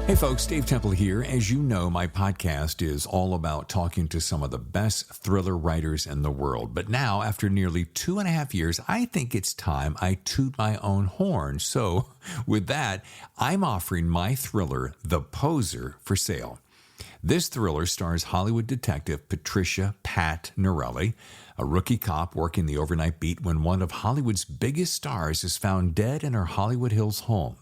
Hey folks, Dave Temple here. As you know, my podcast is all about talking to some of the best thriller writers in the world. But now, after nearly 2.5 years, I think it's time I toot my own horn. So with that, I'm offering my thriller, The Poser, for sale. This thriller stars Hollywood detective Patricia Pat Norelli, a rookie cop working the overnight beat when one of Hollywood's biggest stars is found dead in her Hollywood Hills home.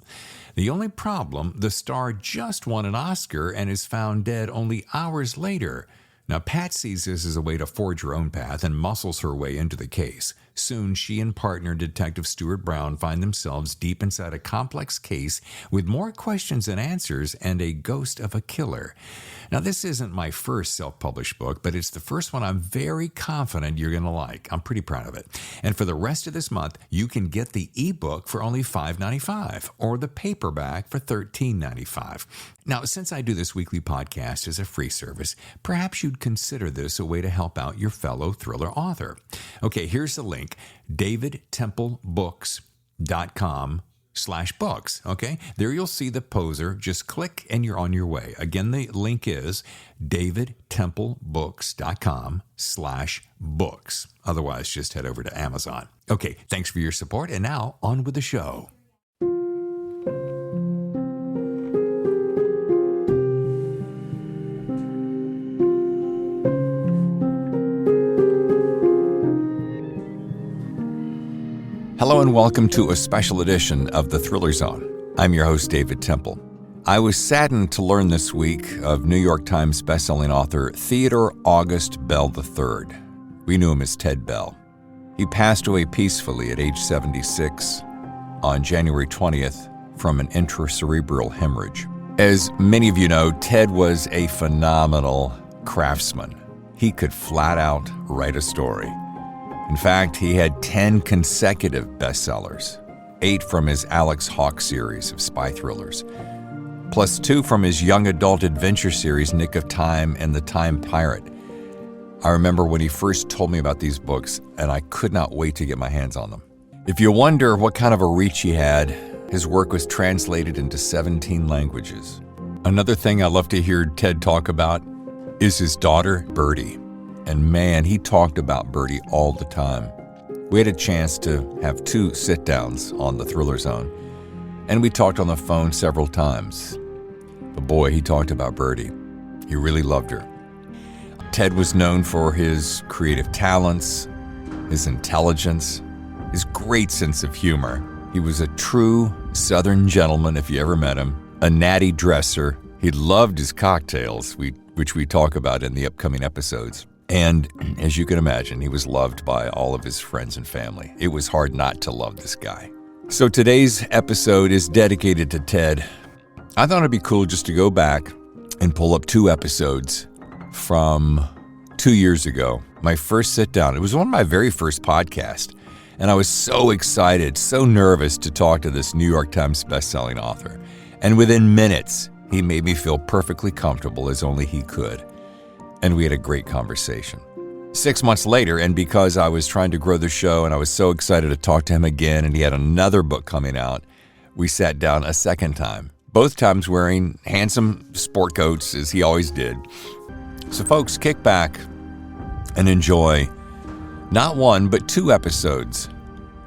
The only problem, the star just won an Oscar and is found dead only hours later. Now, Pat sees this as a way to forge her own path and muscles her way into the case. Soon, she and partner Detective Stuart Brown find themselves deep inside a complex case with more questions than answers and a ghost of a killer. Now, this isn't my first self-published book, but it's the first one I'm very confident you're going to like. I'm pretty proud of it. And for the rest of this month, you can get the ebook for only $5.95 or the paperback for $13.95. Now, since I do this weekly podcast as a free service, perhaps you'd consider this a way to help out your fellow thriller author. Okay, here's the link, davidtemplebooks.com/books. Okay, there you'll see The Poser. Just click and you're on your way. Again, the link is davidtemplebooks.com/books. Otherwise, just head over to Amazon. Okay, thanks for your support. And now on with the show. Hello and welcome to a special edition of The Thriller Zone. I'm your host, David Temple. I was saddened to learn this week of New York Times bestselling author Theodore August Bell III. We knew him as Ted Bell. He passed away peacefully at age 76 on January 20th from an intracerebral hemorrhage. As many of you know, Ted was a phenomenal craftsman. He could flat out write a story. In fact, he had 10 consecutive bestsellers, 8 from his Alex Hawke series of spy thrillers, plus 2 from his young adult adventure series, Nick of Time and The Time Pirate. I remember when he first told me about these books, and I could not wait to get my hands on them. If you wonder what kind of a reach he had, his work was translated into 17 languages. Another thing I love to hear Ted talk about is his daughter, Birdie. And man, he talked about Birdie all the time. We had a chance to have 2 sit-downs on the Thriller Zone, and we talked on the phone several times. But boy, he talked about Birdie. He really loved her. Ted was known for his creative talents, his intelligence, his great sense of humor. He was a true Southern gentleman if you ever met him, a natty dresser. He loved his cocktails, which we talk about in the upcoming episodes. And as you can imagine, he was loved by all of his friends and family. It was hard not to love this guy. So today's episode is dedicated to Ted. I thought it'd be cool just to go back and pull up 2 episodes from 2 years ago. My first sit down. It was one of my very first podcasts. And I was so excited, so nervous to talk to this New York Times bestselling author. And within minutes, he made me feel perfectly comfortable as only he could. And we had a great conversation. 6 months later, and because I was trying to grow the show and I was so excited to talk to him again, and he had another book coming out, we sat down a second time, both times wearing handsome sport coats as he always did. So folks, kick back and enjoy not 1, but 2 episodes.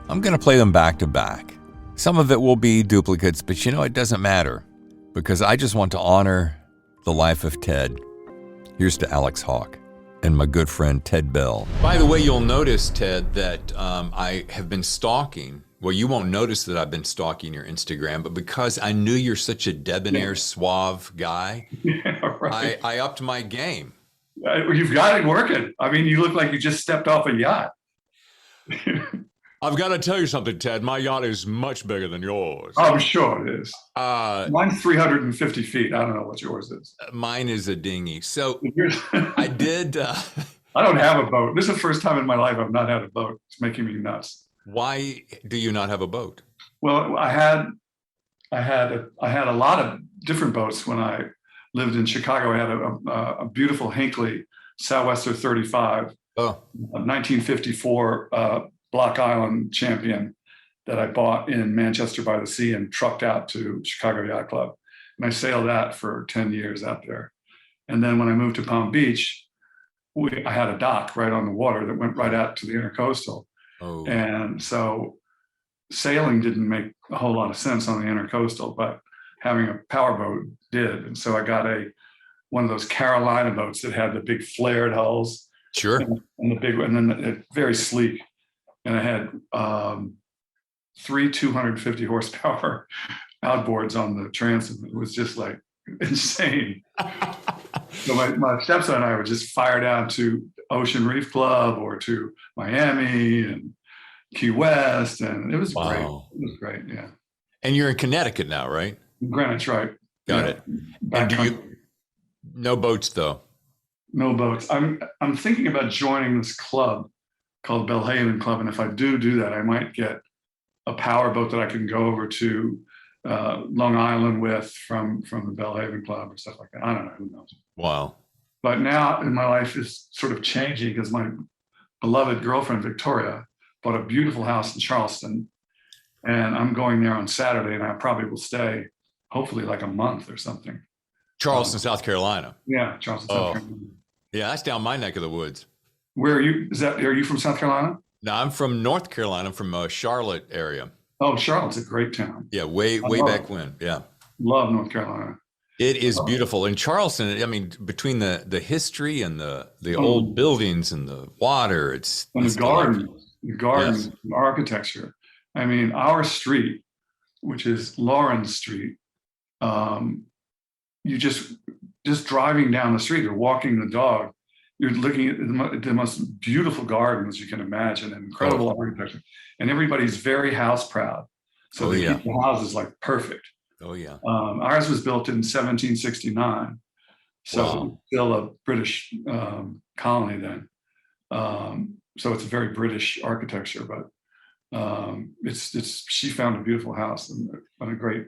I'm going to play them back to back. Some of it will be duplicates, but it doesn't matter because I just want to honor the life of Ted. Here's to Alex Hawke and my good friend Ted Bell. By the way, you'll notice, Ted, that I have been stalking. Well, you won't notice that I've been stalking your Instagram, but because I knew you're such a debonair, suave guy, right. I upped my game. You've got it working. I mean, you look like you just stepped off a yacht. I've got to tell you something, Ted. My yacht is much bigger than yours. Oh, sure it is. Mine's 350 feet. I don't know what yours is. Mine is a dinghy. So I did. I don't have a boat. This is the first time in my life I've not had a boat. It's making me nuts. Why do you not have a boat? Well, I had a lot of different boats when I lived in Chicago. I had a beautiful Hinckley Southwester 35, a 1954 Block Island Champion that I bought in Manchester by the Sea and trucked out to Chicago Yacht Club. and I sailed that for 10 years out there. And then when I moved to Palm Beach, I had a dock right on the water that went right out to the intercoastal. Oh, And so sailing didn't make a whole lot of sense on the intercoastal, but having a powerboat did. And so I got one of those Carolina boats that had the big flared hulls sure. and the big, and then very sleek. And I had three 250 horsepower outboards on the transom. It was just like insane. So my stepson and I would just fire down to Ocean Reef Club or to Miami and Key West, and it was great. It was great, yeah. And you're in Connecticut now, right? Greenwich, right? Got it. And no boats though? No boats. I'm thinking about joining this club called Belhaven Club, and if I do that, I might get a power boat that I can go over to Long Island with from the Belhaven Club or stuff like that. I don't know. Who knows? Wow. But now in my life is sort of changing because my beloved girlfriend, Victoria, bought a beautiful house in Charleston. And I'm going there on Saturday, and I probably will stay, hopefully like a month or something. Charleston, South Carolina. Yeah, Charleston, South Carolina. Yeah, that's down my neck of the woods. Where are you? Are you from South Carolina? No, I'm from North Carolina. I'm from Charlotte area. Oh, Charlotte's a great town. Yeah, way back when. Yeah. Love North Carolina. It is beautiful. In Charleston, I mean, between the history and the old buildings and the water, it's the gardens, yes. And architecture. I mean, our street, which is Lawrence Street, you just driving down the street or walking the dog, you're looking at the most beautiful gardens you can imagine, and incredible architecture. And everybody's very house proud. So they keep the houses like perfect. Oh, yeah. Ours was built in 1769. So still a British colony then. So it's a very British architecture, but she found a beautiful house in a great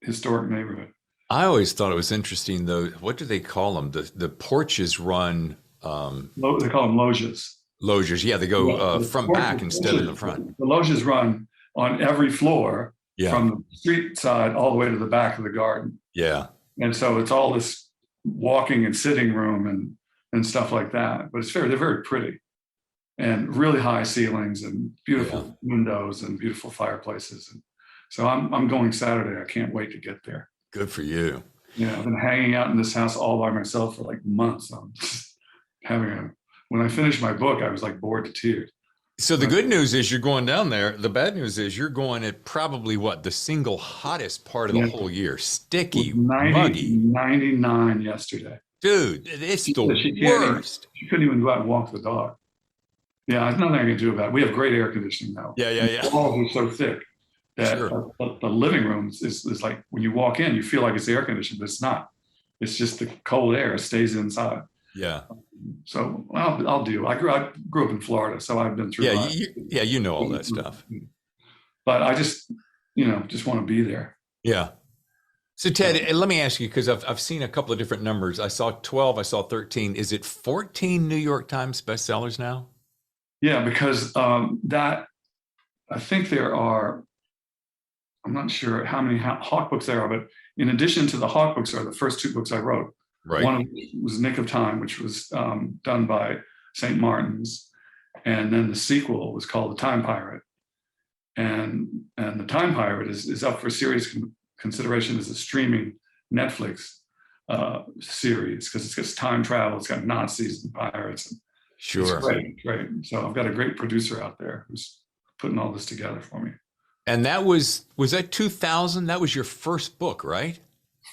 historic neighborhood. I always thought it was interesting, though. What do they call them? The porches run. They call them loggias. Loggias, yeah. They go front back instead of the front. The loggias run on every floor from the street side all the way to the back of the garden. Yeah. And so it's all this walking and sitting room and stuff like that. But they're very pretty. And really high ceilings and beautiful windows and beautiful fireplaces. And so I'm going Saturday. I can't wait to get there. Good for you. Yeah, I've been hanging out in this house all by myself for like months. I'm just when I finished my book, I was like bored to tears. So the good news is you're going down there. The bad news is you're going at probably the single hottest part of the whole year. Sticky, muggy. 99 yesterday. Dude, it's the worst. She couldn't even go out and walk the dog. Yeah, there's nothing I can do about it. We have great air conditioning now. Yeah. The walls are so thick that the living room is like, when you walk in, you feel like it's air conditioned, but it's not. It's just the cold air stays inside. Yeah. So I'll deal. I grew up in Florida, so I've been through. You know all that stuff. But I just want to be there. Yeah. So Ted, let me ask you, because I've seen a couple of different numbers. I saw 12. I saw 13. Is it 14 New York Times bestsellers now? Yeah, because I think there are. I'm not sure how many Hawke books there are, but in addition to the Hawke books are the first two books I wrote. Right. One was Nick of Time, which was done by St. Martin's, and then the sequel was called The Time Pirate. And The Time Pirate is up for serious consideration as a streaming Netflix series, because it's got time travel, it's got Nazis and pirates. And sure. It's great. So I've got a great producer out there who's putting all this together for me. And that was that 2000? That was your first book, right?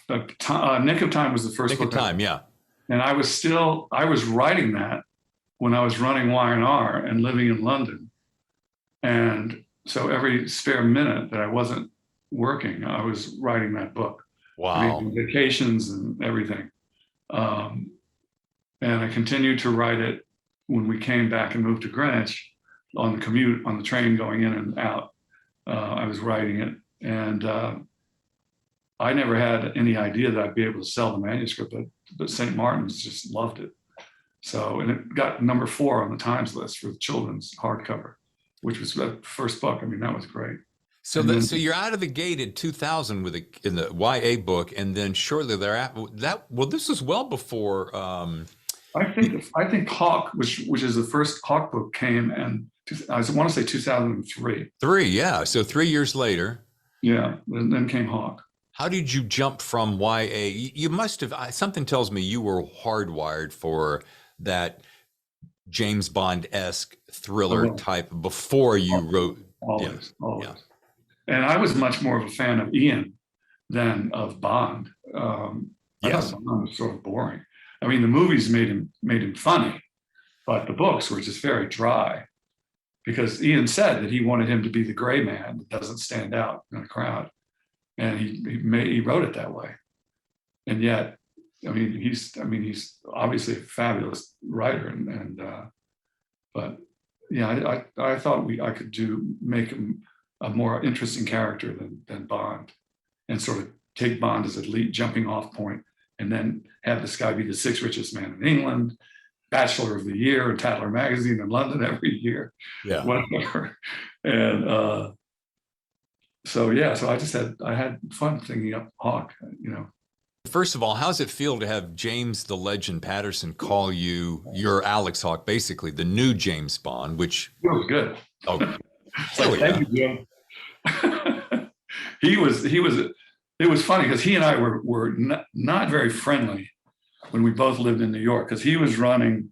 Nick of Time was the first book. Nick of Time, yeah. And I was writing that when I was running Y&R and living in London. And so every spare minute that I wasn't working, I was writing that book. Wow. Vacations and everything. And I continued to write it when we came back and moved to Greenwich on the commute, on the train going in and out. I was writing it. And I never had any idea that I'd be able to sell the manuscript, but St. Martin's just loved it. So, and it got number 4 on the Times list for the children's hardcover, which was the first book. I mean, that was great. So And that then so you're out of the gate in 2000 with in the YA book, and then shortly thereafter, this was well before. I think Hawke, which is the first Hawke book, came, and I want to say 2003. Three, yeah. So 3 years later. Yeah, and then came Hawke. How did you jump from YA? You must have, something tells me you were hardwired for that James Bond-esque thriller Always, type before you wrote. Yeah, always, yeah, always. And I was much more of a fan of Ian than of Bond. I yes. thought Bond was sort of boring. I mean, the movies made him funny, but the books were just very dry. Because Ian said that he wanted him to be the gray man that doesn't stand out in a crowd, and he wrote it that way. And yet, he's obviously a fabulous writer, but yeah, I thought I could make him a more interesting character than Bond, and sort of take Bond as a lead jumping off point, and then have this guy be the sixth richest man in England, Bachelor of the Year in Tatler magazine in London every year, Yeah. whatever. And so I had fun thinking up Hawke, First of all, how's it feel to have James the Legend Patterson call you your Alex Hawke, basically the new James Bond, which It was good. oh, It's like, thank you, Jim. He was. It was funny because he and I were not very friendly when we both lived in New York, because he was running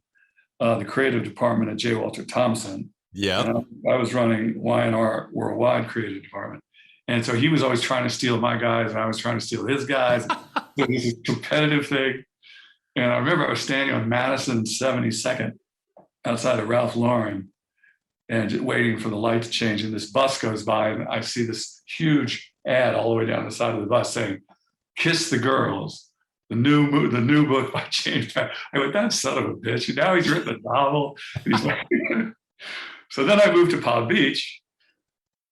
the creative department at J. Walter Thompson. yeah. And I was running Y&R Worldwide creative department. And so he was always trying to steal my guys, and I was trying to steal his guys. It was a competitive thing. And I remember I was standing on Madison 72nd outside of Ralph Lauren and just waiting for the light to change. And this bus goes by, and I see this huge ad all the way down the side of the bus saying, "Kiss the Girls, the new book by James Patterson." I went, that son of a bitch. And now he's written a novel. He's like, so then I moved to Palm Beach.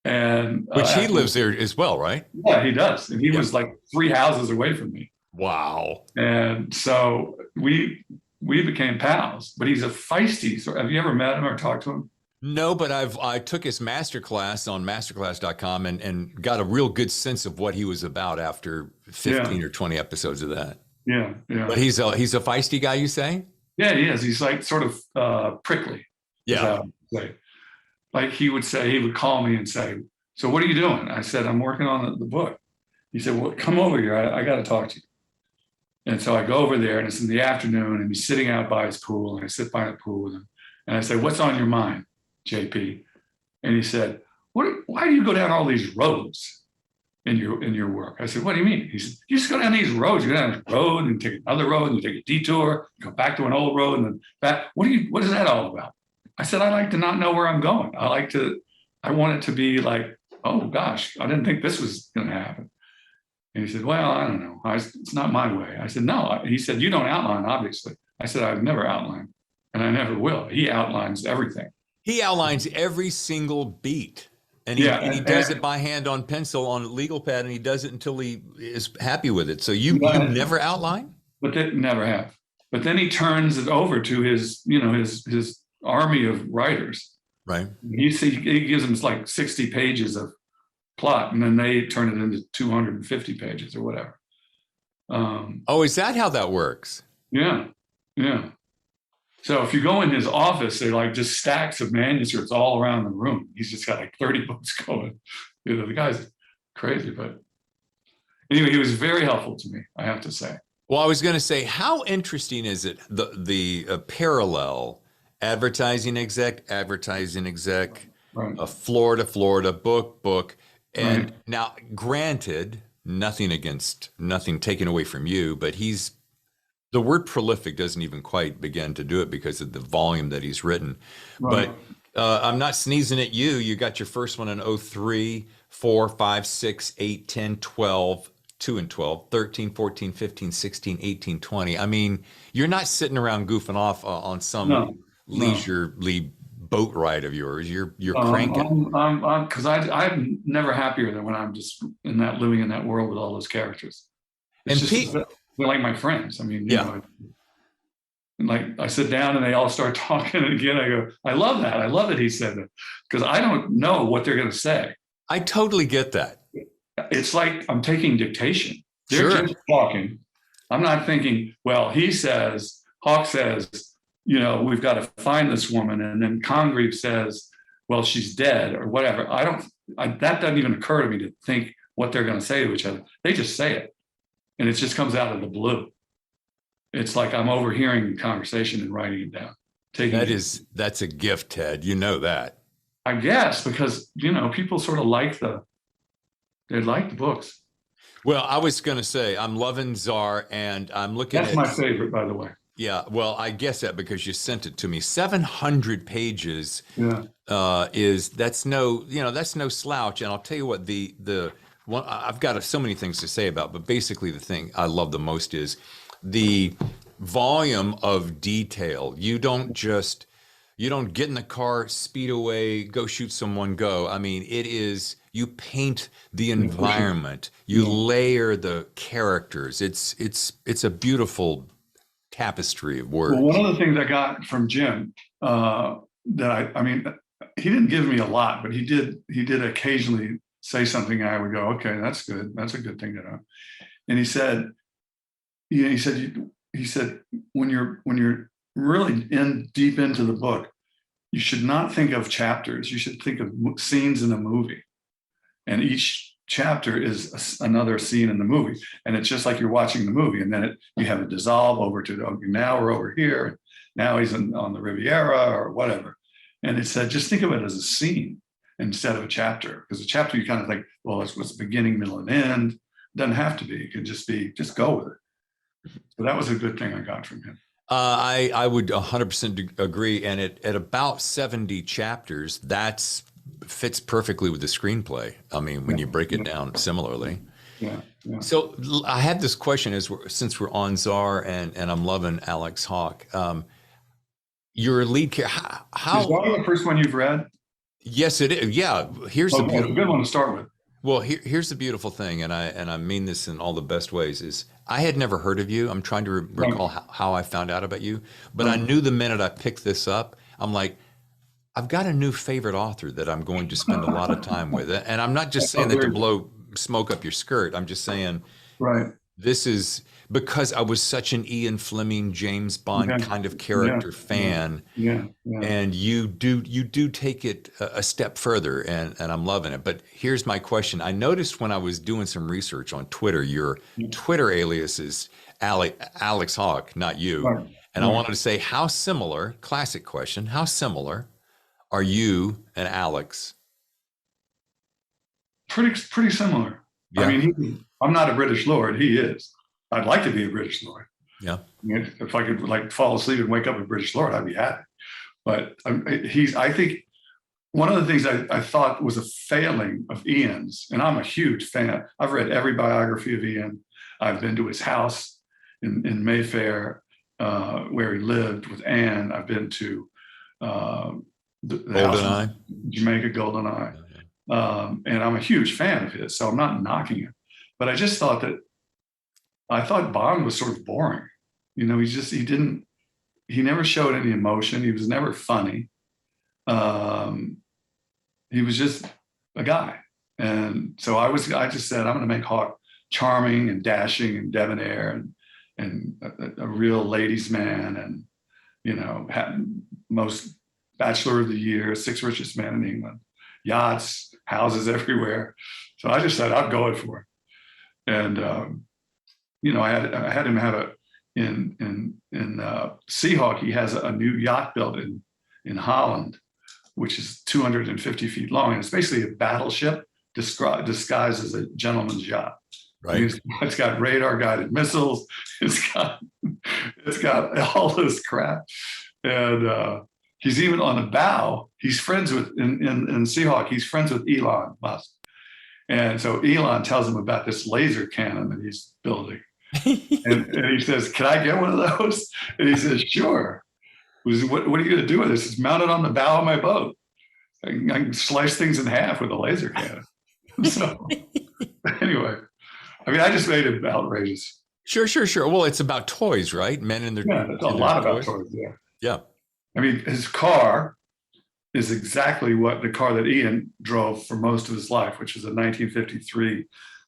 And Which he lives there as well, right? Yeah, he does. And he was like 3 houses away from me. Wow. And so we became pals, but he's a feisty. So have you ever met him or talked to him? No, but I took his masterclass on masterclass.com and got a real good sense of what he was about after 15 or 20 episodes of that. Yeah, yeah. But he's a feisty guy, you say? Yeah, he is. He's like sort of prickly. Yeah. Like he would call me and say, "So what are you doing?" I said, "I'm working on the book." He said, "Well, come over here. I got to talk to you." And so I go over there, and it's in the afternoon, and he's sitting out by his pool, and I sit by the pool with him. And I say, "What's on your mind, JP?" And he said, "Why do you go down all these roads in your work?" I said, "What do you mean?" He said, "You just go down these roads. You go down this road and take another road, and you take a detour, you go back to an old road, and then back. What is that all about?" I said, "I like to not know where I'm going. I want it to be like, oh gosh, I didn't think this was going to happen." And he said, "Well, I don't know. It's not my way." I said, "No." He said, "You don't outline, obviously." I said, "I've never outlined, and I never will." He outlines everything. He outlines every single beat. And he does it by hand on pencil on a legal pad, and he does it until he is happy with it. So you never outline? But that never have. But then he turns it over to his army of writers. Right. He gives them like 60 pages of plot, and then they turn it into 250 pages or whatever. Is that how that works? Yeah. Yeah. So if you go in his office, they're like just stacks of manuscripts all around the room. He's just got like 30 books going. The guy's crazy, but anyway, he was very helpful to me, I have to say. Well, I was going to say, how interesting is it, the parallel advertising exec, right. Florida, book. And Right. now, granted, nothing taken away from you, but the word prolific doesn't even quite begin to do it because of the volume that he's written. Right. But I'm not sneezing at you. You got your first one in 03, 4, 5, 6, 8, 10, 12, 2 and 12, 13, 14, 15, 16, 18, 20. I mean, you're not sitting around goofing off on some leisurely boat ride of yours. You're cranking. Because I'm never happier than when I'm just living in that world with all those characters. They're like my friends. I mean, you know, and like I sit down and they all start talking, and again I go, I love that. I love that he said that, because I don't know what they're going to say. I totally get that. It's like I'm taking dictation. They're Sure. just talking. I'm not thinking, well, he says, Hawke says, we've got to find this woman. And then Congreve says, well, she's dead or whatever. That doesn't even occur to me to think what they're going to say to each other. They just say it. And it just comes out of the blue. It's like I'm overhearing the conversation and writing it down. That's a gift, Ted. You know that. I guess, because, people sort of they like the books. Well, I was going to say, I'm loving Czar, and I'm looking That's my favorite, by the way. Yeah, well, I guess that because you sent it to me. 700 pages that's no slouch. And I'll tell you what, the one I've got so many things to say about, but basically the thing I love the most is the volume of detail. You don't get in the car, speed away, go shoot someone, go. I mean, you paint the environment, you layer the characters. It's a beautiful tapestry of words. Well, one of the things I got from Jim he didn't give me a lot, but he did occasionally say something. I would go, okay, that's good. That's a good thing to know. And he said, when you're really deep into the book, you should not think of chapters. You should think of scenes in a movie, and each chapter is another scene in the movie, and it's just like you're watching the movie. And then you have it dissolve over to, okay, now we're over here. Now he's on the Riviera or whatever. And it said, just think of it as a scene instead of a chapter, because a chapter you kind of think, well, it's what's the beginning, middle, and end. It doesn't have to be. It can just go with it. So that was a good thing I got from him. I would 100% agree. And at about 70 chapters, fits perfectly with the screenplay. I mean, when you break it down similarly. Yeah. So I had this question since we're on Czar and I'm loving Alex Hawke. Your lead character, how is Czar the first one you've read? Yes, it is. Yeah. Here's the beautiful, a good one to start with. Well, here's the beautiful thing, and I mean this in all the best ways, is I had never heard of you. I'm trying to recall how I found out about you, but I knew the minute I picked this up, I'm like, I've got a new favorite author that I'm going to spend a lot of time with. And I'm not just saying that to blow smoke up your skirt. I'm just saying, this is because I was such an Ian Fleming, James Bond kind of character fan. And you do take it a step further, and I'm loving it. But here's my question. I noticed when I was doing some research on Twitter, your Twitter alias is Alex Hawke, not you. And I wanted to say, how similar, classic question, how similar are you and Alex? Pretty similar. Yeah. I mean, I'm not a British lord. He is. I'd like to be a British lord. Yeah. If I could fall asleep and wake up a British lord, I'd be happy. But I think one of the things I thought was a failing of Ian's, and I'm a huge fan. I've read every biography of Ian. I've been to his house in Mayfair, where he lived with Anne. I've been to the house in Jamaica, Goldeneye. And I'm a huge fan of his, so I'm not knocking it. But I just thought Bond was sort of boring. He never showed any emotion. He was never funny. He was just a guy. And so I just said, I'm going to make Hawke charming and dashing and debonair and a real ladies' man, and most Bachelor of the Year, 6th richest man in England, yachts, houses everywhere. So I just said, I'm going for it. And I had him have in Seahawk. He has a new yacht built in Holland, which is 250 feet long, and it's basically a battleship disguised as a gentleman's yacht. Right. It's got radar guided missiles. It's got all this crap, and he's even on the bow. He's friends with in Seahawk. He's friends with Elon Musk, and so Elon tells him about this laser cannon that he's building, and he says, "Can I get one of those?" And he says, "Sure." What are you going to do with this? It's mounted on the bow of my boat. I can slice things in half with a laser cannon. So anyway, I mean, I just made it outrageous. Sure. Well, it's about toys, right? Men and their it's a lot about toys. Yeah. Yeah. I mean, his car is exactly what the car that Ian drove for most of his life, which was a 1953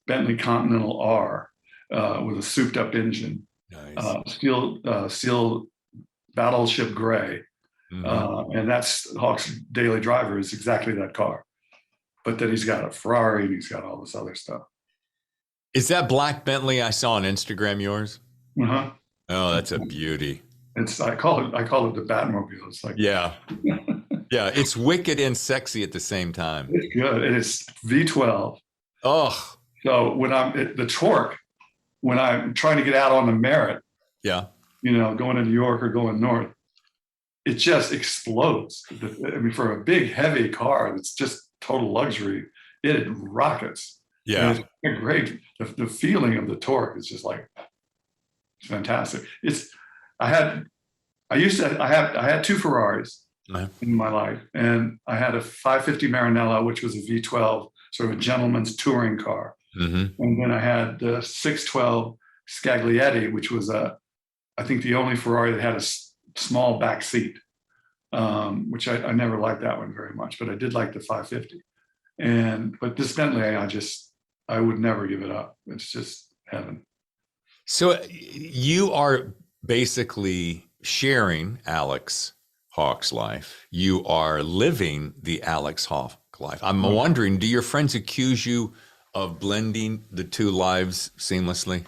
Bentley Continental R with a souped-up engine, Nice. steel battleship gray, and that's Hawke's daily driver is exactly that car. But then he's got a Ferrari and he's got all this other stuff. Is that black Bentley I saw on Instagram yours? Uh-huh. Oh, that's a beauty. I call it the Batmobile. It's like, Yeah. Yeah, it's wicked and sexy at the same time. it's good, and it's V12. Oh, So when the torque, when I'm trying to get out on the Merritt, yeah. Going to New York or going north, it just explodes. I mean, for a big, heavy car that's just total luxury, it rockets. Yeah. And it's great. The feeling of the torque is just like, it's fantastic. I had two Ferraris in my life, and I had a 550 Maranello, which was a V12, sort of a gentleman's touring car. Mm-hmm. And then I had the 612 Scaglietti, which was I think the only Ferrari that had a small back seat, which I never liked that one very much, but I did like the 550. But this Bentley, I would never give it up. It's just heaven. So you are basically sharing Alex Hawke's life. You are living the Alex Hawke life. I'm wondering, do your friends accuse you of blending the two lives seamlessly?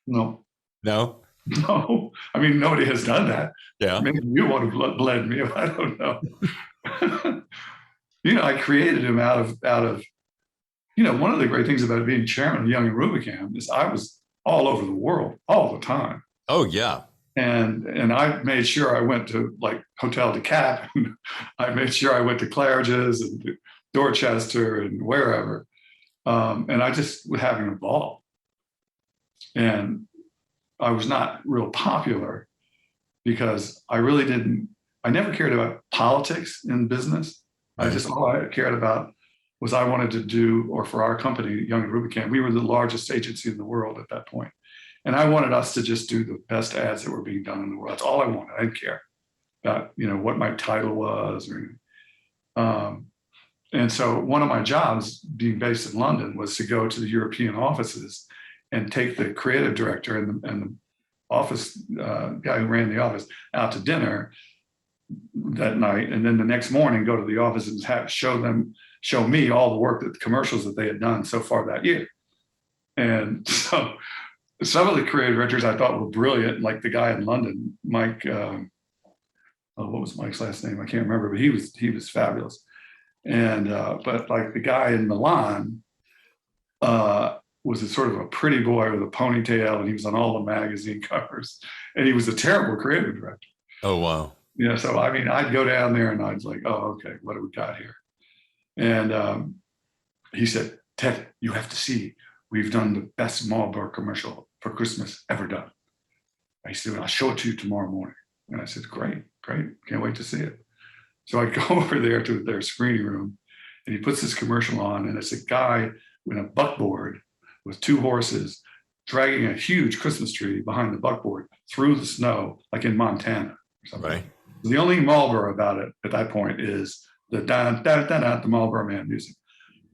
No. No? No. I mean, nobody has done that. Yeah. Maybe you want to blend me. I don't know. I created him out of, one of the great things about being chairman of Young and Rubicam is I was all over the world all the time. Oh, yeah. And I made sure I went to like Hotel de Cap. I made sure I went to Claridge's and Dorchester and wherever. And I just was having a ball. And I was not real popular because I never cared about politics in business. Right. All I cared about was I wanted to do, or for our company, Young and Rubicam, we were the largest agency in the world at that point. And I wanted us to just do the best ads that were being done in the world. That's all I wanted. I didn't care about, what my title was or anything. And so one of my jobs being based in London was to go to the European offices and take the creative director and the office guy who ran the office out to dinner that night. And then the next morning, go to the office and show me all the work, the commercials that they had done so far that year. And so some of the creative directors I thought were brilliant, like the guy in London, Mike, what was Mike's last name? I can't remember, but he was fabulous. And but like the guy in Milan was a sort of a pretty boy with a ponytail, and he was on all the magazine covers, and he was a terrible creative director. Oh, wow. So I mean, I'd go down there and I'd like, oh, okay, what do we got here? And he said, Ted, you have to see, we've done the best Marlboro commercial for Christmas ever done. I said, I'll show it to you tomorrow morning. And I said, great, can't wait to see it. So I go over there to their screening room, and he puts this commercial on, and it's a guy with a buckboard with two horses dragging a huge Christmas tree behind the buckboard through the snow, like in Montana or something. Right. The only Marlboro about it at that point is the the Marlboro Man music.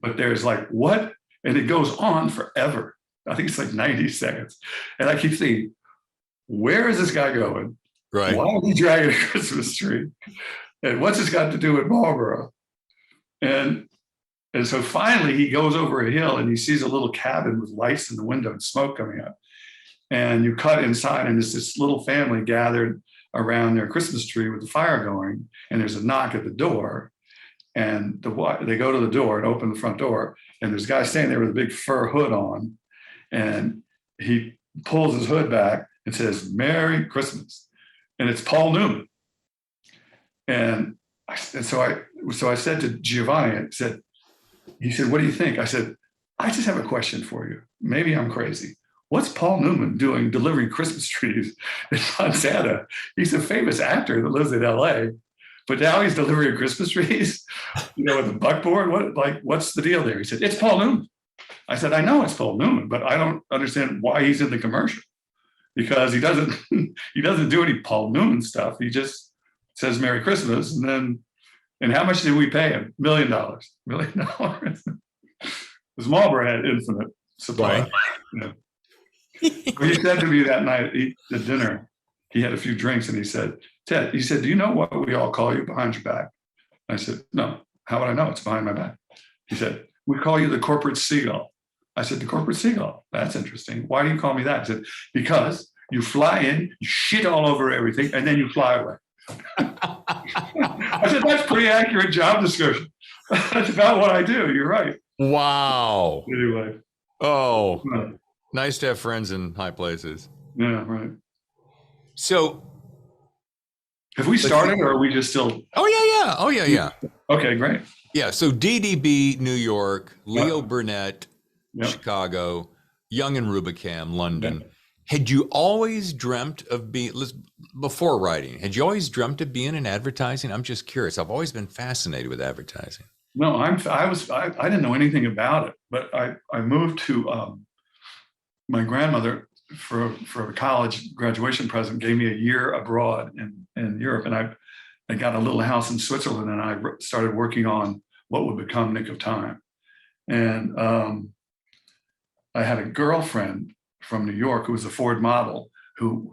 But there's like, what? And it goes on forever. I think it's like 90 seconds. And I keep thinking, where is this guy going? Right. Why is he dragging a Christmas tree? And what's this got to do with Marlboro? And so finally he goes over a hill and he sees a little cabin with lights in the window and smoke coming up. And you cut inside, and there's this little family gathered around their Christmas tree with the fire going. And there's a knock at the door. And they go to the door and open the front door. And there's a guy standing there with a big fur hood on. And he pulls his hood back and says, "Merry Christmas." And it's Paul Newman. And so I said to Giovanni, he said, "What do you think?" I said, "I just have a question for you. Maybe I'm crazy. What's Paul Newman doing delivering Christmas trees in Montana? He's a famous actor that lives in LA, but now he's delivering Christmas trees, with a buckboard. What's the deal there?" He said, "It's Paul Newman." I said, "I know it's Paul Newman, but I don't understand why he's in the commercial, because he doesn't do any Paul Newman stuff. He just says Merry Christmas, and And how much did we pay him? $1 million. $1 million. Because Marlboro had infinite supply. Right. Yeah. Well, he said to me that night at dinner, he had a few drinks and he said, Ted, he said, do you know what we all call you behind your back? I said, no. How would I know? It's behind my back. He said, we call you the corporate seagull. I said, the corporate seagull? That's interesting. Why do you call me that? He said, because you fly in, you shit all over everything, and then you fly away. I said, that's pretty accurate job description. That's about what I do. You're right. Wow. Anyway. Oh, nice to have friends in high places. Yeah, right. So have we started or are we just still? Oh, yeah. Okay, great. Yeah, so DDB, New York, Leo Burnett, Chicago, Young and Rubicam, London. Yep. Had you always dreamt of being, before writing, had you always dreamt of being in advertising? I'm just curious. I've always been fascinated with advertising. No, I didn't know anything about it, but I moved to, my grandmother for a college graduation present gave me a year abroad in Europe. And I got a little house in Switzerland and I started working on what would become Nick of Time. And I had a girlfriend from New York who was a Ford model who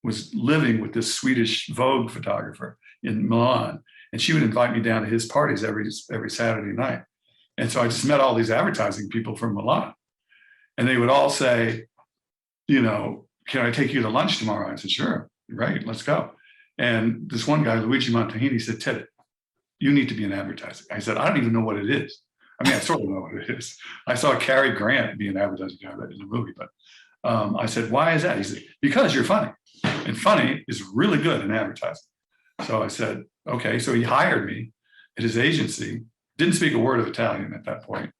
was living with this Swedish Vogue photographer in Milan. And she would invite me down to his parties every Saturday night. And so I just met all these advertising people from Milan. And they would all say, you know, can I take you to lunch tomorrow? I said, sure, right, let's go. And this one guy, Luigi Montahini, said, Ted, you need to be in advertising. I said, I don't even know what it is. I mean, I sort of know what it is. I saw Cary Grant be an advertising guy in a movie, but I said, why is that? He said, because you're funny. And funny is really good in advertising. So I said, okay. So he hired me at his agency, didn't speak a word of Italian at that point.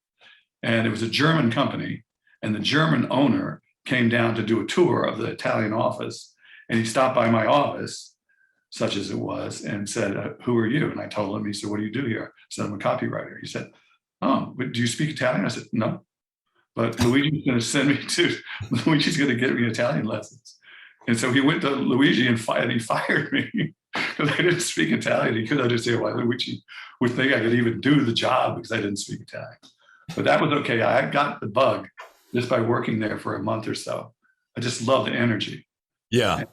And it was a German company. And the German owner came down to do a tour of the Italian office. And he stopped by my office, such as it was, and said, who are you? And I told him, he said, what do you do here? I said, I'm a copywriter. He said, oh, but do you speak Italian? I said, no. But Luigi's going to get me Italian lessons. And so he went to Luigi and he fired me because I didn't speak Italian. He couldn't understand why Luigi would think I could even do the job because I didn't speak Italian. But that was okay. I got the bug just by working there for a month or so. I just love the energy. Yeah.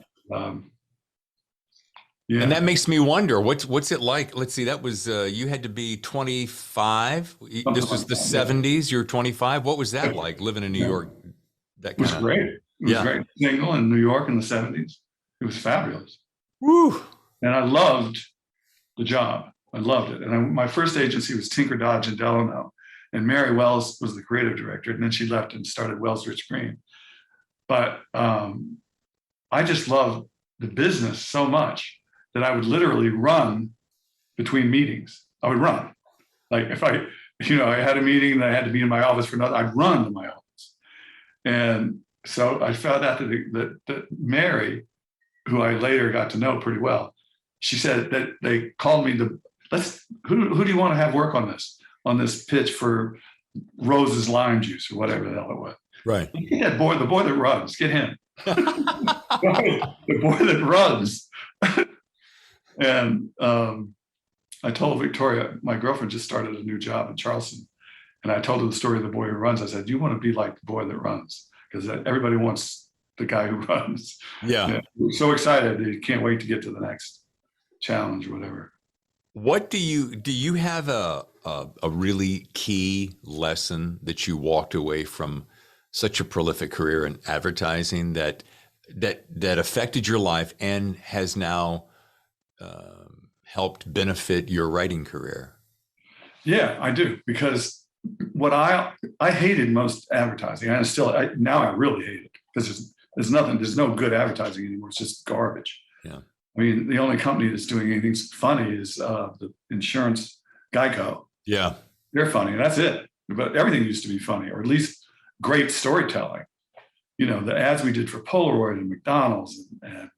Yeah. And that makes me wonder, what's it like? Let's see, that was, you had to be 25. This was the 70s. You're 25. What was that like living in New York? It was great. It was great. Single in New York in the 70s. It was fabulous. Woo. And I loved the job. I loved it. And my first agency was Tinker Dodge and Delano. And Mary Wells was the creative director. And then she left and started Wells Rich Green. But I just loved the business so much that I would literally run between meetings. I would run. Like if I had a meeting and I had to be in my office for another, I'd run to my office. And so I found out that Mary, who I later got to know pretty well, she said that they called me who do you want to have work on this pitch for Rose's lime juice or whatever the hell it was. Right. Get that boy, the boy that runs, get him. The boy that runs. And I told Victoria, my girlfriend just started a new job in Charleston. And I told her the story of the boy who runs. I said, do you want to be like the boy that runs? Because everybody wants the guy who runs. Yeah. We're so excited. They can't wait to get to the next challenge or whatever. What do you have a really key lesson that you walked away from such a prolific career in advertising that affected your life and has now helped benefit your writing career? Yeah, I do, because what I hated most advertising, and now I really hate it because there's no good advertising anymore. It's just garbage. Yeah. I mean, the only company that's doing anything funny is the insurance Geico. Yeah. They're funny. That's it. But everything used to be funny, or at least great storytelling. The ads we did for Polaroid and McDonald's and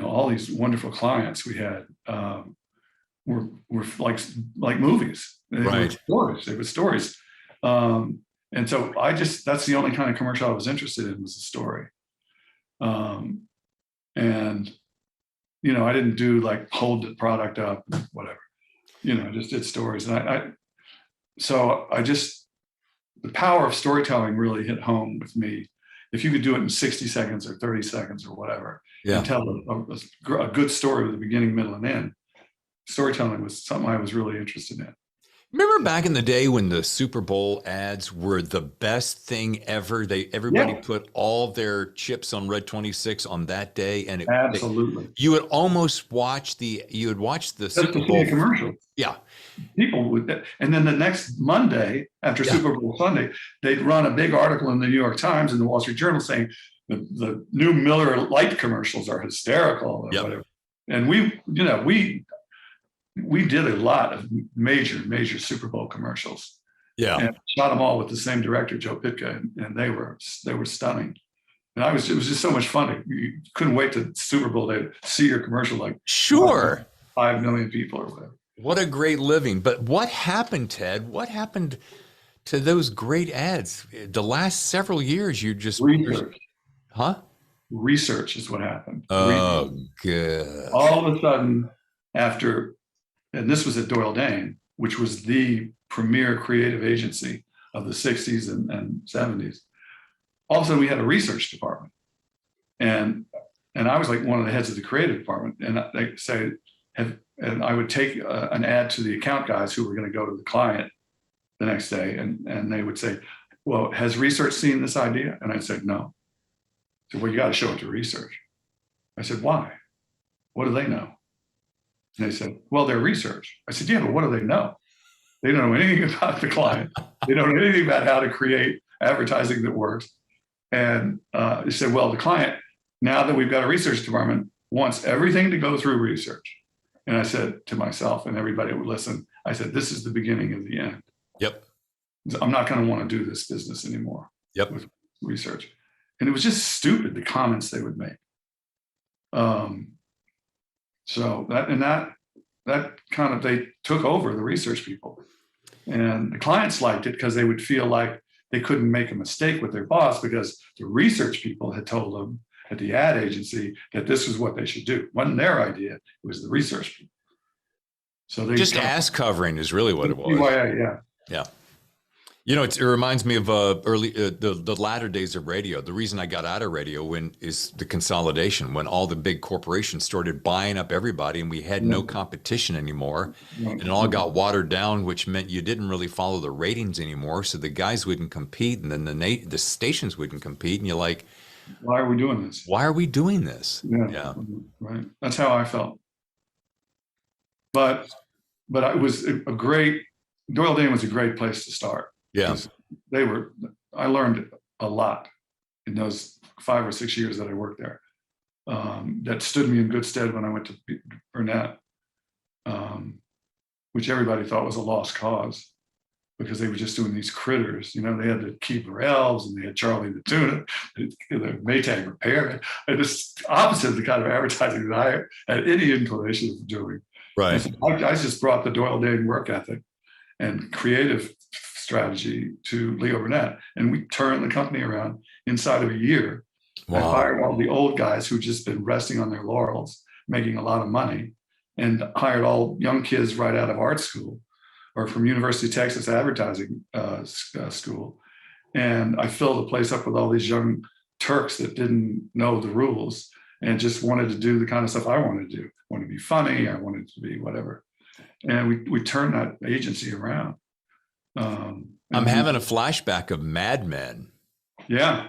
all these wonderful clients we had were like movies. They were stories. And so that's the only kind of commercial I was interested in, was the story. And I didn't do like hold the product up, whatever, just did stories. And the power of storytelling really hit home with me. If you could do it in 60 seconds or 30 seconds or whatever, Yeah. and tell a good story with the beginning, middle, and end, storytelling was something I was really interested in. Remember back in the day when the Super Bowl ads were the best thing ever? Everybody put all their chips on Red 26 on that day, and Absolutely. you would almost watch the Super Bowl commercial. Yeah. People would, and then the next Monday after Super Bowl Sunday, they'd run a big article in the New York Times and the Wall Street Journal saying the new Miller Lite commercials are hysterical or whatever. And we did a lot of major Super Bowl commercials. Yeah. And shot them all with the same director, Joe Pytka, and they were stunning. And it was just so much fun. You couldn't wait to Super Bowl day to see your commercial, like 5 million people or whatever. What a great living. But what happened, Ted? What happened to those great ads? The last several years, you just research. Research is what happened. Oh, good. All of a sudden, after, and this was at Doyle Dane, which was the premier creative agency of the 60s and 70s. All of a sudden, we had a research department, and I was like one of the heads of the creative department. And they say, and I would take an ad to the account guys who were going to go to the client the next day, and they would say, "Well, has research seen this idea?" And I'd say, "No." So, "Well, you got to show it to research." I said, "Why? What do they know?" And they said, "Well, they're research." I said, "Yeah, but what do they know? They don't know anything about the client. They don't know anything about how to create advertising that works." And they said, "Well, the client, now that we've got a research department, wants everything to go through research." And I said to myself, and everybody would listen, I said, "This is the beginning of the end." Yep. I'm not going to want to do this business anymore. Yep. With research. And it was just stupid, the comments they would make. So that kind of, they took over the research people. And the clients liked it because they would feel like they couldn't make a mistake with their boss because the research people had told them at the ad agency that this was what they should do. It wasn't their idea, it was the research people. So they just ass covering is really what it was. Yeah. It reminds me of the latter days of radio. The reason I got out of radio is the consolidation, when all the big corporations started buying up everybody and we had no competition anymore. And it all got watered down, which meant you didn't really follow the ratings anymore. So the guys wouldn't compete, and then the stations wouldn't compete. And you're like, why are we doing this? Why are we doing this? Yeah. Right. That's how I felt. But it was Doyle Dane was a great place to start. Yeah. I learned a lot in those 5 or 6 years that I worked there. That stood me in good stead when I went to Burnett, which everybody thought was a lost cause because they were just doing these critters. They had the Keebler Elves and they had Charlie the Tuna, the Maytag Repair. And just opposite of the kind of advertising that I had any inclination of doing. Right. So I just brought the Doyle Dane work ethic and creative strategy to Leo Burnett, and we turned the company around inside of a year. Wow. I fired all the old guys who'd just been resting on their laurels, making a lot of money, and hired all young kids right out of art school or from University of Texas advertising school. And I filled the place up with all these young Turks that didn't know the rules and just wanted to do the kind of stuff I wanted to do. I wanted to be funny, I wanted to be whatever. And we turned that agency around. I'm having a flashback of Mad Men. Yeah.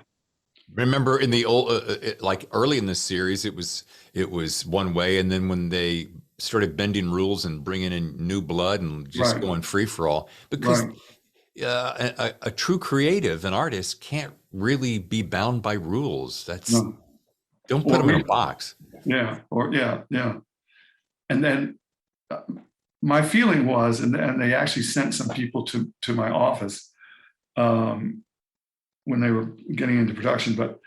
Remember in the old, early in this series, it was one way, and then when they started bending rules and bringing in new blood and just going free for all, because a true creative, an artist, can't really be bound by rules. Don't put them in a box. Yeah. And then my feeling was, and they actually sent some people to my office when they were getting into production, but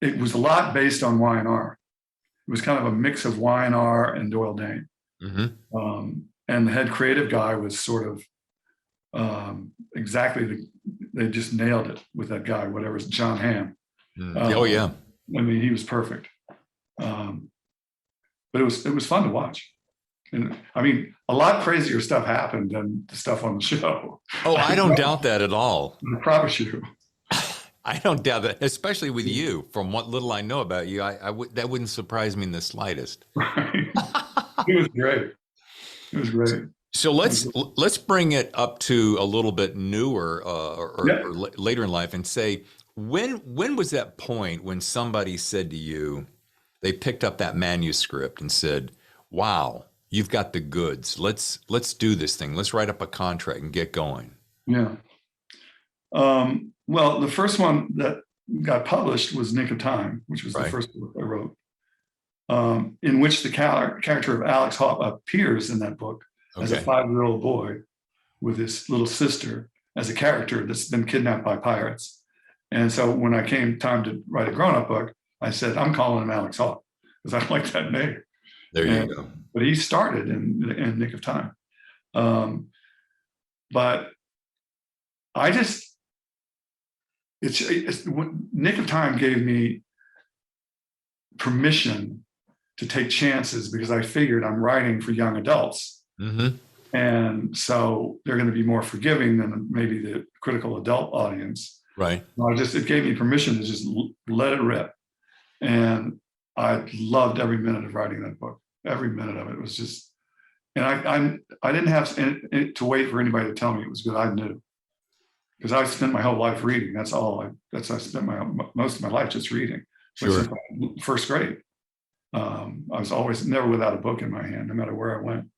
it was a lot based on Y&R. It was kind of a mix of Y&R and Doyle Dane. Mm-hmm. And the head creative guy was sort of they just nailed it with that guy, whatever, John Hamm. Oh, yeah. I mean, he was perfect. but it was fun to watch. And I mean, a lot crazier stuff happened than the stuff on the show. Oh, I don't doubt that at all. I promise you. I don't doubt that, especially with you. From what little I know about you, that wouldn't surprise me in the slightest. Right. It was great. It was great. So let's bring it up to a little bit newer or later in life, and say when was that point when somebody said to you, they picked up that manuscript and said, "Wow, you've got the goods. Let's do this thing. Let's write up a contract and get going." Yeah. Well, the first one that got published was Nick of Time, which was the first book I wrote, in which the character of Alex Hawke appears in that book as a 5-year-old boy with his little sister as a character that's been kidnapped by pirates. And so when I came time to write a grown-up book, I said, I'm calling him Alex Hawke because I like that name. There you go. But he started in Nick of Time. But I just, it's Nick of Time gave me permission to take chances because I figured I'm writing for young adults. Mm-hmm. And so they're going to be more forgiving than maybe the critical adult audience. Right. It gave me permission to just let it rip. And I loved every minute of writing that book. Every minute of it was just, and I didn't have to wait for anybody to tell me it was good. I knew, because I spent my whole life reading. I spent most of my life just reading. Sure. First grade. I was always never without a book in my hand, no matter where I went.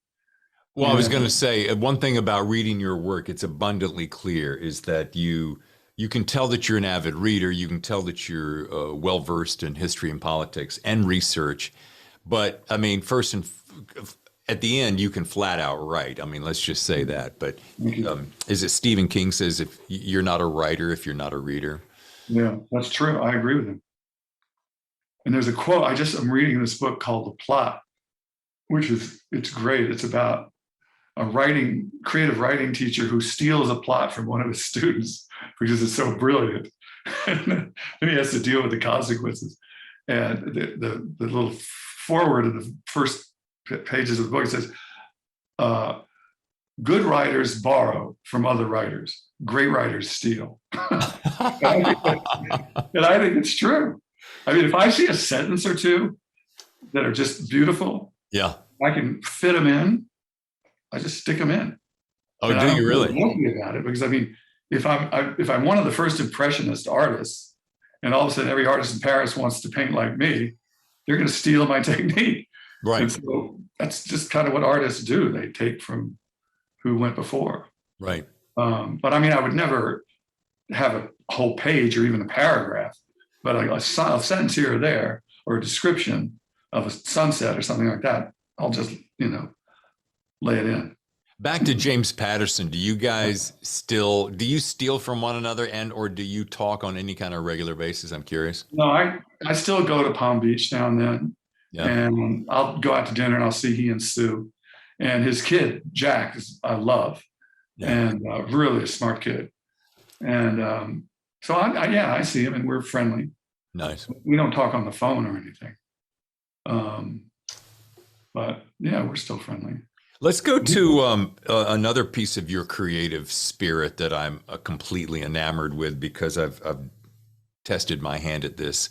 Well, I was going to say one thing about reading your work, it's abundantly clear, is that you can tell that you're an avid reader. You can tell that you're well-versed in history and politics and research. But I mean, at the end, you can flat out write. I mean, let's just say that. But is it Stephen King says, if you're not a writer, if you're not a reader? Yeah, that's true. I agree with him. And there's a quote, I'm reading this book called The Plot, it's great. It's about a creative writing teacher who steals a plot from one of his students because it's so brilliant. And then he has to deal with the consequences. And the little forward of the first pages of the book says, good writers borrow from other writers. Great writers steal. And I think it's true. I mean, if I see a sentence or two that are just beautiful, I can fit them in. I just stick them in. Oh, and do you really? I'm happy about it because I mean, if I'm one of the first impressionist artists, and all of a sudden every artist in Paris wants to paint like me, they're going to steal my technique. Right. And so that's just kind of what artists do. They take from who went before. Right. But I mean, I would never have a whole page or even a paragraph, but a sentence here or there, or a description of a sunset or something like that, I'll just, lay it in. Back to James Patterson. Do you guys do you steal from one another or do you talk on any kind of regular basis? I'm curious. No, I still go to Palm Beach now and then. Yeah. And I'll go out to dinner and I'll see he and Sue. And his kid, Jack, I love. Yeah. And really a smart kid. And so I see him and we're friendly. Nice. We don't talk on the phone or anything. But yeah, we're still friendly. Let's go to another piece of your creative spirit that I'm completely enamored with because I've tested my hand at this.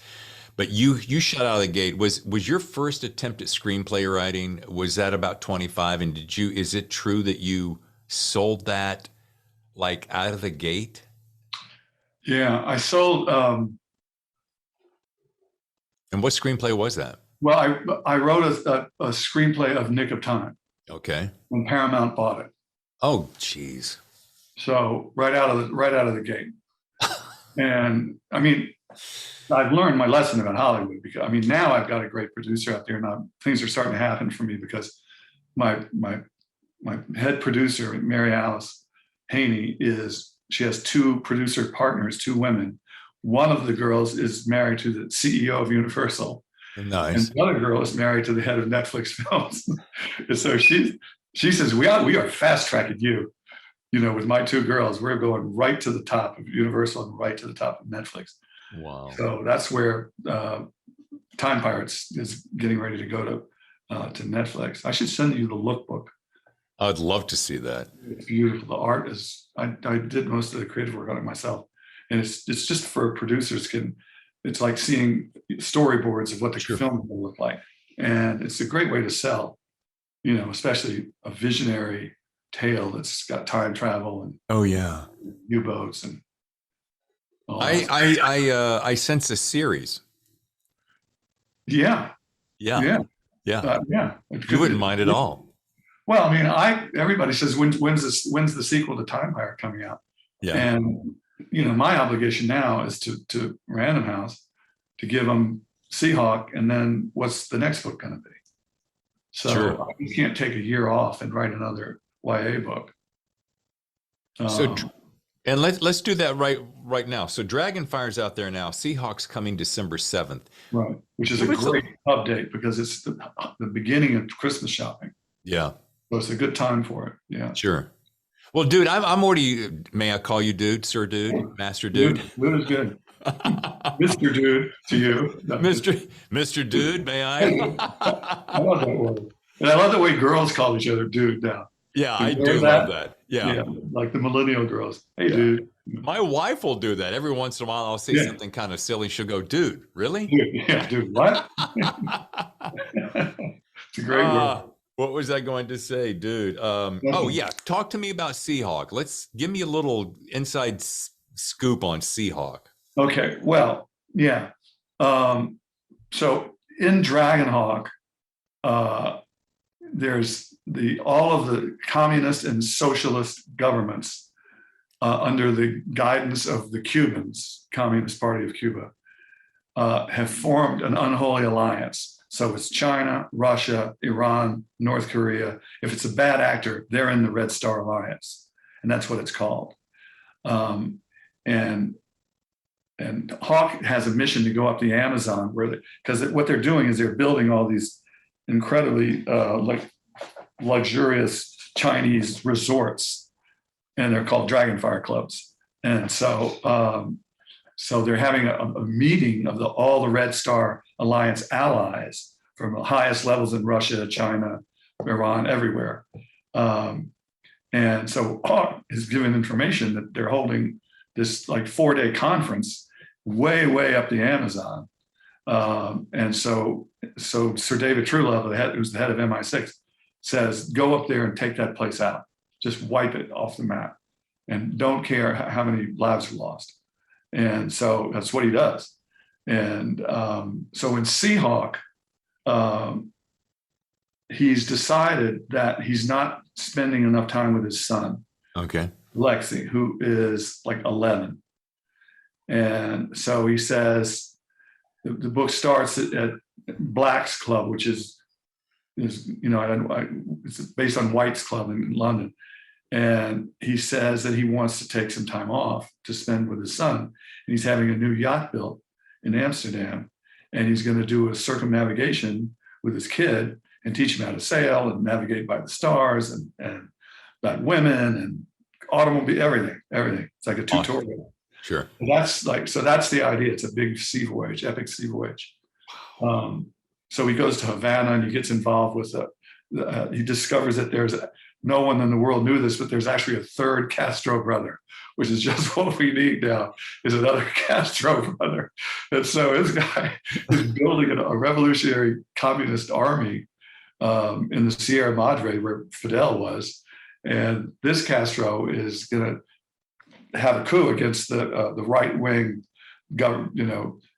But you shot out of the gate. Was your first attempt at screenplay writing, was that about 25? And is it true that you sold that like out of the gate? Yeah, I sold. And what screenplay was that? Well, I wrote a screenplay of Nick of Time. Okay. When Paramount bought it. Oh, geez. So right out of the gate. And I mean, I've learned my lesson about Hollywood because I mean, now I've got a great producer out there. Now things are starting to happen for me because my head producer, Mary Alice Haney, she has 2 producer partners, 2 women. One of the girls is married to the CEO of Universal. Nice. And the other girl is married to the head of Netflix Films. And so she says, we are fast tracking you. With my 2 girls, we're going right to the top of Universal and right to the top of Netflix. Wow. So that's where Time Pirates is getting ready to go to to Netflix. I should send you the lookbook. I'd love to see that. It's beautiful. The art is. I did most of the creative work on it myself, and it's just for producers can. It's like seeing storyboards of what the Sure. film will look like, and it's a great way to sell. Especially a visionary tale that's got time travel and Oh yeah. U-boats and all that. I sense a series. Yeah, Yeah. yeah, yeah. You wouldn't mind at all. Well, I mean, everybody says when's the sequel to Time Pirate coming out? Yeah. And my obligation now is to Random House to give them Seahawk, and then what's the next book going to be? So Sure. you can't take a year off and write another YA book. And let's do that right now. So Dragonfire's out there now. Seahawk's coming December 7th. Right, which is a great update because it's the beginning of Christmas shopping. Yeah. So it's a good time for it. Yeah. Sure. Well, dude, I'm already. May I call you dude, sir, dude, master dude? Dude is good. Mr. Dude to you. Mr. Dude, may I? I love that word. And I love the way girls call each other dude now. Yeah, I do love that. Yeah. Like the millennial girls. Hey, Yeah. dude. My wife will do that. Every once in a while, I'll say something kind of silly. She'll go, dude, really? Dude, yeah, dude, what? It's a great word. What was I going to say, dude? Oh, yeah. Talk to me about Seahawk. Give me a little inside scoop on Seahawk. Okay. Well, yeah. So in Dragonhawk, there's all of the communist and socialist governments under the guidance of the Cubans, Communist Party of Cuba, have formed an unholy alliance. So it's China, Russia, Iran, North Korea. If it's a bad actor, they're in the Red Star Alliance, and that's what it's called. And Hawke has a mission to go up the Amazon, because what they're doing is they're building all these incredibly luxurious Chinese resorts, and they're called Dragonfire clubs. And so they're having a meeting of all the Red Star Alliance allies from the highest levels in Russia, China, Iran, everywhere. And so Hawke is given information that they're holding this 4-day conference way up the Amazon. And so Sir David Truelove, who's the head of MI6, says, go up there and take that place out. Just wipe it off the map and don't care how many lives are lost. And so that's what he does. And so in Seahawk, he's decided that he's not spending enough time with his son, okay, Lexi, who is 11. And so he says, the book starts at Black's Club, which is it's based on White's Club in London. And he says that he wants to take some time off to spend with his son. And he's having a new yacht built in Amsterdam. And he's going to do a circumnavigation with his kid and teach him how to sail and navigate by the stars and about women and automobile, everything. It's like a tutorial. Sure. That's the idea. It's a big sea voyage, epic sea voyage. So he goes to Havana and he gets involved with he discovers that there's no one in the world knew this, but there's actually a third Castro brother, which is just what we need now, is another Castro brother. And so this guy is building a revolutionary communist army in the Sierra Madre where Fidel was. And this Castro is going to have a coup against the right-wing,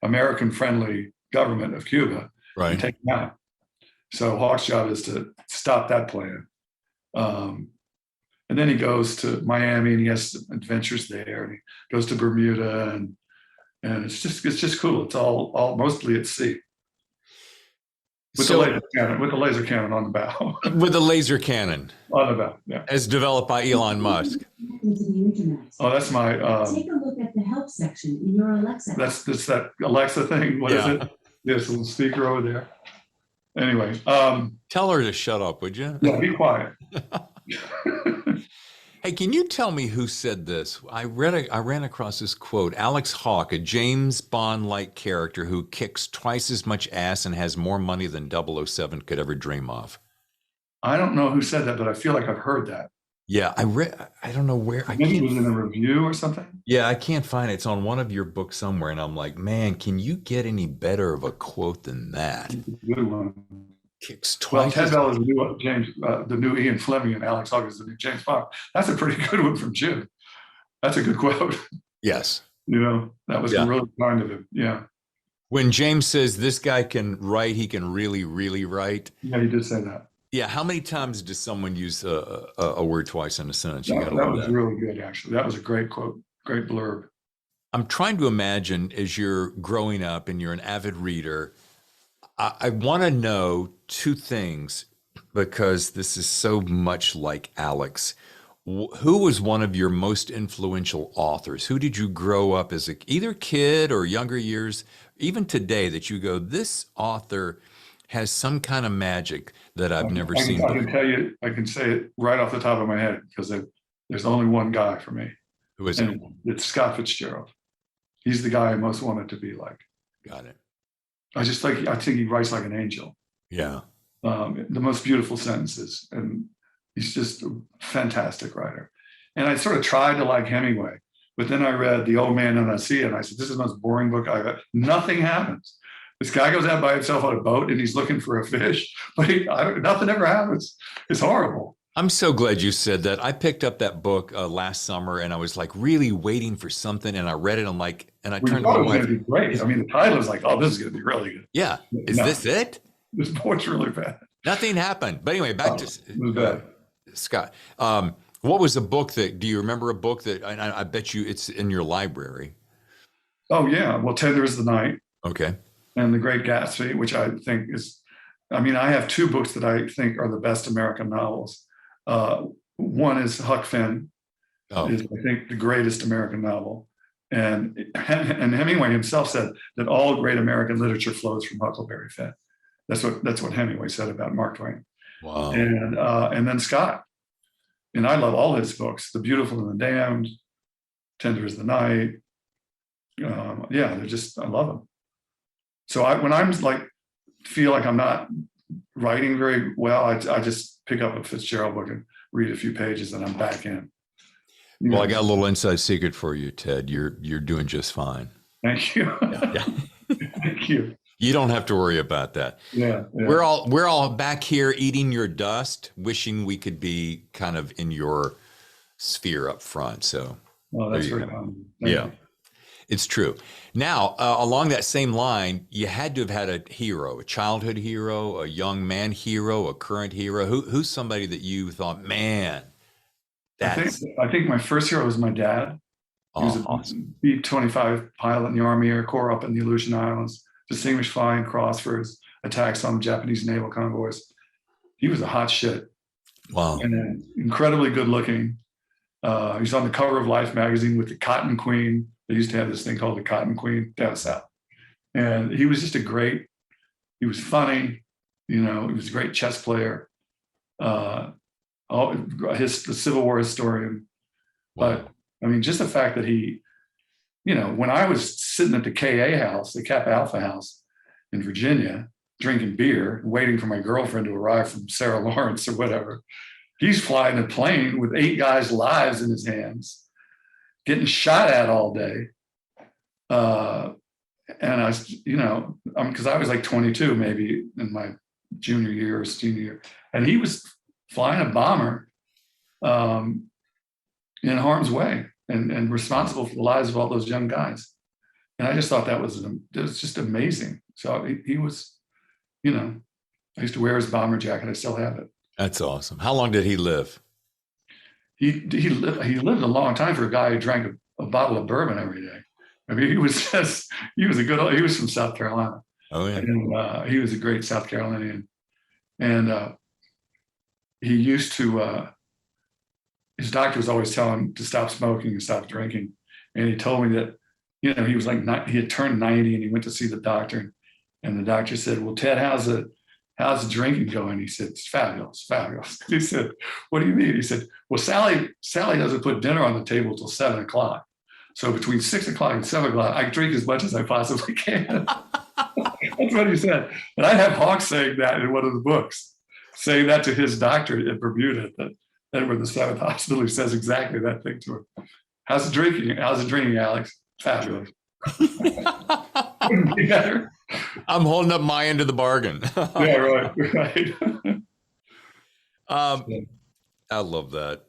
American-friendly government of Cuba, right, and take him out. So Hawke's job is to stop that plan. And then he goes to Miami and he has adventures there, and he goes to Bermuda, and it's just cool. It's all mostly at sea. With the laser cannon on the bow. With the laser cannon. On the bow, yeah. As developed by Elon Musk. Oh, that's my... Take a look at the help section in your Alexa. That's that Alexa thing. What is it? There's a little speaker over there. Anyway. Tell her to shut up, would you? Yeah, be quiet. Hey, can you tell me who said this? I ran across this quote. Alex Hawke, a James Bond-like character who kicks twice as much ass and has more money than 007 could ever dream of. I don't know who said that, but I feel like I've heard that. Yeah, I don't know where I Maybe it can't. was in a review or something. Yeah, I can't find it. It's on one of your books somewhere, and I'm like, man, can you get any better of a quote than that? It's a good one. Kicks Well, twice Ted as Bell is the new James, the new Ian Fleming, and Alex Hawke is the new James Bond. That's a pretty good one from Jim. That's a good quote. Yes. That was Yeah. really kind of him. Yeah. When James says this guy can write, he can really, really write. Yeah, he did say that. Yeah. How many times does someone use a word twice in a sentence? You That, gotta that love was that. really good, actually. That was a great quote, great blurb. I'm trying to imagine as you're growing up and you're an avid reader, I want to know two things because this is so much like Alex. Who was one of your most influential authors? Who did you grow up as either kid or younger years, even today, that you go, this author has some kind of magic that I've never seen I can before? tell you, I can say it right off the top of my head because there's only one guy for me, Who is it? and it's Scott Fitzgerald. He's the guy I most wanted to be like. Got it. I think he writes like an angel. Yeah. The most beautiful sentences, and he's just a fantastic writer. And I sort of tried to like Hemingway, but then I read The Old Man and the Sea, and I said, this is the most boring book I've ever. Nothing happens. This guy goes out by himself on a boat and he's looking for a fish, but nothing ever happens. It's horrible. I'm so glad you said that. I picked up that book last summer and I was like really waiting for something and I read it. I'm like, and I We turned to thought my it was going wife. to be great. I mean, the title is like, oh, this is going to be really good. Yeah. Is No, this it? this book's really bad. Nothing happened. But anyway, back Oh, to it was bad. Scott. What was a book do you remember a book that I bet you it's in your library? Oh, yeah. Well, Tender is the Night Okay. and The Great Gatsby, which I think is, I mean, I have two books that I think are the best American novels. One is Huck Finn, Oh, is I think the greatest American novel. And Hemingway himself said that all great American literature flows from Huckleberry Finn. That's what Hemingway said about Mark Twain. wow. And then Scott. And I love all his books, The Beautiful and the Damned, Tender is the Night. Yeah, I love them. So when I'm like, feel like I'm not writing very well, I just pick up a Fitzgerald book and read a few pages and I'm back in. Well, I got a little inside secret for you, Ted. You're doing just fine. Thank you. Yeah. Thank you. You don't have to worry about that. Yeah. We're all back here eating your dust, wishing we could be kind of in your sphere up front. So Oh, that's there you very go. kind. Yeah, it's true. Now, along that same line, you had to have had a hero, a childhood hero, a young man hero, a current hero. Who's somebody that you thought, man, I think my first hero was my dad. He was a awesome. B-25 pilot in the Army Air Corps up in the Aleutian Islands, distinguished flying cross for his attacks on Japanese naval convoys. He was a hot shit Wow. and then incredibly good looking. He's on the cover of Life magazine with the Cotton Queen. They used to have this thing called the Cotton Queen down south. And he was just he was funny, he was a great chess player, the Civil War historian. Wow. But I mean, just the fact that he, when I was sitting at the KA house, the Kappa Alpha house in Virginia, drinking beer, waiting for my girlfriend to arrive from Sarah Lawrence or whatever, he's flying a plane with 8 guys' lives in his hands, getting shot at all day. And I, because I was like 22, maybe in my junior year or senior year, and he was flying a bomber in harm's way and responsible for the lives of all those young guys. And I just thought that was just amazing. So he was, I used to wear his bomber jacket. I still have it. That's awesome. How long did he live? He lived a long time for a guy who drank a bottle of bourbon every day. I mean, he was from South Carolina. Oh, yeah. And he was a great South Carolinian. And he used to, his doctor was always telling him to stop smoking and stop drinking. And he told me that, he was like, he had turned 90 and he went to see the doctor. And the doctor said, well, Ted, how's the how's the drinking going? He said, it's fabulous, fabulous. He said, what do you mean? He said, well, Sally doesn't put dinner on the table till 7 o'clock. So between 6 o'clock and 7 o'clock, I drink as much as I possibly can. That's what he said. And I have Hawke saying that in one of the books, saying that to his doctor at Bermuda, that Edward the Seventh Hospital, who says exactly that thing to him. How's the drinking? How's the drinking, Alex? Fabulous. Couldn't be better. I'm holding up my end of the bargain. Yeah, right. I love that.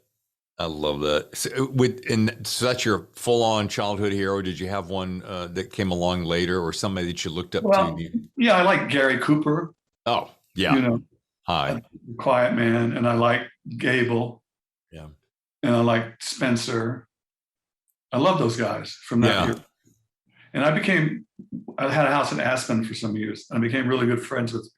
I love that. So that's your full-on childhood hero. Did you have one that came along later, or somebody that you looked up to? Yeah, I like Gary Cooper. Oh, yeah. You know, Hi. Quiet Man, and I like Gable. Yeah. And I like Spencer. I love those guys from that year. And I had a house in Aspen for some years. I became really good friends with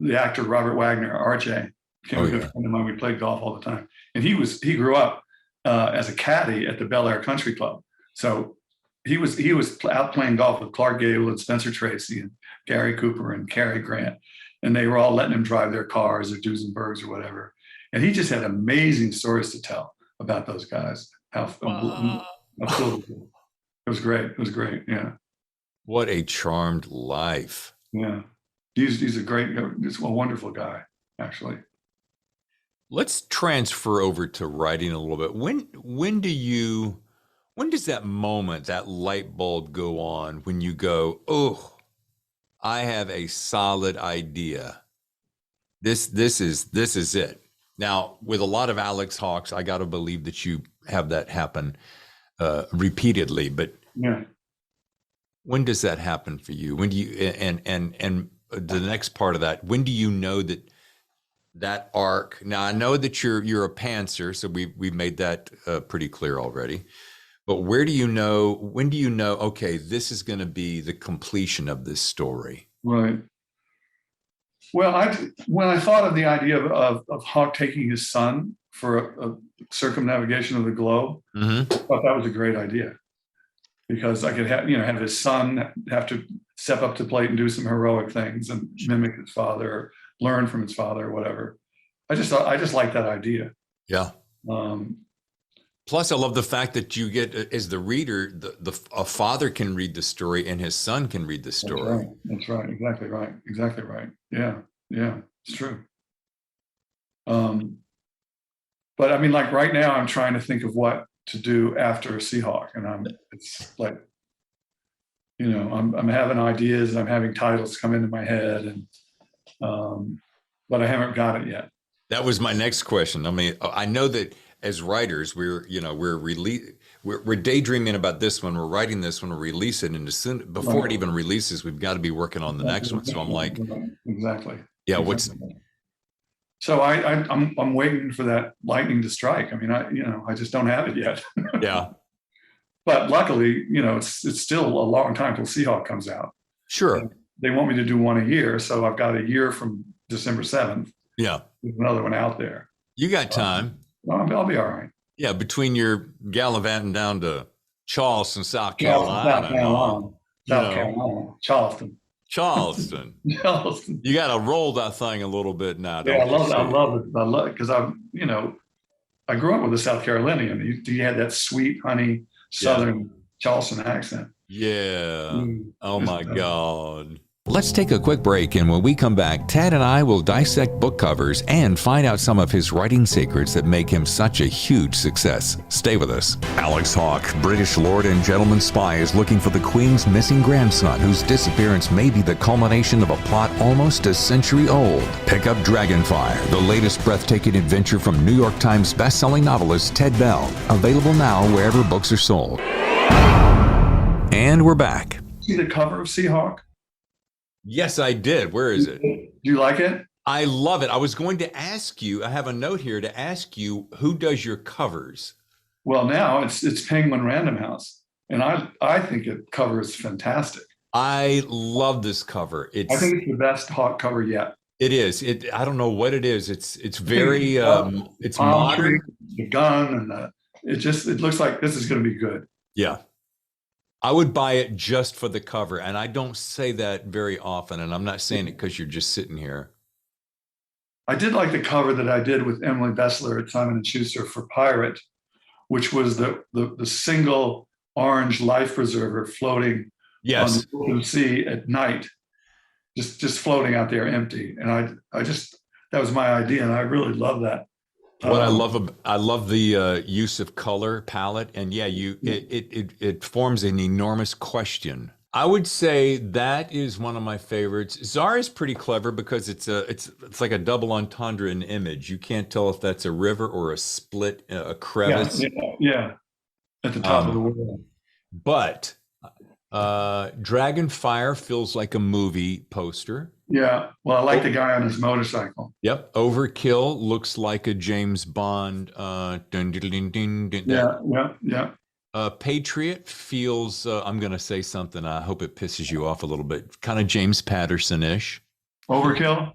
the actor Robert Wagner, RJ. Became a good friend of mine. We played golf all the time. And he grew up as a caddy at the Bel Air Country Club. So he was out playing golf with Clark Gable and Spencer Tracy and Gary Cooper and Cary Grant. And they were all letting him drive their cars or Duesenbergs or whatever. And he just had amazing stories to tell about those guys. How cool it was great. It was great. Yeah. What a charmed life. Yeah. He's a wonderful guy, actually. Let's transfer over to writing a little bit. When does that moment, that light bulb go on when you go, oh, I have a solid idea. This is it. Now, with a lot of Alex Hawkes, I got to believe that you have that happen repeatedly, but yeah. When does that happen for you? When do you, and the next part of that, when do you know that arc? Now, I know that you're a pantser, so we've made that pretty clear already. But when do you know, okay, this is going to be the completion of this story? Right. Well, when I thought of the idea of Hawke taking his son for a circumnavigation of the globe, I thought that was a great idea, because I could have his son have to step up to the plate and do some heroic things and mimic his father, or learn from his father, or whatever. I just like that idea. Yeah. Plus, I love the fact that you get, as the reader, a father can read the story and his son can read the story. That's right. Exactly right. Exactly right. Yeah. Yeah. It's true. But I mean, like right now, I'm trying to think of what to do after Seahawk, and it's like, I'm having ideas, and I'm having titles come into my head, and but I haven't got it yet. That was my next question. I mean, I know that as writers, we're daydreaming about this one, we're writing this one, we'll release it, and before it even releases, we've got to be working on the next one. So I'm like, exactly. Yeah. So I'm waiting for that lightning to strike. I mean, I just don't have it yet. Yeah. But luckily, it's still a long time till Seahawk comes out. Sure. And they want me to do one a year, so I've got a year from December 7th. Yeah. There's another one out there. You got time. I'll be all right. Yeah, between your gallivanting down to Charleston, South Carolina. Charleston. You got to roll that thing a little bit now. Yeah, I love it because I grew up with a South Carolinian. He had that sweet, honey, Southern Charleston accent. Yeah. Oh my God. Let's take a quick break, and when we come back, Tad and I will dissect book covers and find out some of his writing secrets that make him such a huge success. Stay with us. Alex Hawke, British lord and gentleman spy, is looking for the Queen's missing grandson, whose disappearance may be the culmination of a plot almost a century old. Pick up Dragonfire, the latest breathtaking adventure from New York Times bestselling novelist Ted Bell. Available now wherever books are sold. And we're back. See the cover of Seahawk? Yes, I did. Where is it? Do you like it? I love it. I was going to ask you, I have a note here to ask you, who does your covers? Well, now it's Penguin Random House, and I think it covers fantastic. I love this cover. I think it's the best Hawke cover yet. It is. I don't know what it is. It's very it's modern. The gun and it looks like this is going to be good. Yeah. I would buy it just for the cover, and I don't say that very often, and I'm not saying it because you're just sitting here. I did like the cover that I did with Emily Bessler at Simon and Schuster for Pirate, which was the single orange life preserver floating on the Yes. open sea at night, just floating out there empty. And I just, that was my idea, and I really love that. What I love the use of color palette, and yeah, it forms an enormous question. I would say that is one of my favorites. Czar is pretty clever because it's like a double entendre in image. You can't tell if that's a river or a split, a crevice. Yeah, at the top of the world. But Dragonfire feels like a movie poster. Yeah, well, I like the guy on his motorcycle. Yep. Overkill looks like a James Bond. Yeah. Patriot feels, I'm going to say something. I hope it pisses you off a little bit. Kind of James Patterson-ish. Overkill?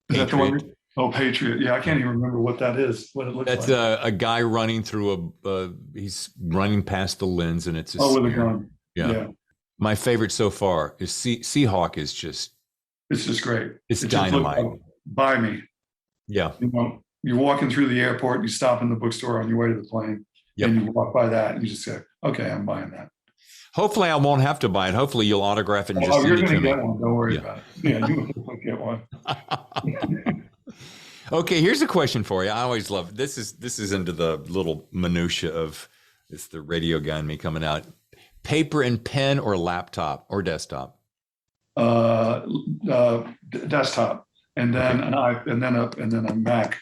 Is that the one? Patriot. Oh, Patriot. Yeah, I can't even remember what that is, what it looks That's like. a guy running through he's running past the lens, and it's a Oh, with a spear. gun. Yeah. My favorite so far is Seahawk is just, It's just great. it's It just looks dynamite. like, buy me. Yeah. You know, you're walking through the airport, you stop in the bookstore on your way to the plane, Yep. and you walk by that, and you just say, okay, I'm buying that. Hopefully I won't have to buy it. Hopefully you'll autograph it and just Oh, you're send it going to to me. get one. Don't worry Yeah. about it. Yeah, you will get one. Okay, here's a question for you. I always love this is into the little minutia of it's the radio guy in me coming out. Paper and pen or laptop or desktop? Desktop, and then and then a Mac,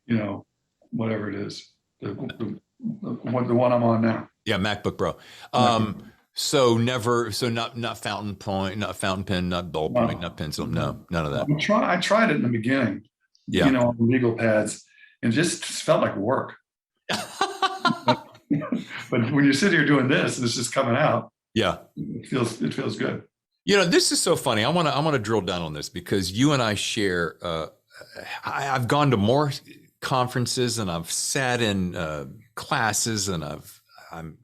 you know, whatever it is, the one I'm on now. Yeah, MacBook Pro. So not fountain point, not fountain pen, not ballpoint, not pencil. No, none of that. I tried it in the beginning, Yeah. you know, on the legal pads, and just felt like work. But when you sit here doing this and it's just coming out, Yeah. it feels good. You know, this is so funny. I want to drill down on this because you and I share. I've gone to more conferences and I've sat in classes and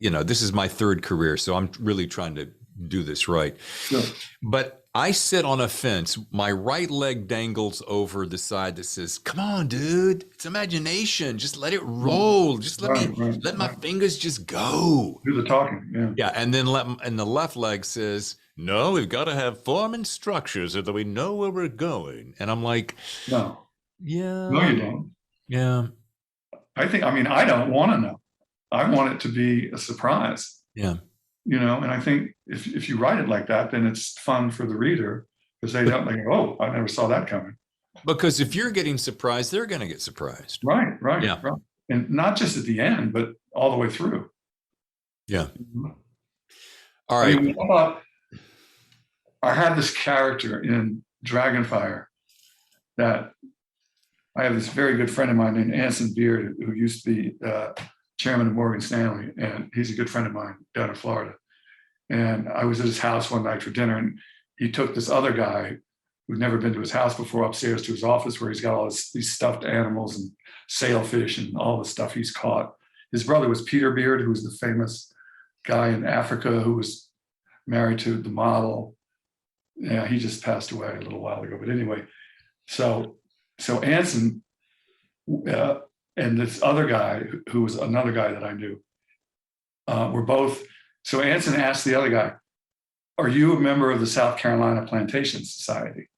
this is my third career, so I'm really trying to do this right. Sure. But I sit on a fence. My right leg dangles over the side that says, "Come on, dude, it's imagination. Just let it roll. Just let my fingers just go. Do the talking." Yeah. Yeah, and then the left leg says, "No, we've got to have form and structure so that we know where we're going." And I'm like, No, yeah, no, you don't. yeah, I don't want to know. I want it to be a surprise. yeah. You know, and I think if you write it like that, then it's fun for the reader because they don't think, "Oh, I never saw that coming." Because if you're getting surprised, they're going to get surprised. Right. Yeah. Right. And not just at the end, but all the way through. Yeah. Mm-hmm. All right. I had this character in Dragonfire that I have this very good friend of mine named Anson Beard, who used to be chairman of Morgan Stanley, and he's a good friend of mine down in Florida. And I was at his house one night for dinner, and he took this other guy who'd never been to his house before upstairs to his office where he's got all these stuffed animals and sailfish and all the stuff he's caught. His brother was Peter Beard, who was the famous guy in Africa who was married to the model. Yeah, he just passed away a little while ago. But anyway, so Anson and this other guy, who was another guy that I knew, were both. So Anson asked the other guy, "Are you a member of the South Carolina Plantation Society?"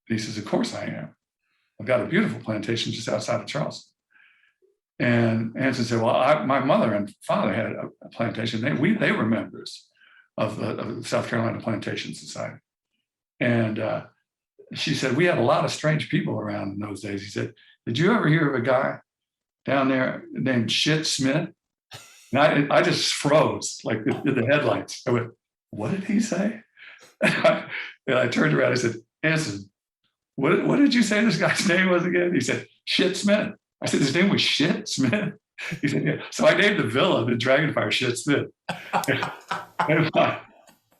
And he says, "Of course I am. I've got a beautiful plantation just outside of Charleston." And Anson said, "Well, my mother and father had a plantation. They were members of the South Carolina Plantation Society." And she said, "We had a lot of strange people around in those days." He said, "Did you ever hear of a guy down there named Shit Smith?" And I just froze, like the headlights. I went, "What did he say?" And I turned around. I said, "Anson, what did you say this guy's name was again?" He said, "Shit Smith." I said, "His name was Shit Smith?" He said, "Yeah." So I named the villa the Dragonfire Shit Smith. And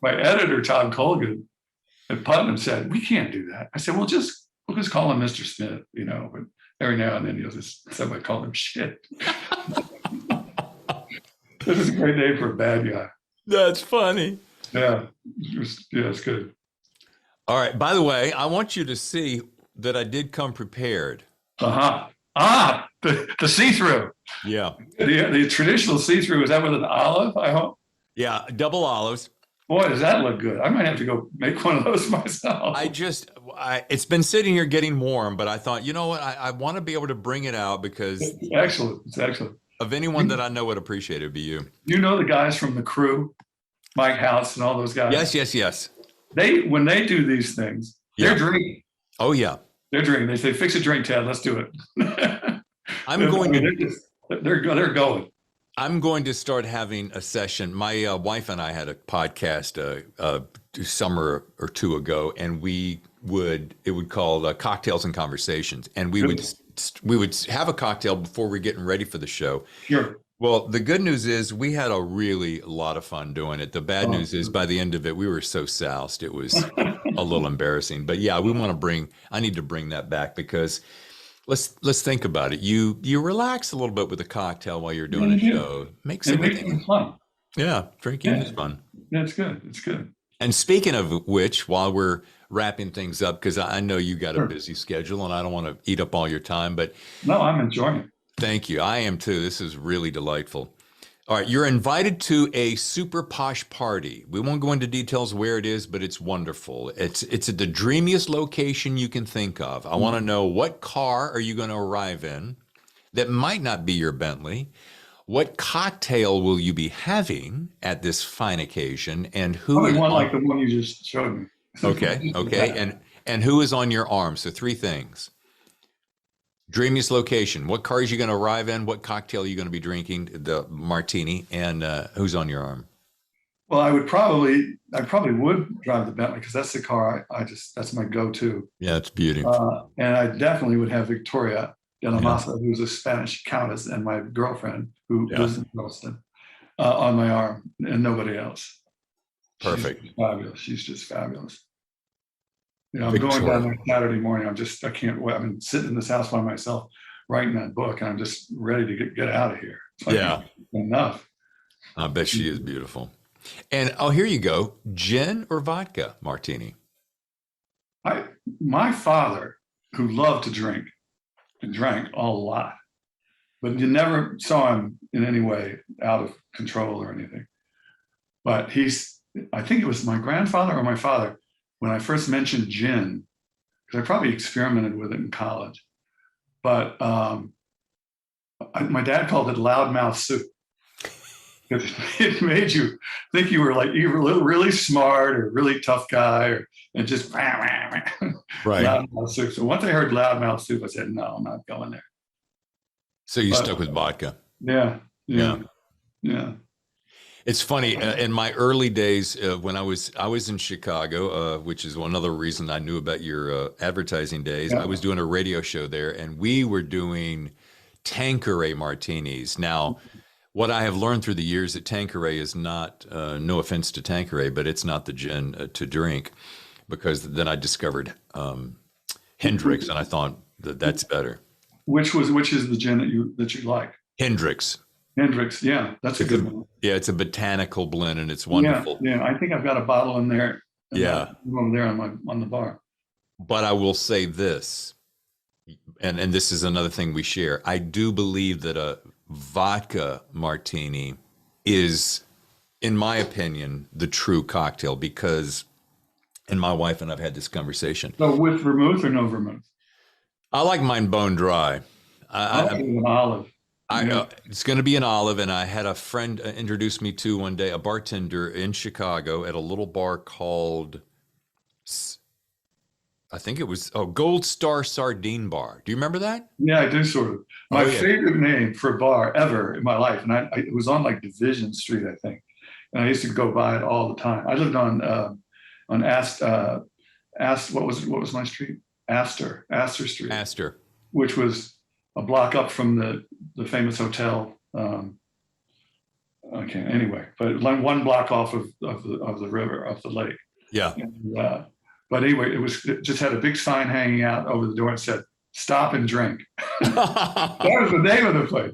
my editor, Tom Colgan at Putnam, said, "We can't do that." I said, we'll just call him Mr. Smith, you know, but every now and then somebody call him Shit." This is a great name for a bad guy. That's funny. Yeah, it's good. All right. By the way, I want you to see that I did come prepared. The see-through. Yeah. The traditional see-through, is that with an olive, I hope? Yeah, double olives. Boy, does that look good. I might have to go make one of those myself. It's been sitting here getting warm, but I thought, you know what? I want to be able to bring it out because It's excellent. It's excellent. of anyone that I know would appreciate it, it'd be you. You know the guys from The Crew, Mike House and all those guys? Yes. When they do these things, they're drinking. Oh, yeah. They're drinking. They say, fix a drink, Ted. Let's do it. They're going. I'm going to start having a session. My wife and I had a podcast a summer or two ago, and it would call Cocktails and Conversations, and we would have a cocktail before we're getting ready for the show. Sure. Well, the good news is we had a lot of fun doing it. The bad news is by the end of it, we were so soused. It was a little embarrassing. But yeah, I need to bring that back because let's think about it. You relax a little bit with a cocktail while you're doing a show. Makes everything fun. Yeah, drinking is fun. Yeah, it's good. It's good. And speaking of which, while we're wrapping things up, because I know you got a busy schedule and I don't want to eat up all your time, but no, I'm enjoying it. Thank you. I am too. This is really delightful. All right. You're invited to a super posh party. We won't go into details where it is, but it's wonderful. It's at the dreamiest location you can think of. I want to know, what car are you going to arrive in that might not be your Bentley? What cocktail will you be having at this fine occasion? And who is one like the one you just showed me. Okay. And who is on your arm? So 3 things. Dreamiest location. What car are you going to arrive in? What cocktail are you going to be drinking? The martini. And who's on your arm? Well, I probably would drive the Bentley because that's the car that's my go-to. Yeah, it's beautiful. And I definitely would have Victoria de la Masa, who's a Spanish countess and my girlfriend who lives in Boston, on my arm, and nobody else. Perfect. She's fabulous. She's just fabulous. I'm going down there Saturday morning. I can't wait. I've been sitting in this house by myself writing that book, and I'm just ready to get out of here. Enough. I bet she is beautiful. And here you go. Gin or vodka martini? My father, who loved to drink and drank a lot, but you never saw him in any way out of control or anything. But I think it was my grandfather or my father, when I first mentioned gin, because I probably experimented with it in college, but my dad called it loudmouth soup. It made you think you were really smart or really tough guy, and just right. Loudmouth soup. So once I heard loudmouth soup, I said, no, I'm not going there. So you stuck with vodka. Yeah. It's funny. In my early days, when I was in Chicago, which is another reason I knew about your advertising days. I was doing a radio show there, and we were doing Tanqueray martinis. Now, what I have learned through the years that Tanqueray is not, no offense to Tanqueray, but it's not the gin to drink, because then I discovered Hendrix, and I thought that's better. Which is the gin that you like? Hendrix, yeah, that's a good one. Yeah, it's a botanical blend, and it's wonderful. Yeah, I think I've got a bottle in there. Yeah, over there on the bar. But I will say this, and this is another thing we share. I do believe that a vodka martini is, in my opinion, the true cocktail, because, and my wife and I've had this conversation. So with vermouth or no vermouth? I like mine bone dry. I like an olive. It's going to be an olive, and I had a friend introduce me to one day, a bartender in Chicago at a little bar called, I think it was Gold Star Sardine Bar. Do you remember that? Yeah, I do sort of. My favorite name for a bar ever in my life, and it was on like Division Street, I think, and I used to go by it all the time. I lived on what was my street? Astor Street. Astor, which was a block up from the famous hotel. Anyway, but one block off of the river, of the lake. Yeah. And, but anyway, it just had a big sign hanging out over the door and said, "Stop and drink." That was the name of the place.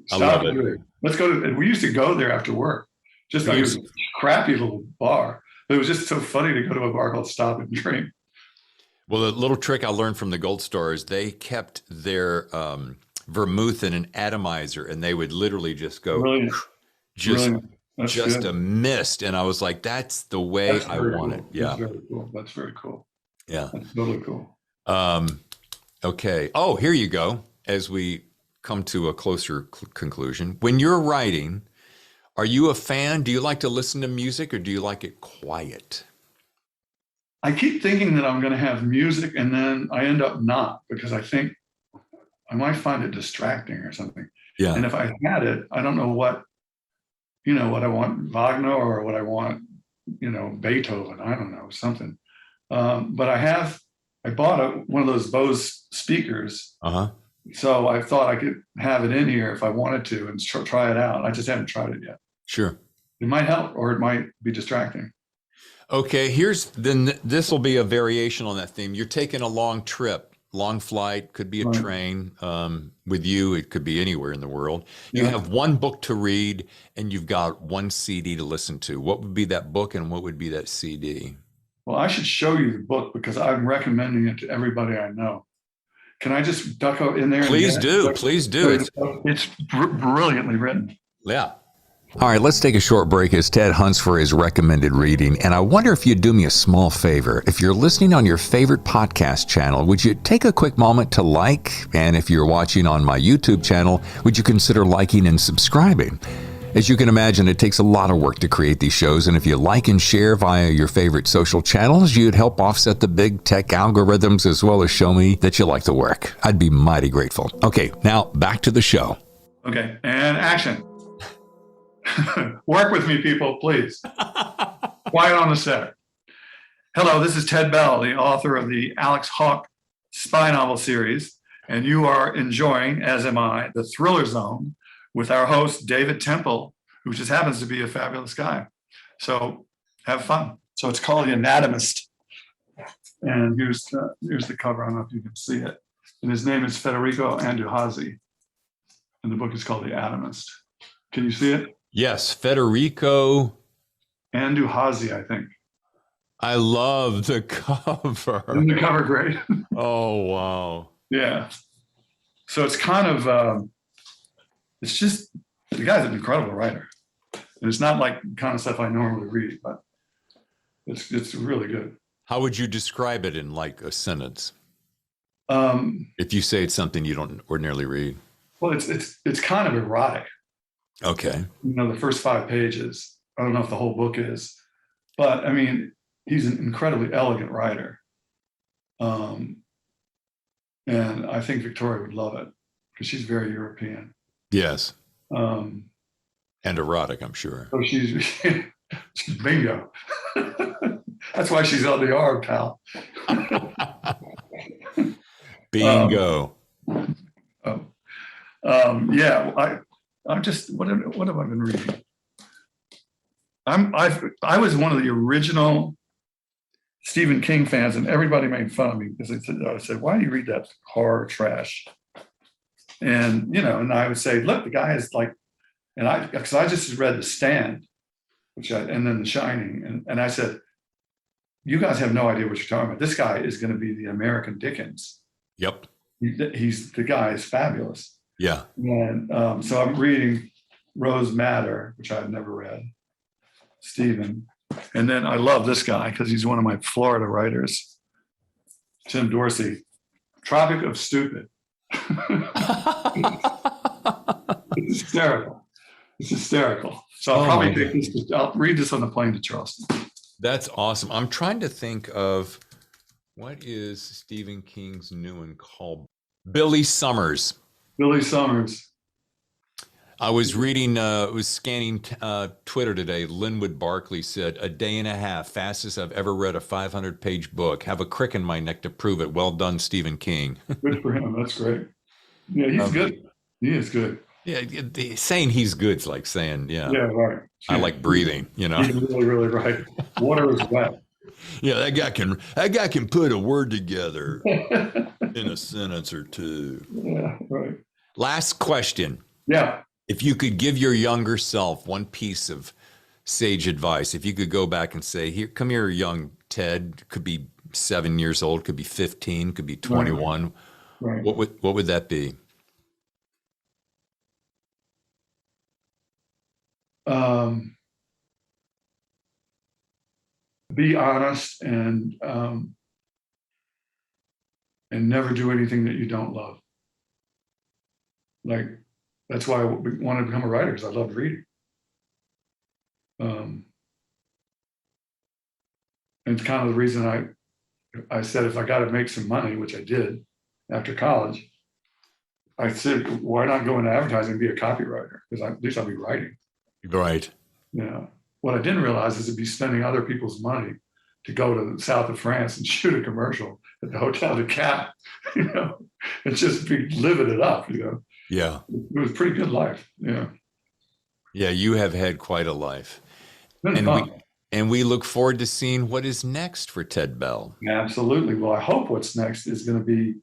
Stop and drink. Let's go to. And we used to go there after work. Just like it was a crappy little bar, but it was just so funny to go to a bar called Stop and Drink. Well, the little trick I learned from the Gold Star is they kept their vermouth in an atomizer, and they would literally just go Brilliant. just Brilliant. That's just good. a mist. And I was like, that's the way That's I very want cool. it. Yeah. That's very cool. That's very cool. Yeah. That's totally cool. Okay. Oh, here you go. As we come to a closer conclusion, when you're writing, are you a fan? Do you like to listen to music or do you like it quiet? I keep thinking that I'm going to have music, and then I end up not, because I think I might find it distracting or something. Yeah. And if I had it, I don't know what I want, Wagner, or what I want, Beethoven. I don't know, something. But I bought one of those Bose speakers. Uh-huh. So I thought I could have it in here if I wanted to and try it out. I just haven't tried it yet. Sure. It might help, or it might be distracting. Okay, this will be a variation on that theme. You're taking a long trip, long flight, could be a Right. train. With you, it could be anywhere in the world. You Yeah. have one book to read and you've got one CD to listen to. What would be that book and what would be that CD? Well, I should show you the book because I'm recommending it to everybody I know. Can I just duck in there? Please do. Please do. It's brilliantly written. Yeah. All right, let's take a short break as Ted hunts for his recommended reading. And I wonder if you'd do me a small favor. If you're listening on your favorite podcast channel, would you take a quick moment to like? And if you're watching on my YouTube channel, would you consider liking and subscribing? As you can imagine, it takes a lot of work to create these shows. And if you like and share via your favorite social channels, you'd help offset the big tech algorithms as well as show me that you like the work. I'd be mighty grateful. Okay, now back to the show. Okay, and action. Work with me, people, please. Quiet on the set. Hello, this is Ted Bell, the author of the Alex Hawke spy novel series, and you are enjoying, as am I, the Thriller Zone with our host, David Temple, who just happens to be a fabulous guy. So have fun. So it's called The Anatomist. And here's the cover. I don't know if you can see it. And his name is Federico Anduhasi. And the book is called The Anatomist. Can you see it? Yes, Federico Anduhasi, I think. I love the cover. Isn't the cover great? Oh, wow. Yeah. So it's kind of, it's just, the guy's an incredible writer. And it's not like the kind of stuff I normally read, but it's really good. How would you describe it in like a sentence? If you say it's something you don't ordinarily read. Well, it's kind of erotic. Okay. The first 5 pages. I don't know if the whole book is, but I mean, he's an incredibly elegant writer. And I think Victoria would love it because she's very European. Yes. And erotic, I'm sure. So she's bingo. That's why she's on the arm, pal. Bingo. Yeah. I'm just, what have I been reading? I was one of the original Stephen King fans, and everybody made fun of me because I said, why do you read that horror trash? And, and I would say, look, the guy is like, because I just read The Stand, and then The Shining. And I said, you guys have no idea what you're talking about. This guy is going to be the American Dickens. Yep. The guy is fabulous. Yeah. And so I'm reading Rose Madder, which I've never read, Stephen. And then I love this guy because he's one of my Florida writers, Tim Dorsey, Tropic of Stupid. It's hysterical. It's hysterical. So I'll I'll read this on the plane to Charleston. That's awesome. I'm trying to think of what is Stephen King's new one called? Billy Summers. Billy Summers. I was reading, was scanning Twitter today. Linwood Barkley said, a day and a half, fastest I've ever read a 500-page book. Have a crick in my neck to prove it. Well done, Stephen King. Good for him. That's great. Yeah, he's good. He is good. Yeah, saying he's good's like saying, yeah, right. I like breathing, He's really, really right. Water is wet. Yeah, that guy can put a word together in a sentence or two. Yeah, right. Last question. Yeah. If you could give your younger self one piece of sage advice, if you could go back and say, "Here, come here, young Ted," could be 7 years old, could be 15, could be 21. Right. What would that be? Um, be honest and never do anything that you don't love. Like, that's why I wanted to become a writer, because I loved reading. And it's kind of the reason I said, if I got to make some money, which I did after college, I said, why not go into advertising and be a copywriter? Because at least I'll be writing. Right. What I didn't realize is it'd be spending other people's money to go to the south of France and shoot a commercial at the Hotel de Cap, and just be living it up, Yeah. It was a pretty good life. Yeah, you have had quite a life. Been And fun. we look forward to seeing what is next for Ted Bell. Absolutely. Well, I hope what's next is going to be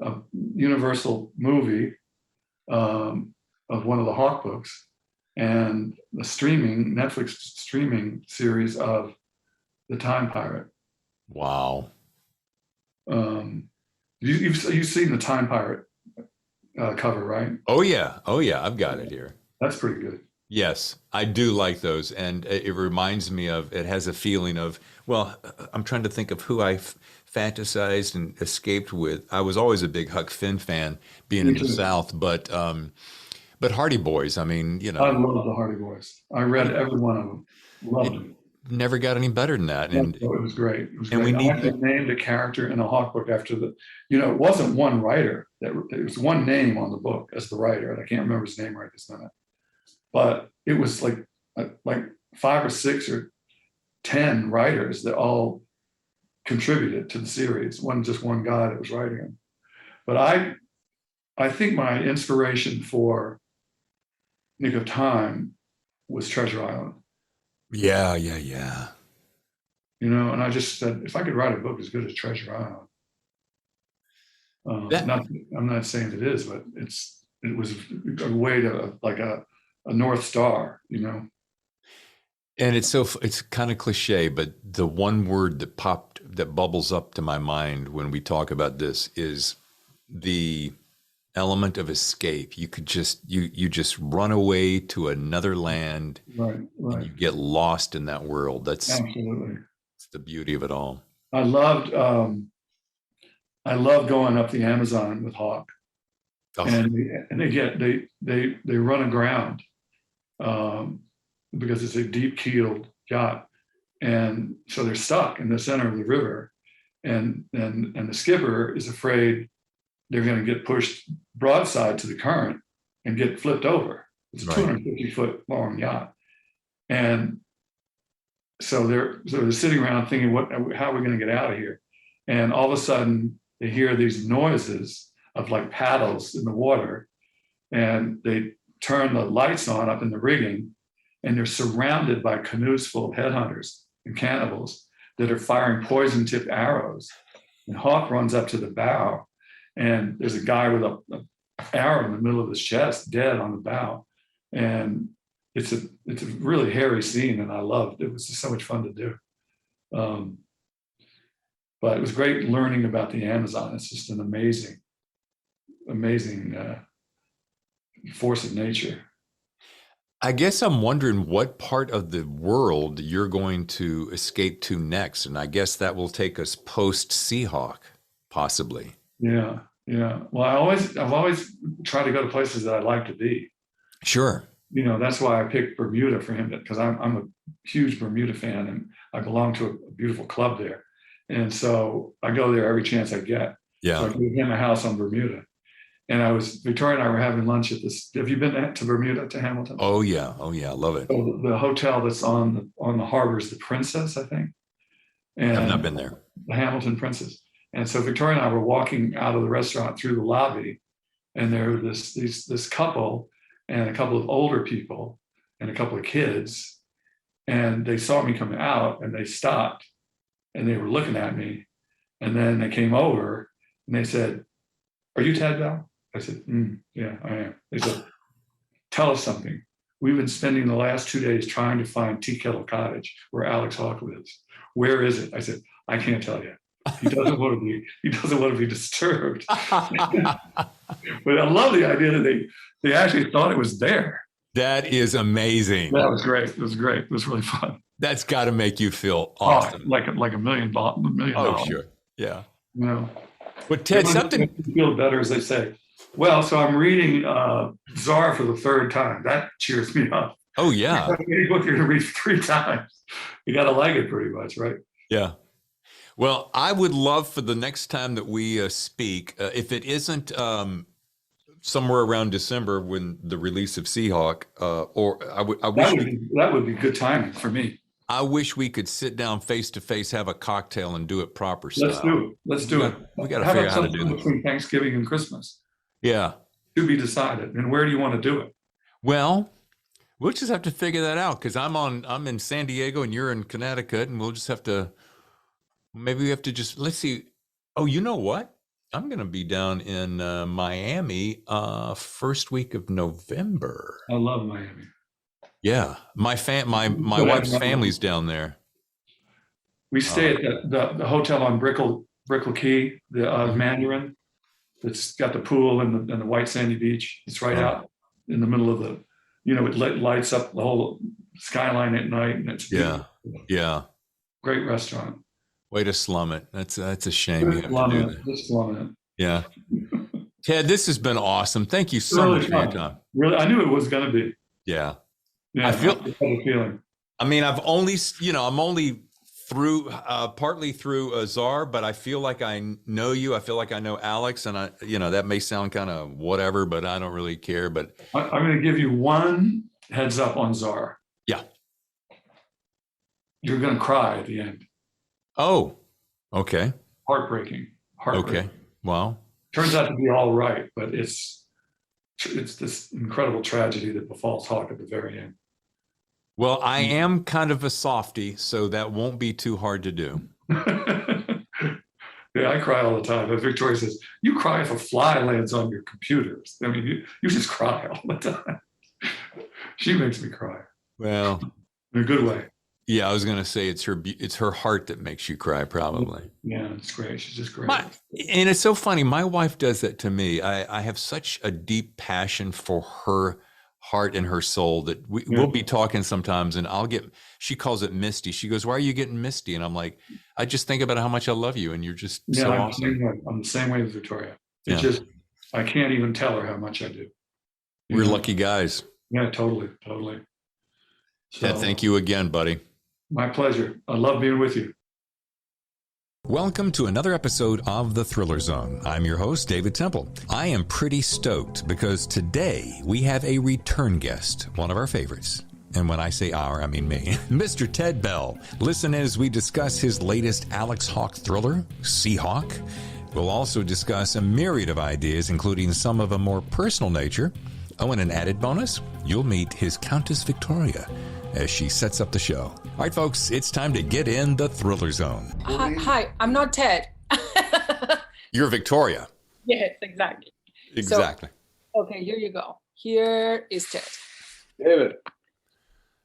a Universal movie of one of the Hawke books, and the Netflix streaming series of The Time Pirate. Wow. You've seen The Time Pirate cover, right? Oh yeah. I've got it here. That's pretty good. Yes, I do like those. And it reminds me of, it has a feeling of, well, I'm trying to think of who I fantasized and escaped with. I was always a big Huck Finn fan, being Me in the too. South, but Hardy Boys, I mean, I love the Hardy Boys. I read every one of them. Loved it them. never got any better than that. No, And it was great. It was and great. we I need actually named a character in a Hawke book after it wasn't one writer. It was one name on the book as the writer, and I can't remember his name right this minute. But it was like 5 or 6 or 10 writers that all contributed to the series. Wasn't just one guy that was writing them. But I think my inspiration for Nick of Time was Treasure Island. yeah. And I just said, if I could write a book as good as Treasure Island, I'm not saying it is, but it was a way to, like a North Star. And it's kind of cliche, but the one word that bubbles up to my mind when we talk about this is the element of escape. You could you just run away to another land, Right. and you get lost in that world. Absolutely. That's the beauty of it all. I loved going up the Amazon with Hawke, Oh, and they run aground because it's a deep keeled yacht, and so they're stuck in the center of the river, and the skipper is afraid they're going to get pushed broadside to the current and get flipped over. It's a Right. 250-foot long yacht, and so they're sitting around thinking, how are we going to get out of here? And all of a sudden, they hear these noises of like paddles in the water, and they turn the lights on up in the rigging, and they're surrounded by canoes full of headhunters and cannibals that are firing poison-tipped arrows. And Hawke runs up to the bow, and there's a guy with an arrow in the middle of his chest, dead on the bow. And it's a really hairy scene, and I loved it. It was just so much fun to do. But it was great learning about the Amazon. It's just an amazing force of nature. I guess I'm wondering what part of the world you're going to escape to next, and I guess that will take us post Seahawk, possibly. Yeah. Well, I've always tried to go to places that I'd like to be. Sure. That's why I picked Bermuda for him, because I'm a huge Bermuda fan, and I belong to a beautiful club there. And so I go there every chance I get. Yeah. So I gave him a house on Bermuda. And Victoria and I were having lunch at this. Have you been to Bermuda, to Hamilton? Oh yeah. I love it. So the hotel that's on the harbor is the Princess, I think. And I've not been there. The Hamilton Princess. And so Victoria and I were walking out of the restaurant through the lobby, and there was this couple and a couple of older people and a couple of kids, and they saw me coming out, and they stopped, and they were looking at me, and then they came over and they said, "Are you Ted Bell?" I said, "Yeah, I am." They said, "Tell us something. We've been spending the last 2 days trying to find Tea Kettle Cottage, where Alex Hawke lives. Where is it?" I said, "I can't tell you." He doesn't want to be. He doesn't want to be disturbed. But I love the idea that they actually thought it was there. That is amazing. That was great. It was great. It was really fun. That's got to make you feel Oh, awesome. like a million $1 million. Oh, sure. Yeah. You know. But Ted, something feel better, as they say. Well, so I'm reading Czar for the third time. That cheers me up. Oh, yeah. Any book you're going to read 3 times, you got to like it pretty much, right? Yeah. Well, I would love for the next time that we speak, if it isn't somewhere around December when the release of Seahawk, or that would be good timing for me. I wish we could sit down face to face, have a cocktail, and do it proper style. Let's do it. We got to figure out how to do this between Thanksgiving and Christmas. Yeah. To be decided. And where do you want to do it? Well, we'll just have to figure that out, because I'm in San Diego and you're in Connecticut, and we'll just have to. Maybe we have to let's see. Oh, you know what? I'm going to be down in Miami first week of November. I love Miami. Yeah, my wife's family's down there. We stay at the hotel on Brickell Key, the Mandarin. It's got the pool and the white sandy beach. It's right out in the middle of the. It lights up the whole skyline at night, and it's beautiful. Yeah. Great restaurant. Way to slum it. That's a shame you have to do that. Just slumming it. Yeah. Ted, this has been awesome. Thank you so much for your time. Really, I knew it was going to be. Yeah. Yeah, I feel a feeling. I mean, I'm only through partly through Czar, but I feel like I know you. I feel like I know Alex, and that may sound kind of whatever, but I don't really care. But I'm going to give you one heads up on Czar. Yeah. You're going to cry at the end. Oh, okay. Heartbreaking. Okay. Wow. Turns out to be all right, but it's this incredible tragedy that befalls Hawke at the very end. Well, I am kind of a softie, so that won't be too hard to do. Yeah, I cry all the time. But Victoria says, you cry if a fly lands on your computers. I mean, you just cry all the time. She makes me cry. Well, in a good way. Yeah, I was going to say it's her heart that makes you cry, probably. Yeah, it's great. She's just great. And it's so funny. My wife does that to me. I have such a deep passion for her heart and her soul that we'll be talking sometimes, and she calls it misty. She goes, "Why are you getting misty?" And I'm like, I just think about how much I love you, and you're just so awesome. I'm the same way with Victoria. Just, I can't even tell her how much I do. We're lucky guys. Yeah, totally. So, Ted, thank you again, buddy. My pleasure. I love being with you. Welcome to another episode of The Thriller Zone. I'm your host, David Temple. I am pretty stoked because today we have a return guest, one of our favorites. And when I say our, I mean me, Mr. Ted Bell. Listen as we discuss his latest Alex Hawke thriller, Seahawk. We'll also discuss a myriad of ideas, including some of a more personal nature. Oh, and an added bonus, you'll meet his Countess Victoria as she sets up the show. All right, folks, it's time to get in the Thriller Zone. Hi, I'm not Ted. You're Victoria. Yes, exactly. Exactly. So, okay, here you go. Here is Ted. David.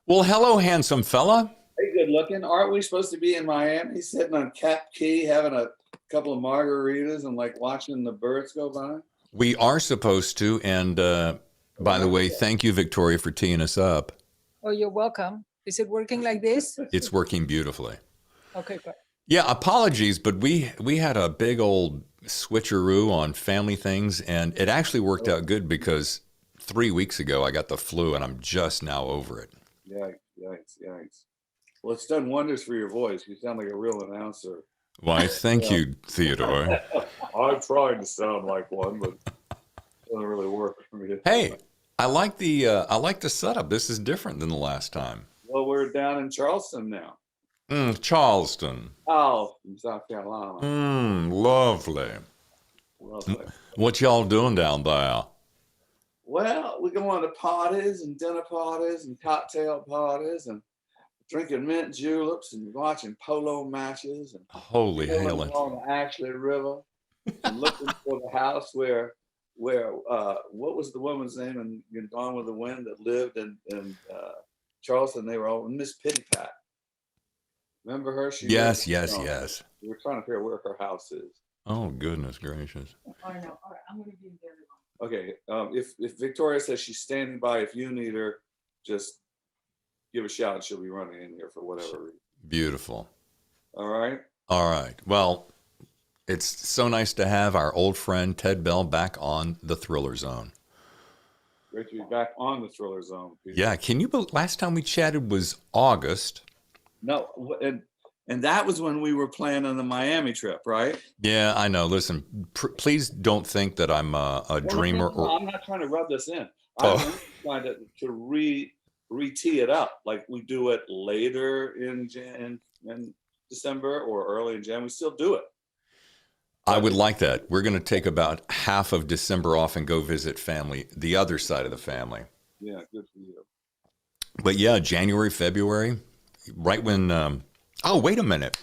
Well, hello, handsome fella. Hey, good looking. Aren't we supposed to be in Miami sitting on Cap Key having a couple of margaritas and watching the birds go by? We are supposed to. And by the way, thank you, Victoria, for teeing us up. Oh, you're welcome. Is it working like this? It's working beautifully. Okay, good. Yeah, apologies, but we had a big old switcheroo on family things, and it actually worked out good because 3 weeks ago I got the flu, and I'm just now over it. Yikes. Well, it's done wonders for your voice. You sound like a real announcer. Why, thank you, Theodore. I've tried to sound like one, but it doesn't really work for me. Hey, I like the setup. This is different than the last time. Well, we're down in Charleston now. Charleston. Oh, in South Carolina. Lovely. What y'all doing down there? Well, we're going to parties and dinner parties and cocktail parties and drinking mint juleps and watching polo matches and holy hell on the Ashley River and looking for the house where what was the woman's name in Gone with the Wind that lived in Charleston? They were all Miss Pittypat. Remember her? Yes. We're trying to figure out where her house is. Oh, goodness gracious. I know. All right, I'm gonna be there. Okay. If Victoria says she's standing by, if you need her, just give a shout. She'll be running in here for whatever reason. Beautiful. All right. All right. Well, it's so nice to have our old friend Ted Bell back on the Thriller Zone. Great to be back on the Thriller Zone. Peter. Yeah. Can you believe last time we chatted was August? No, and that was when we were planning the Miami trip, right? Yeah, I know. Listen, please don't think that I'm a dreamer. No, I'm not trying to rub this in. I'm trying to re-tee it up, like we do it later in December or early in January. We still do it. I would like that. We're going to take about half of December off and go visit family, the other side of the family. Yeah, good for you. But yeah, January, February, right when. Oh, wait a minute.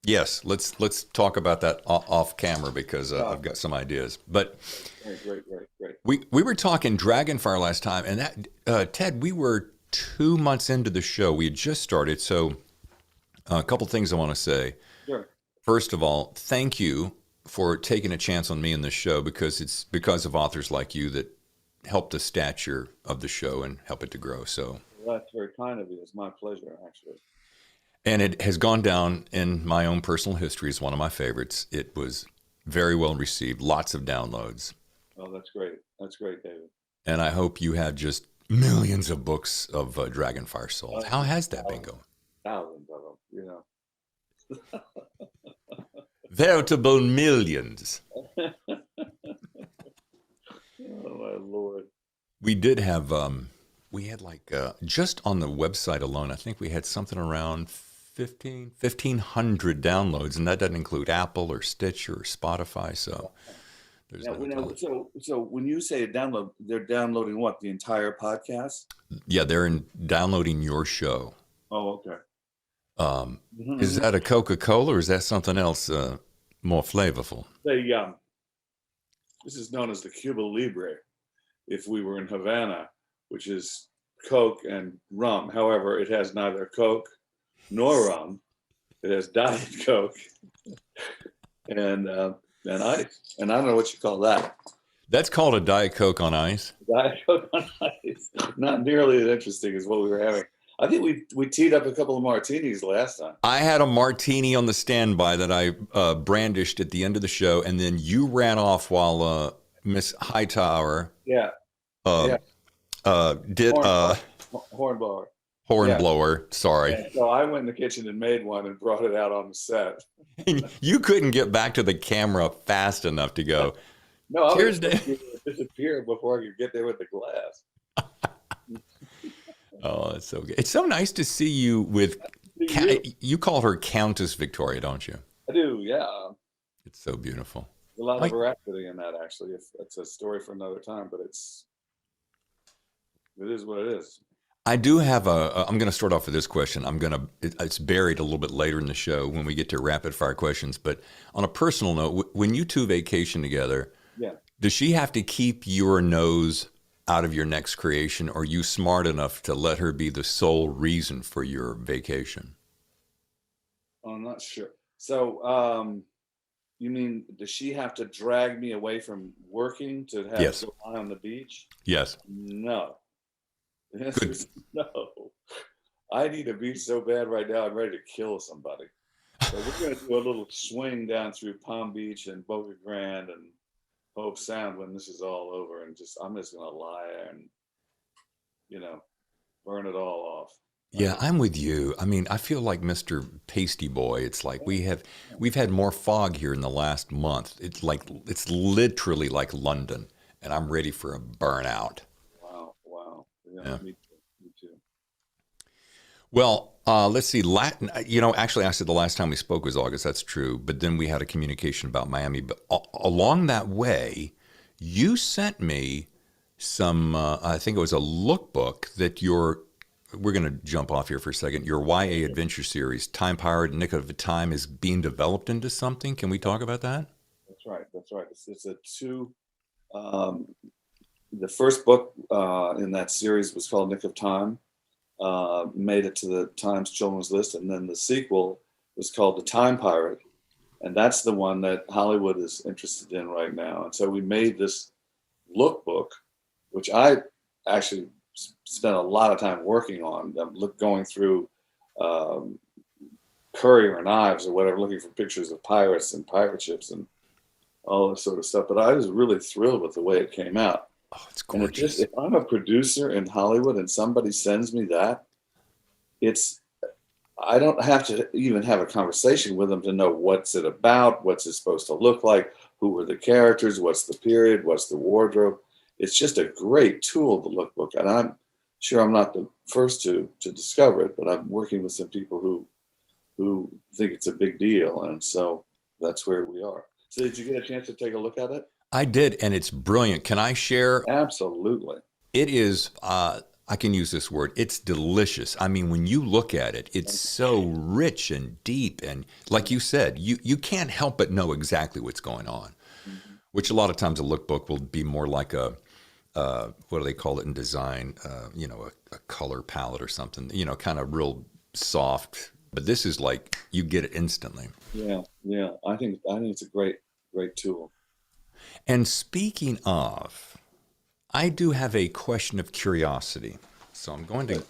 Yes, let's talk about that off camera because I've got some ideas. But great. we were talking Dragonfire last time, and that Ted, we were 2 months into the show. We had just started, so a couple things I want to say. Sure. First of all, thank you for taking a chance on me in this show because it's because of authors like you that help the stature of the show and help it to grow. So that's very kind of you. It's my pleasure, actually. And it has gone down in my own personal history as one of my favorites. It was very well received, lots of downloads. Oh, that's great. That's great, David. And I hope you have just millions of books of Dragonfire sold. How has that been going? Thousands of them, Veritable millions. Oh, my Lord. We did have, we had like, just on the website alone, I think we had something around 1,500 downloads, and that doesn't include Apple or Stitcher or Spotify. So there's so when you say download, they're downloading what? The entire podcast? Yeah, they're downloading your show. Oh, okay. Is that a Coca-Cola or is that something else more flavorful? This is known as the Cuba Libre. If we were in Havana, which is Coke and rum. However, it has neither Coke nor rum. It has Diet Coke and ice. And I don't know what you call that. That's called a Diet Coke on ice. Diet Coke on ice. Not nearly as interesting as what we were having. I think we teed up a couple of martinis last time. I had a martini on the standby that I brandished at the end of the show, and then you ran off while Miss Hightower did Hornblower. Sorry. Yeah, so I went in the kitchen and made one and brought it out on the set. You couldn't get back to the camera fast enough to go. No, I Cheers, was Dave. disappear before I could get there with the glass. Oh, that's so good. It's so nice to see you with. You call her Countess Victoria, don't you? I do, yeah. It's so beautiful. A lot of veracity in that, actually. It's a story for another time, but it is what it is. I do have I'm going to start off with this question. It's buried a little bit later in the show when we get to rapid fire questions. But on a personal note, when you two vacation together, does she have to keep your nose out of your next creation, or are you smart enough to let her be the sole reason for your vacation? I'm not sure. So, you mean, does she have to drag me away from working to have to lie on the beach? Yes. No. The answer is no. I need a beach so bad right now, I'm ready to kill somebody. So we're going to do a little swing down through Palm Beach and Boca Grande and Hope Sound when this is all over, and I'm just going to lie there and, burn it all off. Yeah, I'm with you. I mean, I feel like Mr. Pasty Boy. It's like we've had more fog here in the last month. It's literally like London, and I'm ready for a burnout. Wow. Yeah. Me too. Well, let's see. Actually, I said the last time we spoke was August. That's true. But then we had a communication about Miami. But along that way, you sent me some, I think it was a lookbook that we're going to jump off here for a second. Your YA adventure series, Time Pirate, Nick of Time, is being developed into something. Can we talk about that? That's right. It's a two. The first book in that series was called Nick of Time. Made it to the Times Children's List, and then the sequel was called The Time Pirate. And that's the one that Hollywood is interested in right now. And so we made this lookbook, which I actually spent a lot of time working on, going through Courier and Ives or whatever, looking for pictures of pirates and pirate ships and all this sort of stuff. But I was really thrilled with the way it came out. Oh, it's And gorgeous. if I'm a producer in Hollywood and somebody sends me that, I don't have to even have a conversation with them to know what's it about, what's it supposed to look like, who are the characters, what's the period, what's the wardrobe. It's just a great tool, the lookbook. And I'm sure I'm not the first to discover it, but I'm working with some people who think it's a big deal. And so that's where we are. So did you get a chance to take a look at it? I did, and it's brilliant. Can I share? Absolutely. It is, I can use this word, it's delicious. I mean, when you look at it, it's so rich and deep. And like you said, you can't help but know exactly what's going on, which a lot of times a lookbook will be more like what do they call it in design? A color palette or something, kind of real soft. But this is like, you get it instantly. Yeah. I think it's a great tool. And speaking of, I do have a question of curiosity. So I'm going to,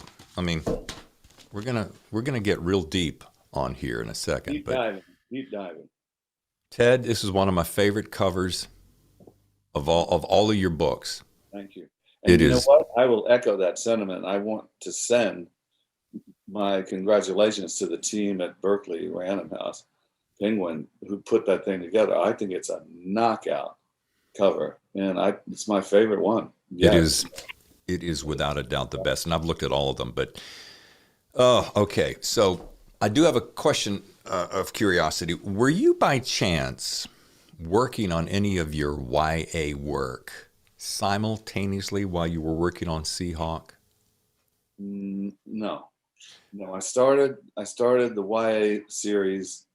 we're gonna get real deep on here in a second. Deep diving. Ted, this is one of my favorite covers of all of your books. Thank you. And It you is. know what? I will echo that sentiment. I want to send my congratulations to the team at Berkeley Random House Penguin who put that thing together. I think it's a knockout cover, and it's my favorite one. Yeah. It is without a doubt the best, and I've looked at all of them. But okay. So I do have a question of curiosity. Were you by chance working on any of your YA work simultaneously while you were working on Seahawk? No. I started the YA series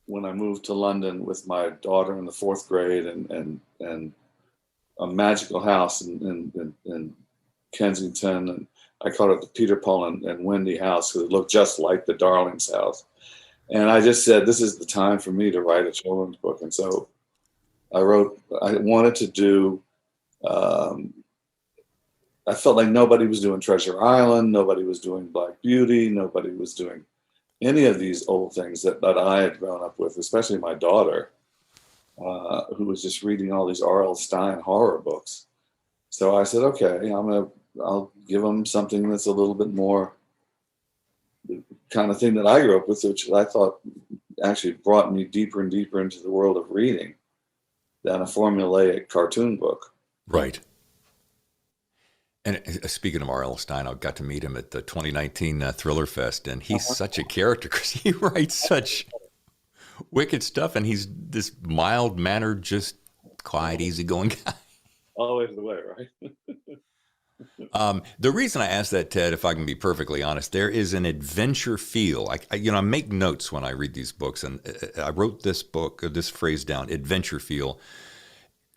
when I moved to London with my daughter in the 4th grade, and a magical house in Kensington, and I called it the Peter, Paul, and Wendy house because it looked just like the Darlings house. And I just said, this is the time for me to write a children's book. And so I wanted to do, I felt like nobody was doing Treasure Island, nobody was doing Black Beauty, nobody was doing any of these old things that I had grown up with, especially my daughter, who was just reading all these R.L. Stine horror books. So I said, okay, I'll give them something that's a little bit more the kind of thing that I grew up with, which I thought actually brought me deeper and deeper into the world of reading than a formulaic cartoon book. Right. And speaking of R.L. Stine, I got to meet him at the 2019 Thriller Fest, and he's such a character because he writes such wicked stuff, and he's this mild-mannered, just quiet, easygoing guy. Always the way, right? The reason I asked that, Ted, if I can be perfectly honest, there is an adventure feel. I make notes when I read these books, and I wrote this phrase down, adventure feel,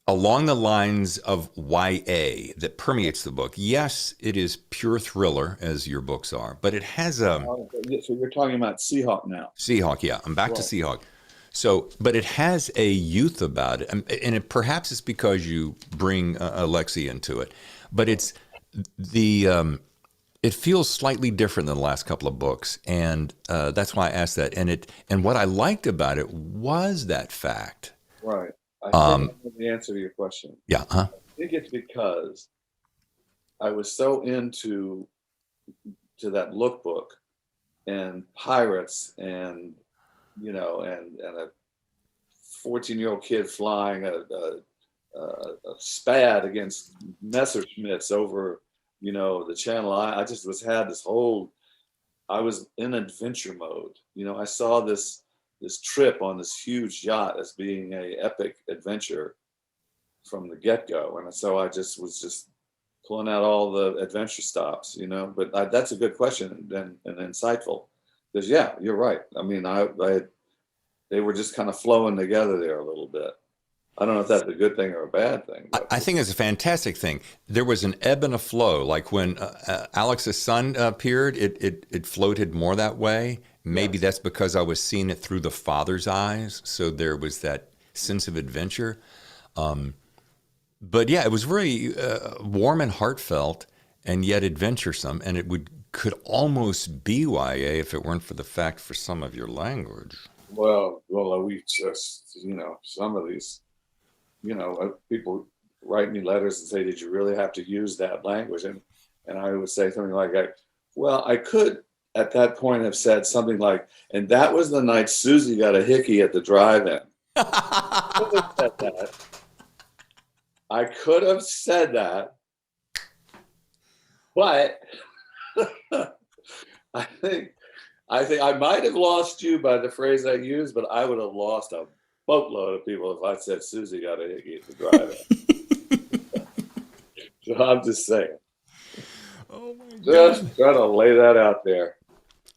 along the lines of YA that permeates the book. Yes, it is pure thriller, as your books are, but it has So you're talking about Seahawk now. Seahawk, yeah. I'm back to Seahawk. So, but it has a youth about it, and perhaps it's because you bring Alexi into it, but it's it feels slightly different than the last couple of books, and that's why I asked that. And what I liked about it was that fact. Right. I think I know the answer to your question. Yeah. I think it's because I was so into that lookbook and pirates and a 14-year-old kid flying a Spad against Messerschmitts over the Channel. I just I was in adventure mode. I saw this trip on this huge yacht as being a epic adventure from the get-go, and so I was just pulling out all the adventure stops, but that's a good question and insightful, because yeah, you're right. I mean, they were just kind of flowing together there a little bit. I don't know if that's a good thing or a bad thing. I think it's a fantastic thing. There was an ebb and a flow. Like when Alex's son appeared, it floated more that way. Maybe Yes. that's because I was seeing it through the father's eyes, so there was that sense of adventure. But yeah, it was very warm and heartfelt, and yet adventuresome, and could almost be YA if it weren't for the fact for some of your language. Well, we just, some of these, people write me letters and say, "Did you really have to use that language?" And I would say something like, "Well, I could at that point have said something like, and that was the night Susie got a hickey at the drive-in." Could have said that. I could have said that, but I think I might have lost you by the phrase I used, but I would have lost a boatload of people if I said Susie got a hickey at the drive-in. So I'm just saying. Oh my Just God. trying to lay that out there.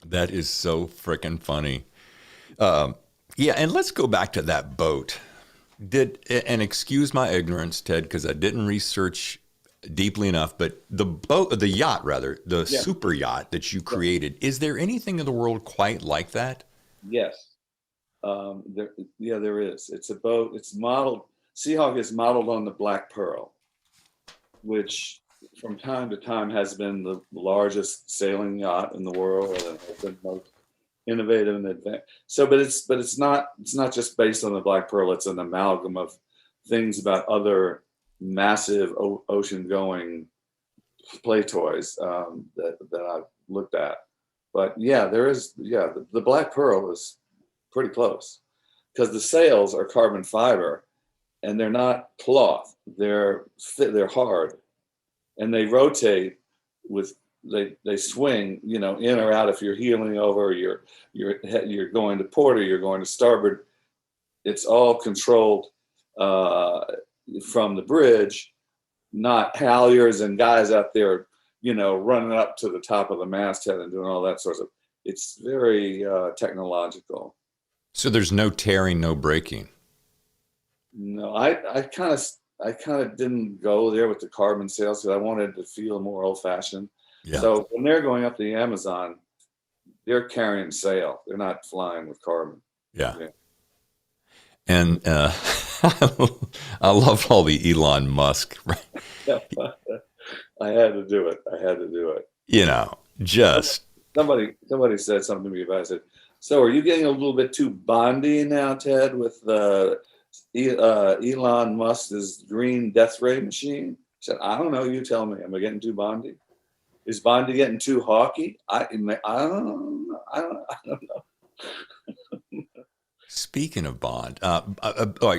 That is so freaking funny. Yeah, and let's go back to that boat. And excuse my ignorance, Ted, because I didn't research deeply enough, but the yacht rather, the Yeah. super yacht that you created, is there anything in the world quite like that? Yes. There is. It's a boat. It's modeled. Seahawk is modeled on the Black Pearl, which from time to time has been the largest sailing yacht in the world and has been most innovative and advanced. So, but it's not just based on the Black Pearl. It's an amalgam of things about other massive ocean-going play toys that I've looked at. But yeah, there is. Yeah, the Black Pearl is pretty close because the sails are carbon fiber and they're not cloth. They're hard and they rotate with they swing, in or out. If you're heeling over, you're going to port or you're going to starboard. It's all controlled from the bridge, not halyards and guys out there, running up to the top of the masthead and doing all that sort of. It's very technological. So there's no tearing, no breaking. No, I kind of didn't go there with the carbon sails because I wanted to feel more old-fashioned. Yeah. So when they're going up the Amazon, they're carrying sail. They're not flying with carbon. Yeah. Yeah. And I love all the Elon Musk, right? I had to do it. Just Somebody said something to me about it. I said, "So are you getting a little bit too Bondy now, Ted, with Elon Musk's green death ray machine?" I said, "I don't know. You tell me. Am I getting too Bondy? Is Bondy getting too hawky? I don't know." speaking of Bond,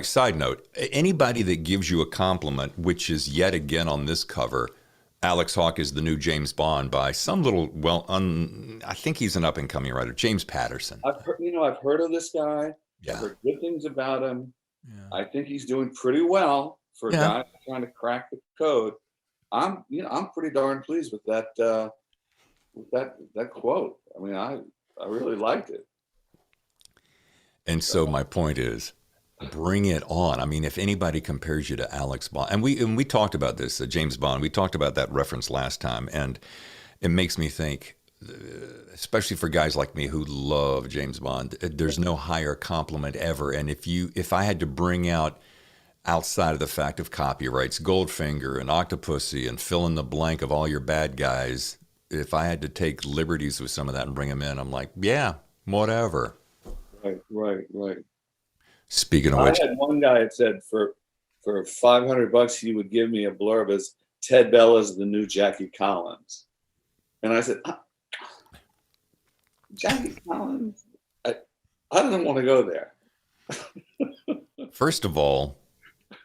side note, anybody that gives you a compliment, which is yet again on this cover, Alex Hawke is the new James Bond by some little, I think he's an up-and-coming writer, James Patterson. I've heard of this guy. Yeah. I've heard good things about him. Yeah. I think he's doing pretty well for a guy trying to crack the code. I'm pretty darn pleased with that quote. I mean, I really liked it. And so my point is, bring it on. I mean, if anybody compares you to Alex Bond, and we talked about this, James Bond, we talked about that reference last time, and it makes me think, especially for guys like me who love James Bond, there's no higher compliment ever. And if I had to bring out, outside of the fact of copyrights, Goldfinger and Octopussy and fill in the blank of all your bad guys, if I had to take liberties with some of that and bring them in, I'm like, yeah, whatever. Right. Speaking of which, I had one guy that said for $500 he would give me a blurb as Ted Bella's the new Jackie Collins, and I said, Jackie Collins, I don't want to go there. first of all,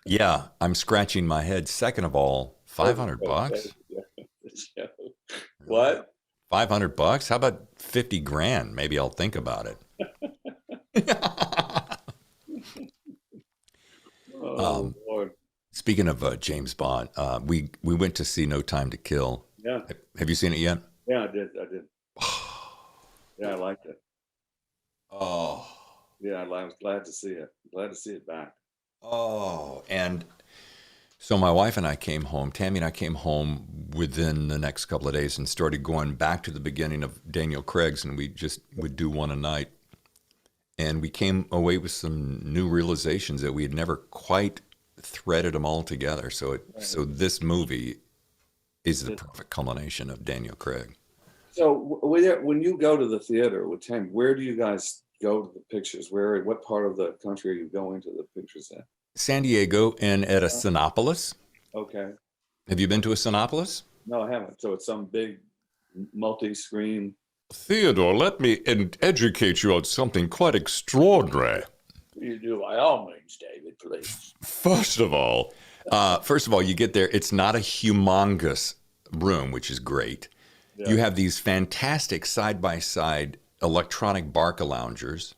yeah, I'm scratching my head. Second of all, $500. What? $500? How about 50 grand? Maybe I'll think about it. Lord. Speaking of James Bond, we went to see No Time to Kill. Yeah. Have you seen it yet? Yeah, I did. Yeah, I liked it. Oh. Yeah, I was glad to see it. Glad to see it back. Oh, and So my wife and I came home, Tammy and I came home within the next couple of days and started going back to the beginning of Daniel Craig's, and we just would do one a night. And we came away with some new realizations that we had never quite threaded them all together. So this movie is the perfect culmination of Daniel Craig. So when you go to the theater with Tammy, where do you guys go to the pictures? What part of the country are you going to the pictures in? San Diego and at a Cinépolis. Okay. Have you been to a Cinépolis? No, I haven't. So it's some big multi-screen. Theodore, let me educate you on something quite extraordinary. You do by all means, David, please. First of all, you get there. It's not a humongous room, which is great. Yeah. You have these fantastic side-by-side electronic Barca loungers.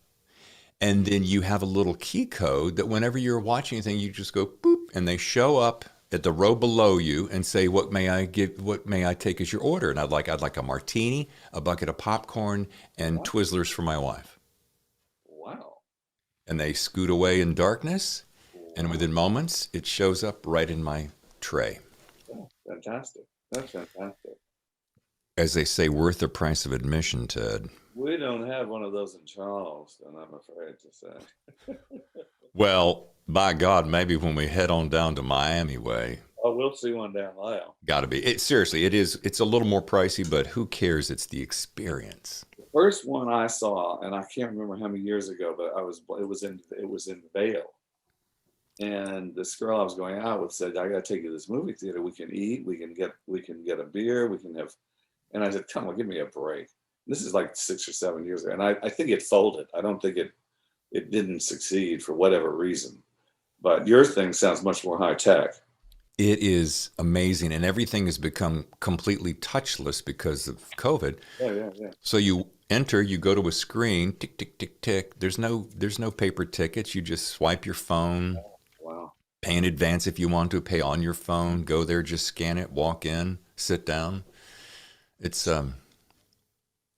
And then you have a little key code that whenever you're watching anything, you just go boop, and they show up at the row below you and say, "What may I take as your order?" And I'd like a martini, a bucket of popcorn, and Twizzlers for my wife. Wow. And they scoot away in darkness, and within moments, it shows up right in my tray. Oh, fantastic. That's fantastic. As they say, worth the price of admission, Ted. We don't have one of those in Charleston, I'm afraid to say. Well, by God, maybe when we head on down to Miami way. Oh, we'll see one down there. Got to be. Seriously, it is. It's a little more pricey, but who cares? It's the experience. The first one I saw, and I can't remember how many years ago, but it was in Vail. And this girl I was going out with said, "I got to take you to this movie theater. We can eat, we can get a beer, we can have," and I said, "Come on, give me a break." This is like 6 or 7 years ago. And I think it folded. I don't think it didn't succeed for whatever reason. But your thing sounds much more high tech. It is amazing. And everything has become completely touchless because of COVID. Yeah. So you enter, you go to a screen, tick, tick, tick, tick. There's no paper tickets. You just swipe your phone. Wow. Pay in advance if you want to, pay on your phone, go there, just scan it, walk in, sit down. It's,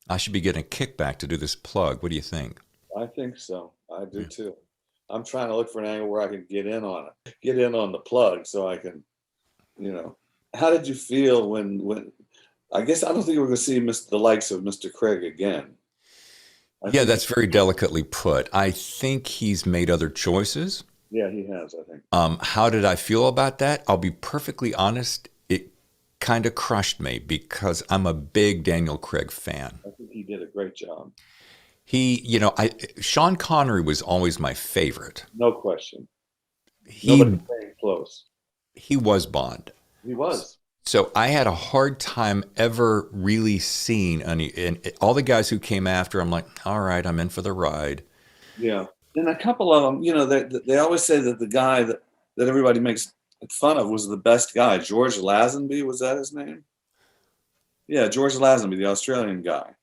I should be getting a kickback to do this plug. What do you think? I think so. I do too. I'm trying to look for an angle where I can get in on the plug so I can, How did you feel when I guess I don't think we're going to see the likes of Mr. Craig again. Yeah, that's very delicately put. I think he's made other choices. Yeah, he has, I think. How did I feel about that? I'll be perfectly honest. It kind of crushed me because I'm a big Daniel Craig fan. I think he did a great job. Sean Connery was always my favorite. No question. Nobody came close. He was Bond. He was. So I had a hard time ever really seeing any, and all the guys who came after, I'm like, all right, I'm in for the ride. Yeah. And a couple of them, they always say that the guy that everybody makes fun of was the best guy. George Lazenby, was that his name? Yeah, George Lazenby, the Australian guy.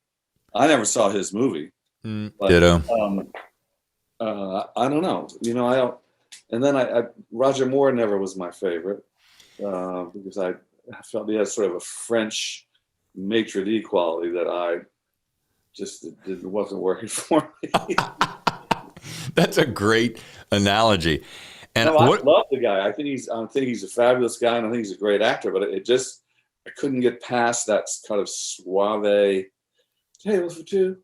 I never saw his movie. But, ditto. I don't know. And then Roger Moore never was my favorite because I felt he had sort of a French maitre d' quality that I just wasn't working for me. That's a great analogy. And I love the guy. I think he's a fabulous guy, and I think he's a great actor. But I couldn't get past that kind of suave table for two.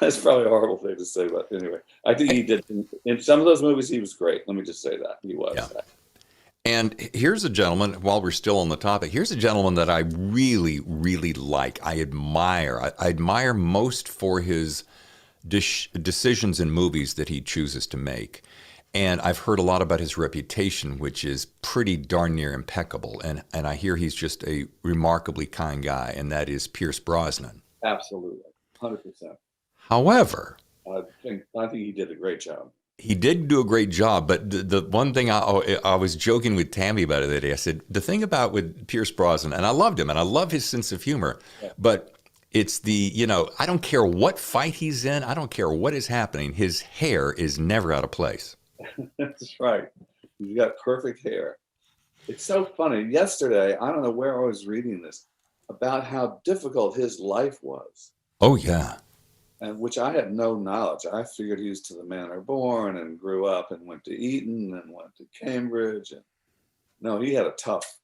That's probably a horrible thing to say, but anyway, I think he did in some of those movies. He was great. Let me just say that he was. Yeah. And here's a gentleman, while we're still on the topic, here's a gentleman that I really, really like. I admire. I admire most for his decisions in movies that he chooses to make. And I've heard a lot about his reputation, which is pretty darn near impeccable. And I hear he's just a remarkably kind guy, and that is Pierce Brosnan. Absolutely. 100%. However, I think he did a great job. He did do a great job, but the one thing I was joking with Tammy about it that day. I said, the thing about with Pierce Brosnan, and I loved him, and I love his sense of humor, but it's I don't care what fight he's in, I don't care what is happening, his hair is never out of place. That's right. He's got perfect hair. It's so funny. Yesterday, I don't know where I was reading this, about how difficult his life was. Oh, yeah. and which I had no knowledge. I figured he was to the manor born and grew up and went to Eton and went to Cambridge. And no, he had a tough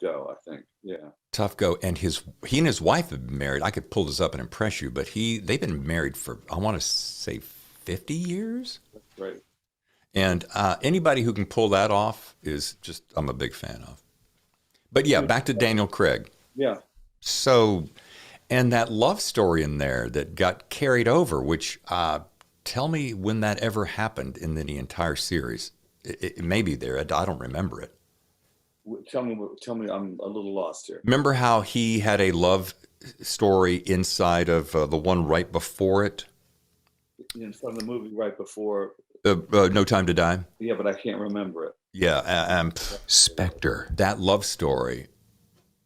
go, I think. Yeah. Tough go. And he and his wife have been married. I could pull this up and impress you, but they've been married for, I want to say, 50 years. That's great. And anybody who can pull that off is just, I'm a big fan of. But yeah, back to Daniel Craig. Yeah. So, and that love story in there that got carried over, which tell me when that ever happened in the entire series. It may be there. I don't remember it. Tell me, I'm a little lost here. Remember how he had a love story inside of the one right before it? In front of the movie right before. No Time to Die? Yeah, but I can't remember it. Yeah, Spectre. That love story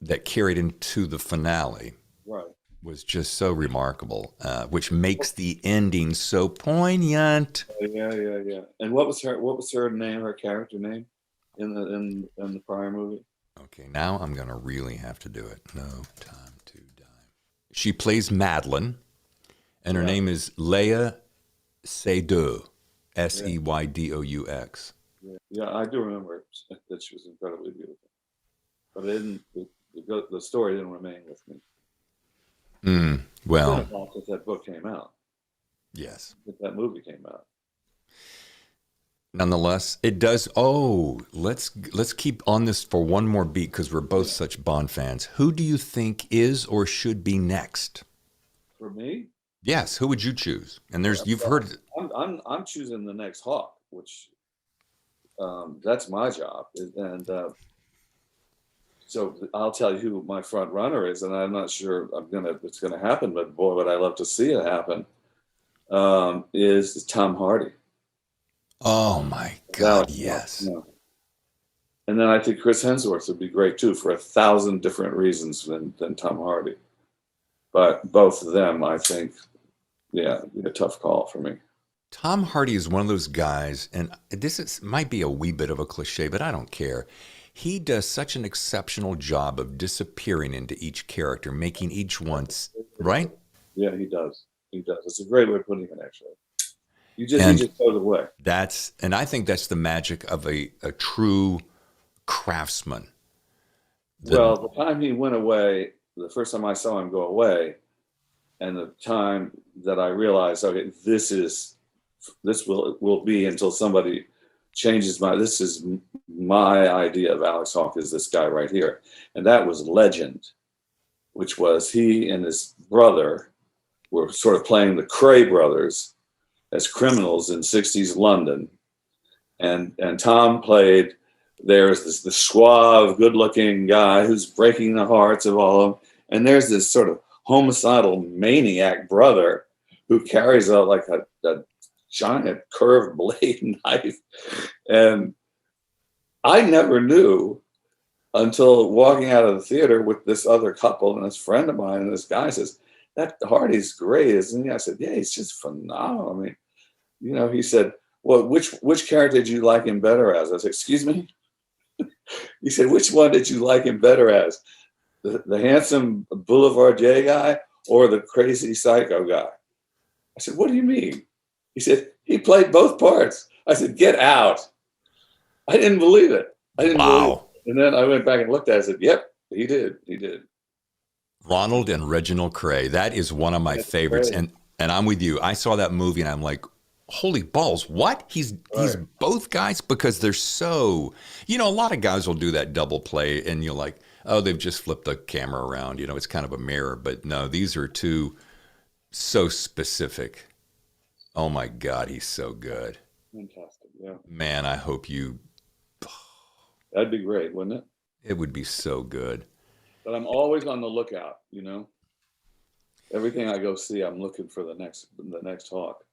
that carried into the finale Right. was just so remarkable, which makes the ending so poignant. Yeah. And what was her name, her character name in the prior movie? Okay, now I'm going to really have to do it. No Time to Die. She plays Madeline, and her name is Léa Seydoux, Seydaux. Yeah, I do remember that she was incredibly beautiful, but the story didn't remain with me. Well, since that book came out, yes. since that movie came out. Nonetheless, it does. Oh, let's keep on this for one more beat because we're both such Bond fans. Who do you think is or should be next? For me, yes. Who would you choose? And you've heard. I'm choosing the next Hawke, which that's my job, and so I'll tell you who my front runner is, and I'm not sure it's gonna happen, but boy, would I love to see it happen. Is Tom Hardy. Oh my God, yes. Yeah. And then I think Chris Hemsworth would be great too for 1,000 different reasons than Tom Hardy. But both of them, I think, a tough call for me. Tom Hardy is one of those guys, and might be a wee bit of a cliche, but I don't care. He does such an exceptional job of disappearing into each character, making each one, right? Yeah, he does. It's a great way of putting it, actually. He just goes away. And I think that's the magic of a true craftsman. Well, the time he went away, the first time I saw him go away, and the time that I realized, okay, this will be until somebody changes this is my idea of Alex Hawke, is this guy right here. And that was Legend, which was he and his brother were sort of playing the Cray brothers as criminals in 60s London. And Tom played, there's the suave, good-looking guy who's breaking the hearts of all of them. And there's this sort of homicidal maniac brother who carries like a giant curved blade knife. And I never knew until walking out of the theater with this other couple and this friend of mine, and this guy says, that Hardy's great, isn't he? I said, yeah, he's just phenomenal. I mean, he said, well, which character did you like him better as? I said, excuse me? He said, which one did you like him better as? The handsome boulevardier guy or the crazy psycho guy? I said, what do you mean? He said, he played both parts. I said, get out. I didn't believe it. Wow. And then I went back and looked at it. I said, yep, he did. Ronald and Reginald Cray. That is one of my favorites. Great. And I'm with you. I saw that movie and I'm like, holy balls, what? He's both guys, because they're so, a lot of guys will do that double play and you're like, oh, they've just flipped the camera around. It's kind of a mirror. But no, these are two so specific. Oh my God, he's so good. Fantastic, yeah. Man, I hope That'd be great, wouldn't it? it would be so good. But I'm always on the lookout, Everything I go see, I'm looking for the next Hawke.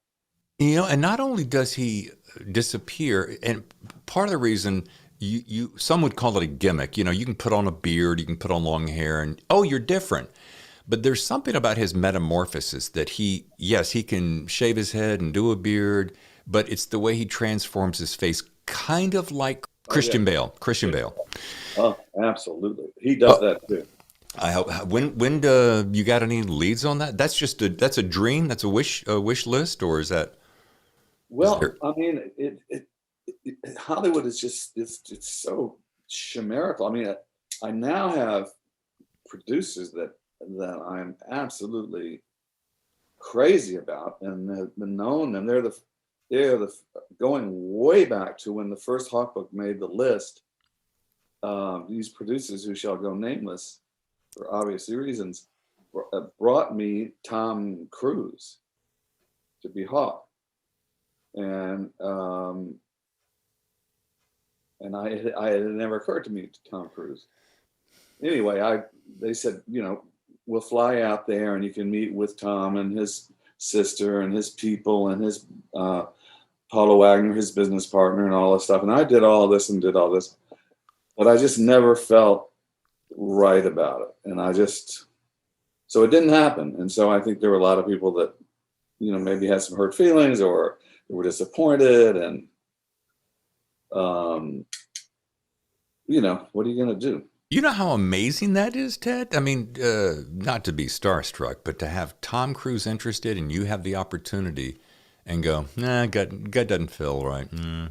And not only does he disappear, and part of the reason some would call it a gimmick, you can put on a beard, you can put on long hair, and you're different. But there's something about his metamorphosis that he can shave his head and do a beard, but it's the way he transforms his face, kind of like Christian Bale. Oh, absolutely. He does that too. I hope. When do you got any leads on that? That's a dream. That's a wish list, or is that? Is Well, there? I mean, Hollywood is just it's so chimerical. I mean, I now have producers that I'm absolutely crazy about and have been known, and they're the going way back to when the first Hawke book made the list. These producers who shall go nameless for obvious reasons brought me Tom Cruise to be Hawke, and I had never occurred to meet Tom Cruise. Anyway, they said, we'll fly out there and you can meet with Tom and his sister and his people and his Paula Wagner, his business partner, and all this stuff. And I did all this, but I just never felt right about it. And so it didn't happen. And so I think there were a lot of people that, maybe had some hurt feelings or were disappointed. And, what are you going to do? You know how amazing that is, Ted? I mean, not to be starstruck, but to have Tom Cruise interested and you have the opportunity and go, nah, gut doesn't feel right. Mm.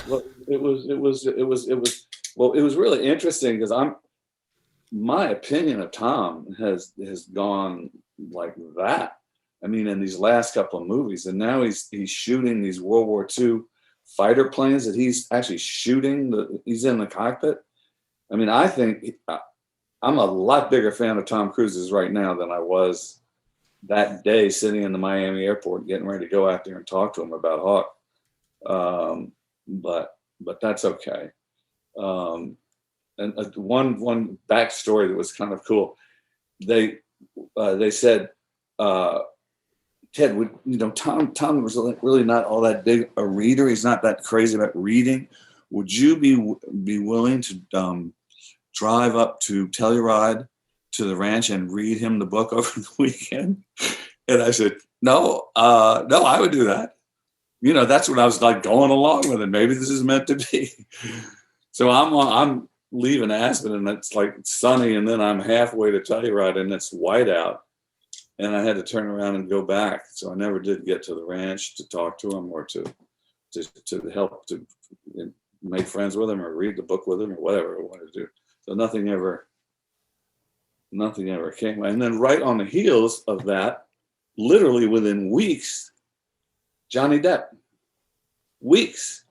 Well, it was really interesting because my opinion of Tom has gone like that. I mean, in these last couple of movies, and now he's shooting these World War II fighter planes that he's actually shooting. He's in the cockpit. I mean, I think I'm a lot bigger fan of Tom Cruise's right now than I was that day sitting in the Miami airport getting ready to go out there and talk to him about Hawke. But that's okay. And one backstory that was kind of cool. They said, Ted, Tom was really not all that big a reader. He's not that crazy about reading. Would you be willing to drive up to Telluride to the ranch and read him the book over the weekend? And I said, no, I would do that. That's when I was like going along with it. Maybe this is meant to be. So I'm leaving Aspen and it's like sunny, and then I'm halfway to Telluride and it's white out, and I had to turn around and go back. So I never did get to the ranch to talk to him or to help to make friends with him or read the book with him or whatever I wanted to do. So nothing ever came. And then right on the heels of that, literally within weeks, Johnny Depp. Weeks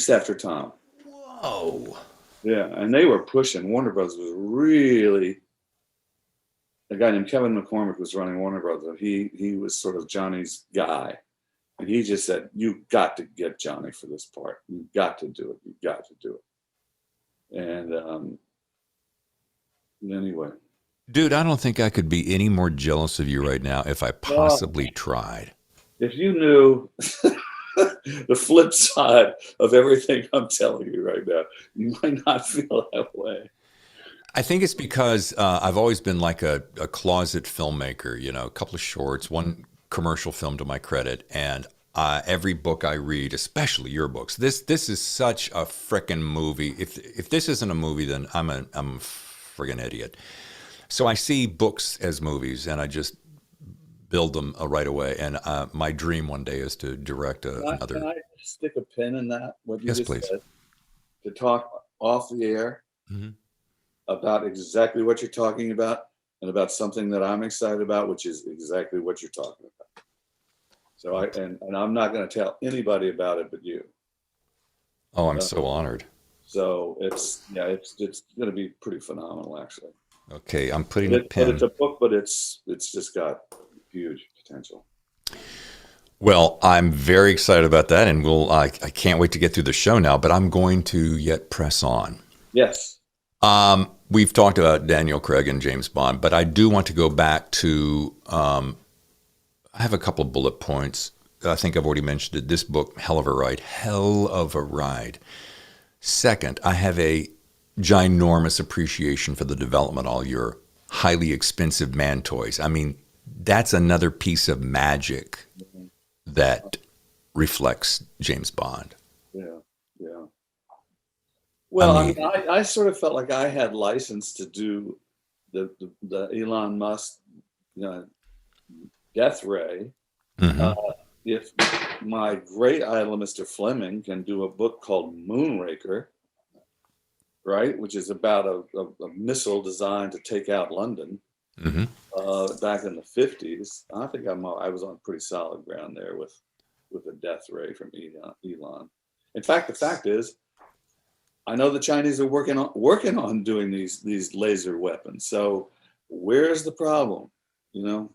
after Tom. Whoa. Yeah, and they were pushing. Warner Brothers was really, a guy named Kevin McCormick was running Warner Brothers. He was sort of Johnny's guy. And he just said, "You got to get Johnny for this part. You got to do it. You got to do it." And anyway. Dude, I don't think I could be any more jealous of you right now if I possibly tried. If you knew the flip side of everything I'm telling you right now, you might not feel that way. I think it's because I've always been like a closet filmmaker, a couple of shorts, one commercial film to my credit, and every book I read, especially your books, this is such a frickin' movie. If this isn't a movie, then I'm a friggin' idiot. So I see books as movies, and I just build them right away. And my dream one day is to direct another. Can I stick a pin in that? What you Yes, just please. said? To talk off the air about exactly what you're talking about and about something that I'm excited about, which is exactly what you're talking about. So I'm not going to tell anybody about it but you. Oh, I'm so honored. So it's going to be pretty phenomenal, actually. Okay, I'm putting a pin. But it's a book, but it's just got huge potential. Well, I'm very excited about that, and I can't wait to get through the show now, but I'm going to yet press on. Yes. We've talked about Daniel Craig and James Bond, but I do want to go back to, I have a couple of bullet points. I think I've already mentioned it. This book, Hell of a Ride. Second, I have a ginormous appreciation for the development of all your highly expensive man toys. I mean, that's another piece of magic that reflects James Bond. Yeah. Well, I mean, I sort of felt like I had license to do the Elon Musk death ray. Mhm. If my great idol, Mr. Fleming, can do a book called Moonraker, right, which is about a missile designed to take out London Mhm. back in the 50s, I think I was on pretty solid ground there with a death ray from Elon. In fact, the fact is, I know the Chinese are working on doing these laser weapons. So where's the problem? You know?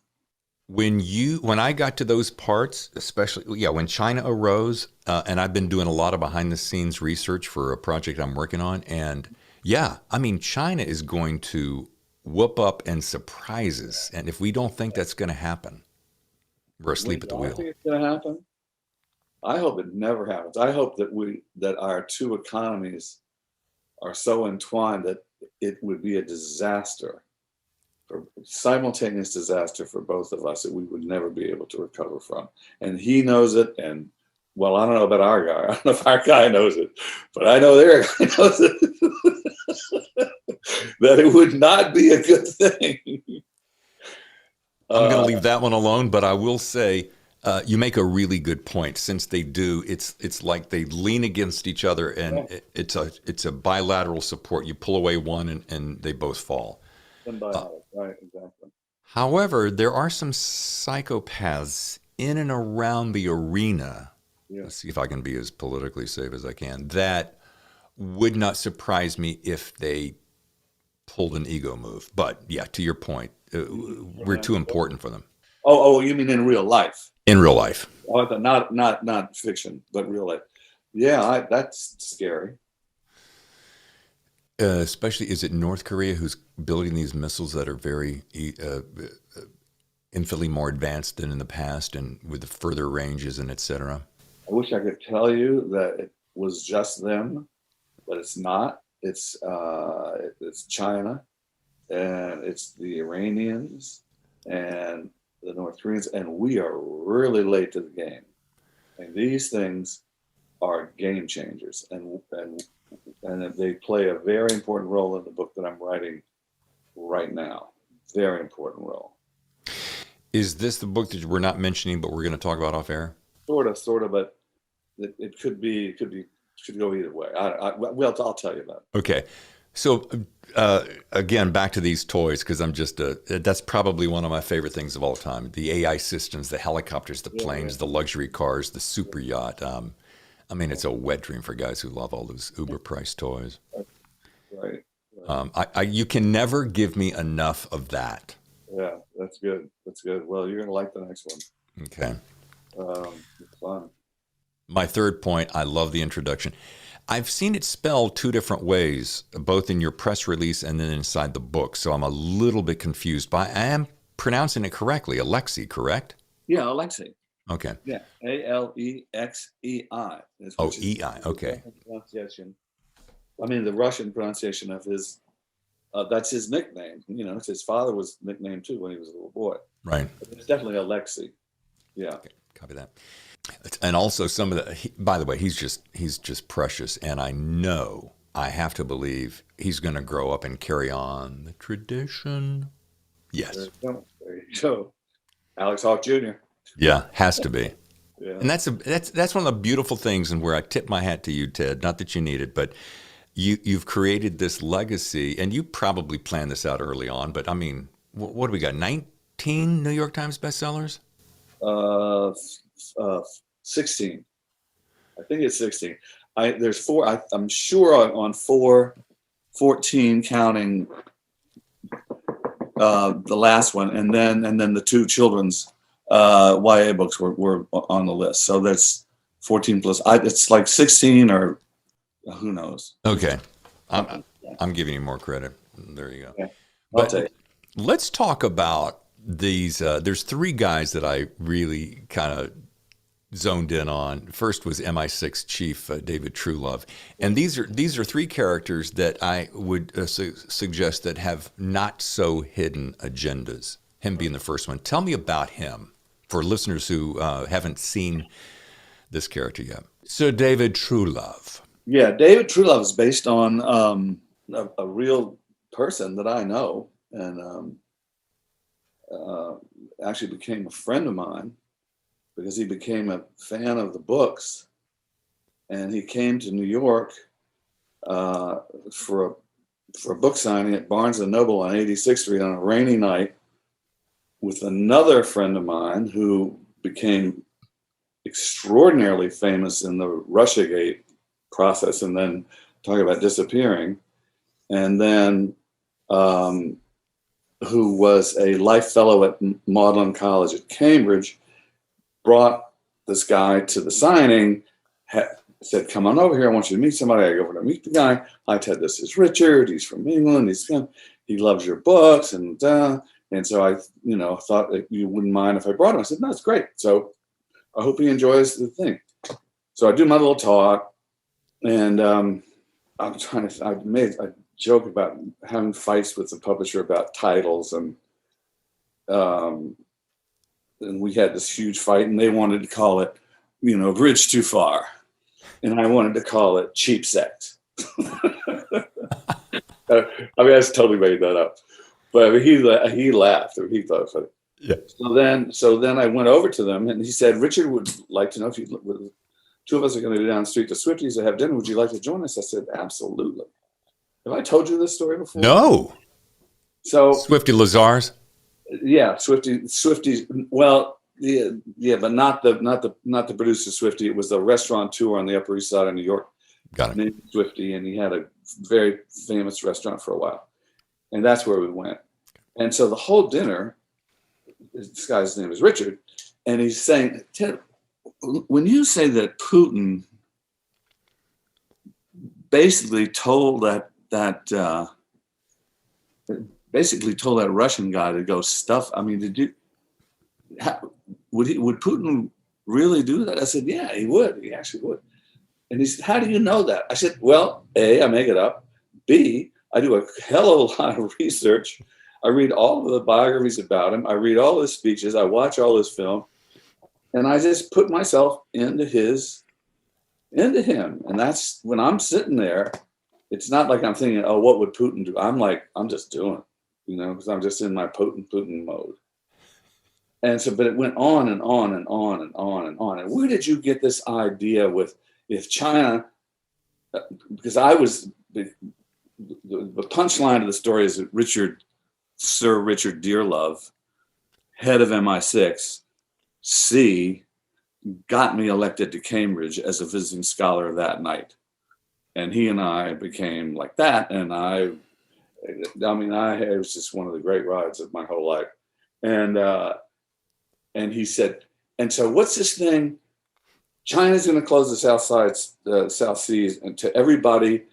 When I got to those parts, especially, yeah, when China arose, and I've been doing a lot of behind the scenes research for a project I'm working on, and yeah, I mean, China is going to whoop up and surprise us, and if we don't think that's going to happen, we're asleep at the I wheel. think it's going to happen. I hope it never happens. I hope that our two economies are so entwined that it would be a disaster, simultaneous disaster for both of us that we would never be able to recover from. And he knows it. And well, I don't know about our guy. I don't know if our guy knows it, but I know their guy knows it. That it would not be a good thing. I'm going to leave that one alone, but I will say you make a really good point. Since they do, it's like they lean against each other, and it's a bilateral support. You pull away one, and they both fall. Symbiotic, right? Exactly. However, there are some psychopaths in and around the arena. Yeah. Let's see if I can be as politically safe as I can. That would not surprise me if they pulled an ego move. But yeah, to your point, we're too important for them. Oh, you mean in real life? In real life. Oh, not fiction, but real life. Yeah, that's scary. Especially, is it North Korea who's building these missiles that are very infinitely more advanced than in the past, and with the further ranges and et cetera? I wish I could tell you that it was just them, but it's not. It's China, and it's the Iranians, and the North Koreans, and we are really late to the game. And these things are game changers, and they play a very important role in the book that I'm writing right now. Very important role. Is this the book that we're not mentioning, but we're going to talk about off air? Sort of, but it could go either way. I'll tell you about it. Okay. So again, back to these toys, because that's probably one of my favorite things of all time. The AI systems, the helicopters, the planes, the luxury cars, the super yacht. I mean, it's a wet dream for guys who love all those uber priced toys. Right. You can never give me enough of that. Yeah, that's good. That's good. Well, you're going to like the next one. Okay. It's fun. My third point, I love the introduction. I've seen it spelled two different ways, both in your press release and then inside the book. So I'm a little bit confused. But I am pronouncing it correctly. Alexei, correct? Yeah, Alexei. Okay. Yeah, Alexei. Oh, EI. Okay. Pronunciation. I mean, the Russian pronunciation of his. That's his nickname. You know, it's his father was nicknamed too when he was a little boy. Right. But it's definitely Alexei. Yeah. Okay. Copy that. And also some of the. By the way, he's just precious, and I have to believe he's going to grow up and carry on the tradition. Yes. There you go. Alex Hawke Jr. Yeah, has to be. Yeah. And that's one of the beautiful things, and where I tip my hat to you, Ted. Not that you need it, but you've created this legacy, and you probably planned this out early on. But I mean, what do we got? 19 New York Times bestsellers? 16. I think it's 16. There's 4. I'm sure on 14, counting the last one, and then the 2 children's YA books were on the list. So that's 14 plus. It's like 16 or who knows. Okay, I'm giving you more credit. There you go. Yeah, But let's talk about these. There's 3 guys that I really kind of zoned in on. First was MI6 Chief David Truelove, and these are 3 characters that I would suggest that have not so hidden agendas. Him being the first one. Tell me about him for listeners who haven't seen this character yet. So David Truelove. Yeah, David Truelove is based on a real person that I know, and actually became a friend of mine because he became a fan of the books, and he came to New York for a book signing at Barnes and Noble on 86th Street on a rainy night with another friend of mine who became extraordinarily famous in the Russiagate process, and then talk about disappearing, and then who was a life fellow at Magdalen College at Cambridge, brought this guy to the signing, said, come on over here, I want you to meet somebody. I go over to meet the guy. Hi, Ted, this is Richard. He's from England. He loves your books. And so I, thought that you wouldn't mind if I brought him. I said, no, it's great. So I hope he enjoys the thing. So I do my little talk, and I made a joke about having fights with the publisher about titles, and we had this huge fight, and they wanted to call it, Bridge Too Far. And I wanted to call it Cheap Sex. I totally made that up, but he laughed, or he thought it funny. Yeah. So then I went over to them, and he said, Richard would like to know if two of us are going to go down the street to Swifties to have dinner. Would you like to join us? I said, absolutely. Have I told you this story before? No. So Swifty Lazar's? Yeah, Swifties. Well, yeah, but not the producer Swifty. It was the restaurateur on the Upper East Side of New York. Got it. Named Swifty, and he had a very famous restaurant for a while, and that's where we went. And so the whole dinner, this guy's name is Richard, and he's saying, Ted, when you say that Putin basically told that Russian guy to go stuff. I mean, would Putin really do that? I said, yeah, he would. He actually would. And he said, how do you know that? I said, well, A, I make it up. B, I do a hell of a lot of research. I read all of the biographies about him. I read all his speeches. I watch all his film. And I just put myself into him. And that's when I'm sitting there, it's not like I'm thinking, oh, what would Putin do? I'm like, I'm just doing it, because I'm just in my Putin mode. And so, but it went on and on and on and on and on. And where did you get this idea if China, because I was, the punchline of the story is that Sir Richard Dearlove, head of MI6, got me elected to Cambridge as a visiting scholar that night. And he and I became like that. And it was just one of the great rides of my whole life. And he said, and so what's this thing? China's going to close the South Seas, and to everybody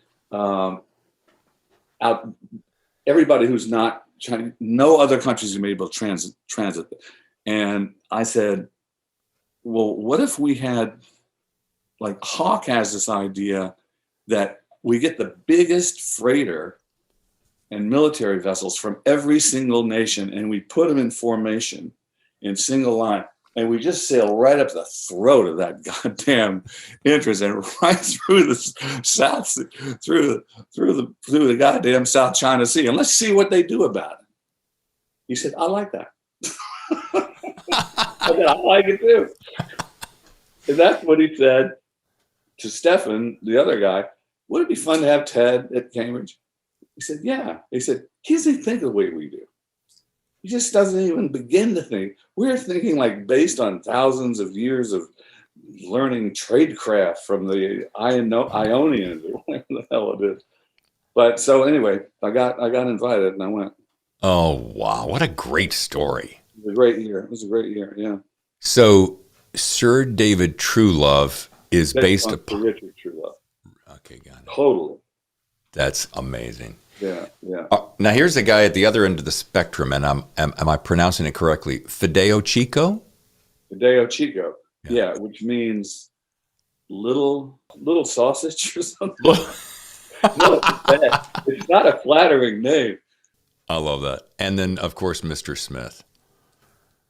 everybody who's not China, no other countries are going to be able to transit. And I said, well, what if we had, like Hawke has this idea that we get the biggest freighter and military vessels from every single nation, and we put them in formation in single line, and we just sail right up the throat of that goddamn interest and right through the South, through the goddamn South China Sea, and let's see what they do about it. He said, I like that. I said, I like it too. And that's what he said to Stefan, the other guy. Would it be fun to have Ted at Cambridge? He said, yeah. He said, he doesn't think the way we do. He just doesn't even begin to think. We're thinking like based on thousands of years of learning tradecraft from the Ionians, or whatever the hell it is. But so anyway, I got invited and I went. Oh, wow. What a great story. It was a great year. It was a great year, yeah. So Sir David Truelove is based upon Richard Truelove. Okay, got it. Totally. That's amazing. Yeah, yeah. Now here's a guy at the other end of the spectrum, and am I pronouncing it correctly? Fideo Chico? Fideo Chico. Yeah, which means little sausage or something. No, it's not a flattering name. I love that. And then, of course, Mr. Smith.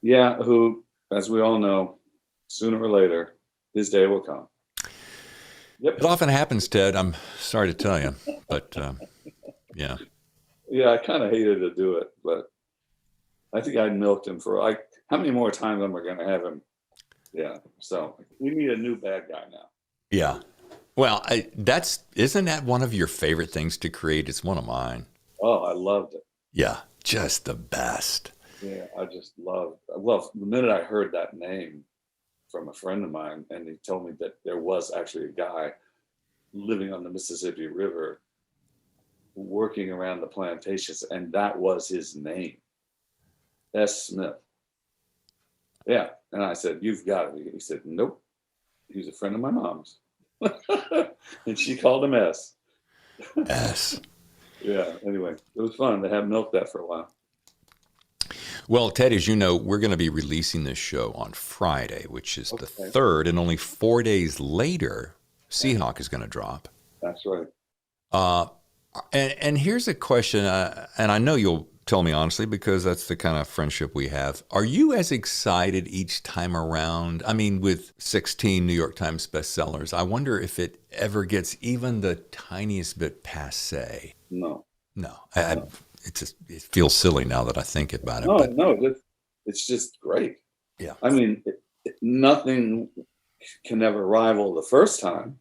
Yeah, who, as we all know, sooner or later, his day will come. Yep. It often happens, Ted. I'm sorry to tell you, but yeah. Yeah, I kind of hated to do it, but I think I milked him for like, how many more times am I going to have him? Yeah. So we need a new bad guy now. Yeah. Well, isn't that one of your favorite things to create? It's one of mine. Oh, I loved it. Yeah, just the best. Yeah, I just loved. Well, the minute I heard that name from a friend of mine, and he told me that there was actually a guy living on the Mississippi River working around the plantations, and that was his name, S. Smith. Yeah. And I said, "You've got it." He said, "Nope. He's a friend of my mom's." And she called him S. S. Yeah. Anyway, it was fun to have milked that for a while. Well, Ted, as you know, we're going to be releasing this show on Friday, which is the Okay. 3rd, and only 4 days later, Seahawk is going to drop. That's right. And here's a question, and I know you'll tell me honestly because that's the kind of friendship we have. Are you as excited each time around? I mean, with 16 New York Times bestsellers, I wonder if it ever gets even the tiniest bit passé. No. No, it feels silly now that I think about it. No, But no, it's just great. yeah, I mean, nothing can ever rival the first time.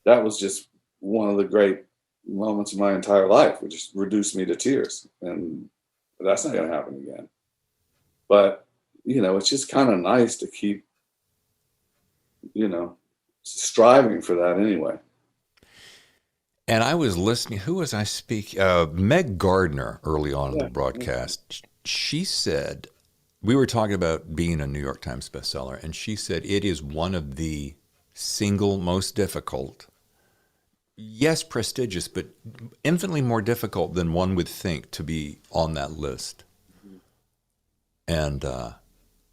That was just one of the great moments of my entire life, which just reduced me to tears. And that's not going to happen again. But, it's just kind of nice to keep, striving for that anyway. and I was listening. Who was I speaking? Meg Gardner early on in the broadcast. She said, we were talking about being a New York Times bestseller, and she said it is one of the single most difficult, yes, prestigious, but infinitely more difficult than one would think to be on that list. And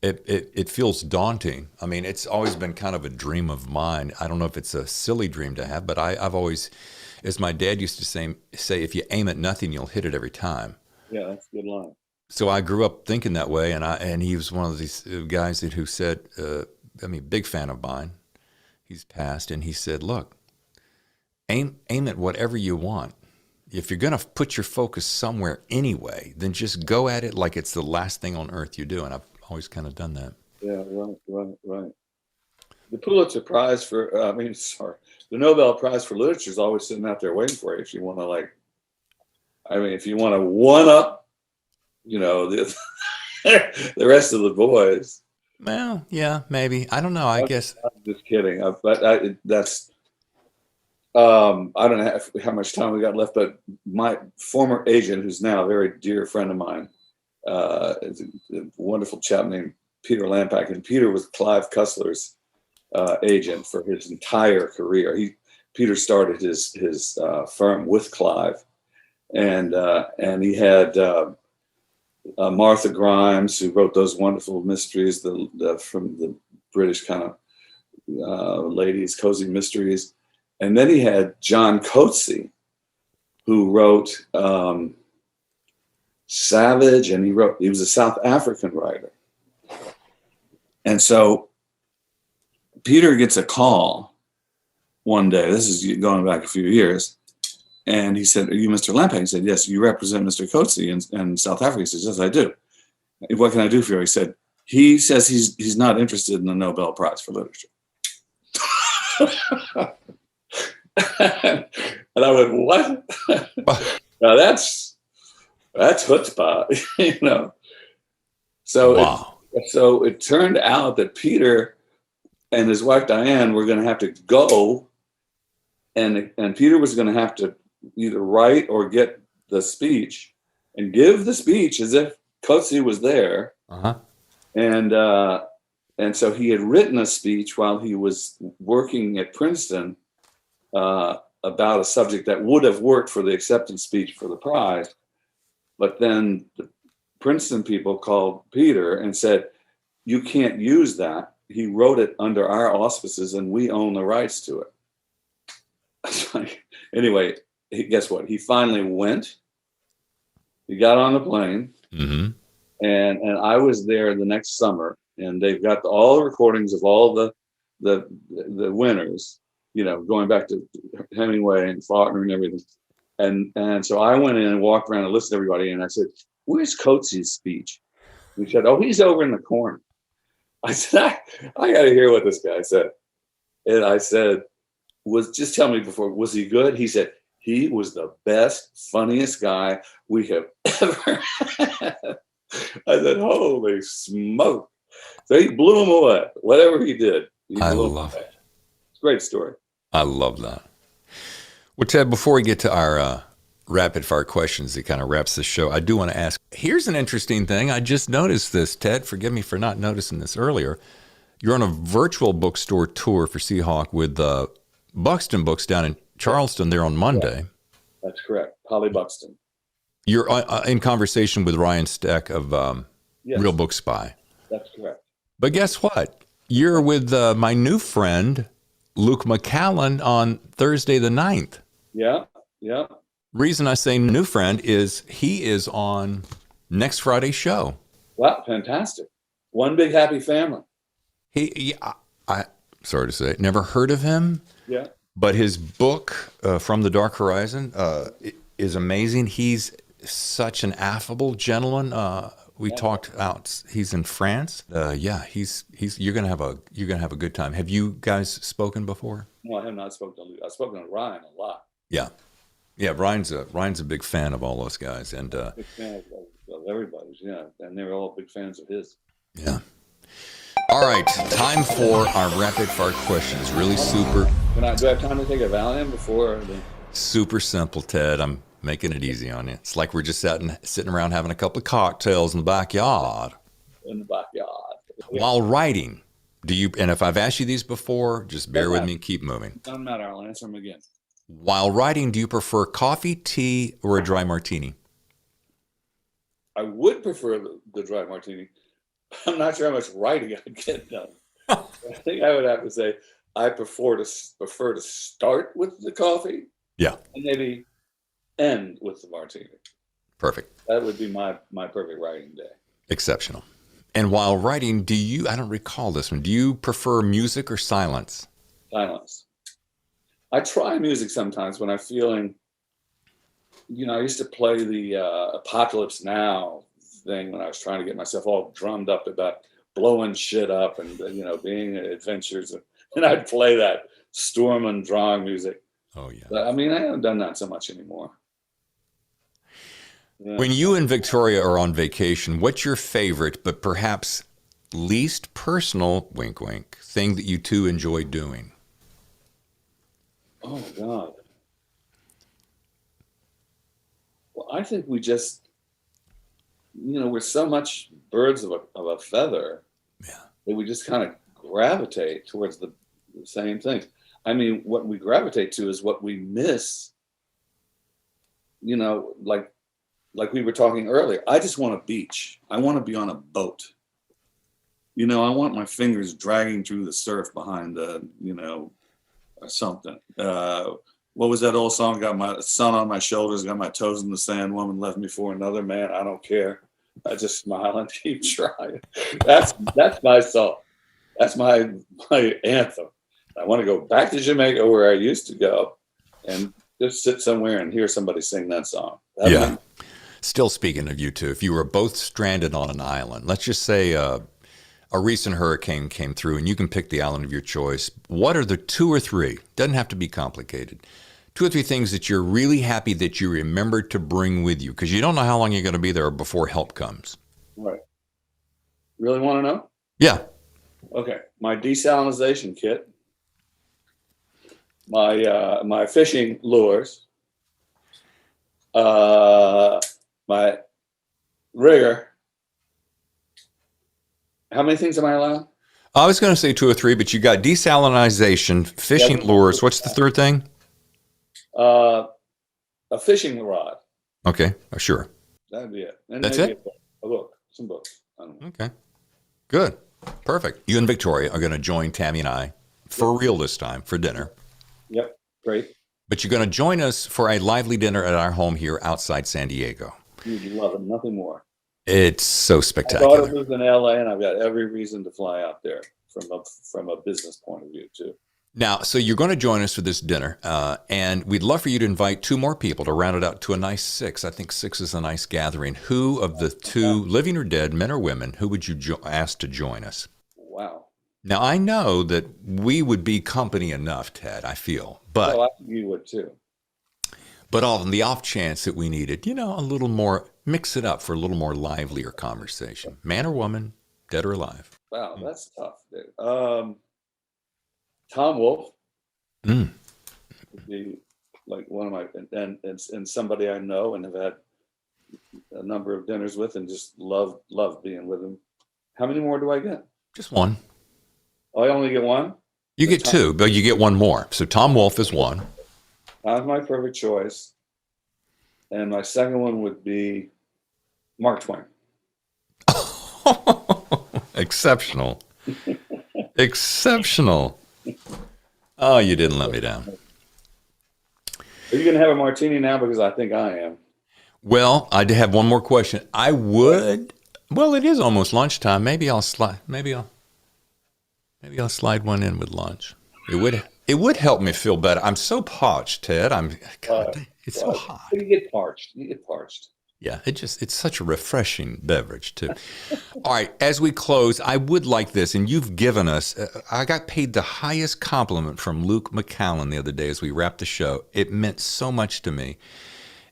it feels daunting. I mean, it's always been kind of a dream of mine. I don't know if it's a silly dream to have, but I've always, as my dad used to say, if you aim at nothing, you'll hit it every time. Yeah, that's a good line. So I grew up thinking that way, and he was one of these guys who said, big fan of mine. He's passed, and he said, look, aim at whatever you want. If you're going to put your focus somewhere anyway, then just go at it like it's the last thing on earth you do. And I've always kind of done that. Yeah, right. The Pulitzer Prize the Nobel Prize for Literature is always sitting out there waiting for you if you want to if you want to one up, the rest of the boys. Well, yeah, maybe. I don't know. I guess. I'm just kidding. I don't know how much time we got left, but my former agent, who's now a very dear friend of mine, is a wonderful chap named Peter Lampak, and Peter was Clive Cussler's agent for his entire career. Peter started his firm with Clive, and he had Martha Grimes, who wrote those wonderful mysteries, from the British kind of ladies, cozy mysteries. And then he had John Coetzee, who wrote Savage, and he was a South African writer. And so Peter gets a call one day, this is going back a few years, and he said, "Are you Mr. Lampak?" He said, "Yes, you represent Mr. Coetzee in South Africa." He says, "Yes, I do." "What can I do for you?" He says he's not interested in the Nobel Prize for Literature. And I went, "What?" Now that's chutzpah, So Wow. So it turned out that Peter and his wife Diane were going to have to go, and Peter was going to have to either write or get the speech and give the speech as if Coetzee was there. Uh-huh. And so he had written a speech while he was working at Princeton about a subject that would have worked for the acceptance speech for the prize. But then the Princeton people called Peter and said, "You can't use that. He wrote it under our auspices and we own the rights to it." Anyway, guess what? He finally went. He got on the plane. Mm-hmm. And I was there the next summer, and they've got all the recordings of all the winners, going back to Hemingway and Faulkner and everything. And so I went in and walked around and listened to everybody. And I said, "Where's Coates's speech?" He said, "Oh, he's over in the corner." I said, I got to hear what this guy said. And I said, just tell me before, was he good? He said, he was the best, funniest guy we have ever had. I said, holy smoke. So he blew him away. Whatever he did, I love it. It's a great story. I love that. Well, Ted, before we get to our rapid fire questions that kind of wraps the show, I do want to ask, here's an interesting thing. I just noticed this, Ted. Forgive me for not noticing this earlier. You're on a virtual bookstore tour for Seahawk with Buxton Books down in Charleston there on Monday. That's correct. Polly Buxton. You're in conversation with Ryan Steck of Yes, Real Book Spy. that's correct. But guess what? You're with my new friend, Luke McCallan, on Thursday the 9th. Yeah, yeah. Reason I say new friend is he is on next Friday's show. Wow, fantastic. One big happy family. I sorry to say, never heard of him. Yeah. But his book, From the Dark Horizon, is amazing. He's such an affable gentleman. We talked out. He's in France. You're gonna have a good time. Have you guys spoken before? No, I have not spoken to Luke. I've spoken to Ryan a lot. Yeah. Ryan's a big fan of all those guys, and Big fan of everybody's, yeah, and they're all big fans of his. yeah. All right, time for our rapid fire questions. Really super. Do I have time to take a Valium before? Super simple, Ted. I'm making it easy on you. It's like we're just sitting around having a couple of cocktails in the backyard. In the backyard. While writing, and if I've asked you these before, just bear with me and keep moving. Doesn't matter. I'll answer them again. While writing, do you prefer coffee, tea, or a dry martini? I would prefer the dry martini. I'm not sure how much writing I get done. I think I would have to say I prefer to start with the coffee. Yeah. And maybe end with the martini. Perfect. That would be my perfect writing day. Exceptional. And while writing, I don't recall this one, do you prefer music or silence? Silence. I try music sometimes when I'm feeling, I used to play the Apocalypse Now thing when I was trying to get myself all drummed up about blowing shit up and, being adventures. And I'd play that storm and drawing music. Oh, yeah. But, I haven't done that so much anymore. Yeah. When you and Victoria are on vacation, what's your favorite, but perhaps least personal, wink, wink, thing that you two enjoy doing? Oh, God. Well, I think we just, we're so much birds of a feather that we just kind of gravitate towards the same things. What we gravitate to is what we miss, like we were talking earlier. I just want a beach. I want to be on a boat. I want my fingers dragging through the surf behind something. What was that old song? Got my sun on my shoulders, got my toes in the sand. Woman left me for another man. I don't care. I just smile and keep trying. That's my song. That's my anthem. I want to go back to Jamaica where I used to go and just sit somewhere and hear somebody sing that song. Still speaking of you two, if you were both stranded on an island, let's just say a recent hurricane came through and you can pick the island of your choice, what are the 2 or 3, doesn't have to be complicated, 2 or 3 things that you're really happy that you remembered to bring with you? Because you don't know how long you're going to be there before help comes. Right. Really want to know? Yeah. Okay. My desalinization kit, my fishing lures, my rigger. How many things am I allowed? I was going to say 2 or 3, but you got desalinization, fishing lures. What's the third thing? A fishing rod. Okay, sure. That'd be it. And That's maybe it? A book. Some books. I don't know. Okay, good. Perfect. You and Victoria are going to join Tammy and I for real this time for dinner. Yep, great. But you're going to join us for a lively dinner at our home here outside San Diego. You'd love it. Nothing more. It's so My spectacular. daughter lives in LA, and I've got every reason to fly out there from a business point of view too. Now, so you're going to join us for this dinner, and we'd love for you to invite 2 more people to round it out to a nice 6. I think 6 is a nice gathering. Who of the 2, living or dead, men or women, who would you ask to join us? Wow. Now, I know that we would be company enough, Ted, I feel, Well, I think you would too. but on the off chance that we needed, a little more, mix it up for a little more livelier conversation. Man or woman, dead or alive? Wow, that's tough, dude. Tom Wolfe Mm. would be like one of my, and somebody I know and have had a number of dinners with and just love being with him. How many more do I get? Just one. Oh, I only get one? You get Tom, 2, but you get 1 more. So Tom Wolfe is 1. That's my perfect choice. And my second one would be Mark Twain. Exceptional. Exceptional. Oh, you didn't let me down. Are you going to have a martini now? Because I think I am. Well, I did have one more question. I would. Well, it is almost lunchtime. Maybe I'll slide one in with lunch. It would help me feel better. I'm so parched, Ted. It's so hot. You get parched. Yeah, it's such a refreshing beverage too. All right, as we close, I would like this, and you've given us. I got paid the highest compliment from Luke McCallan the other day as we wrapped the show. It meant so much to me,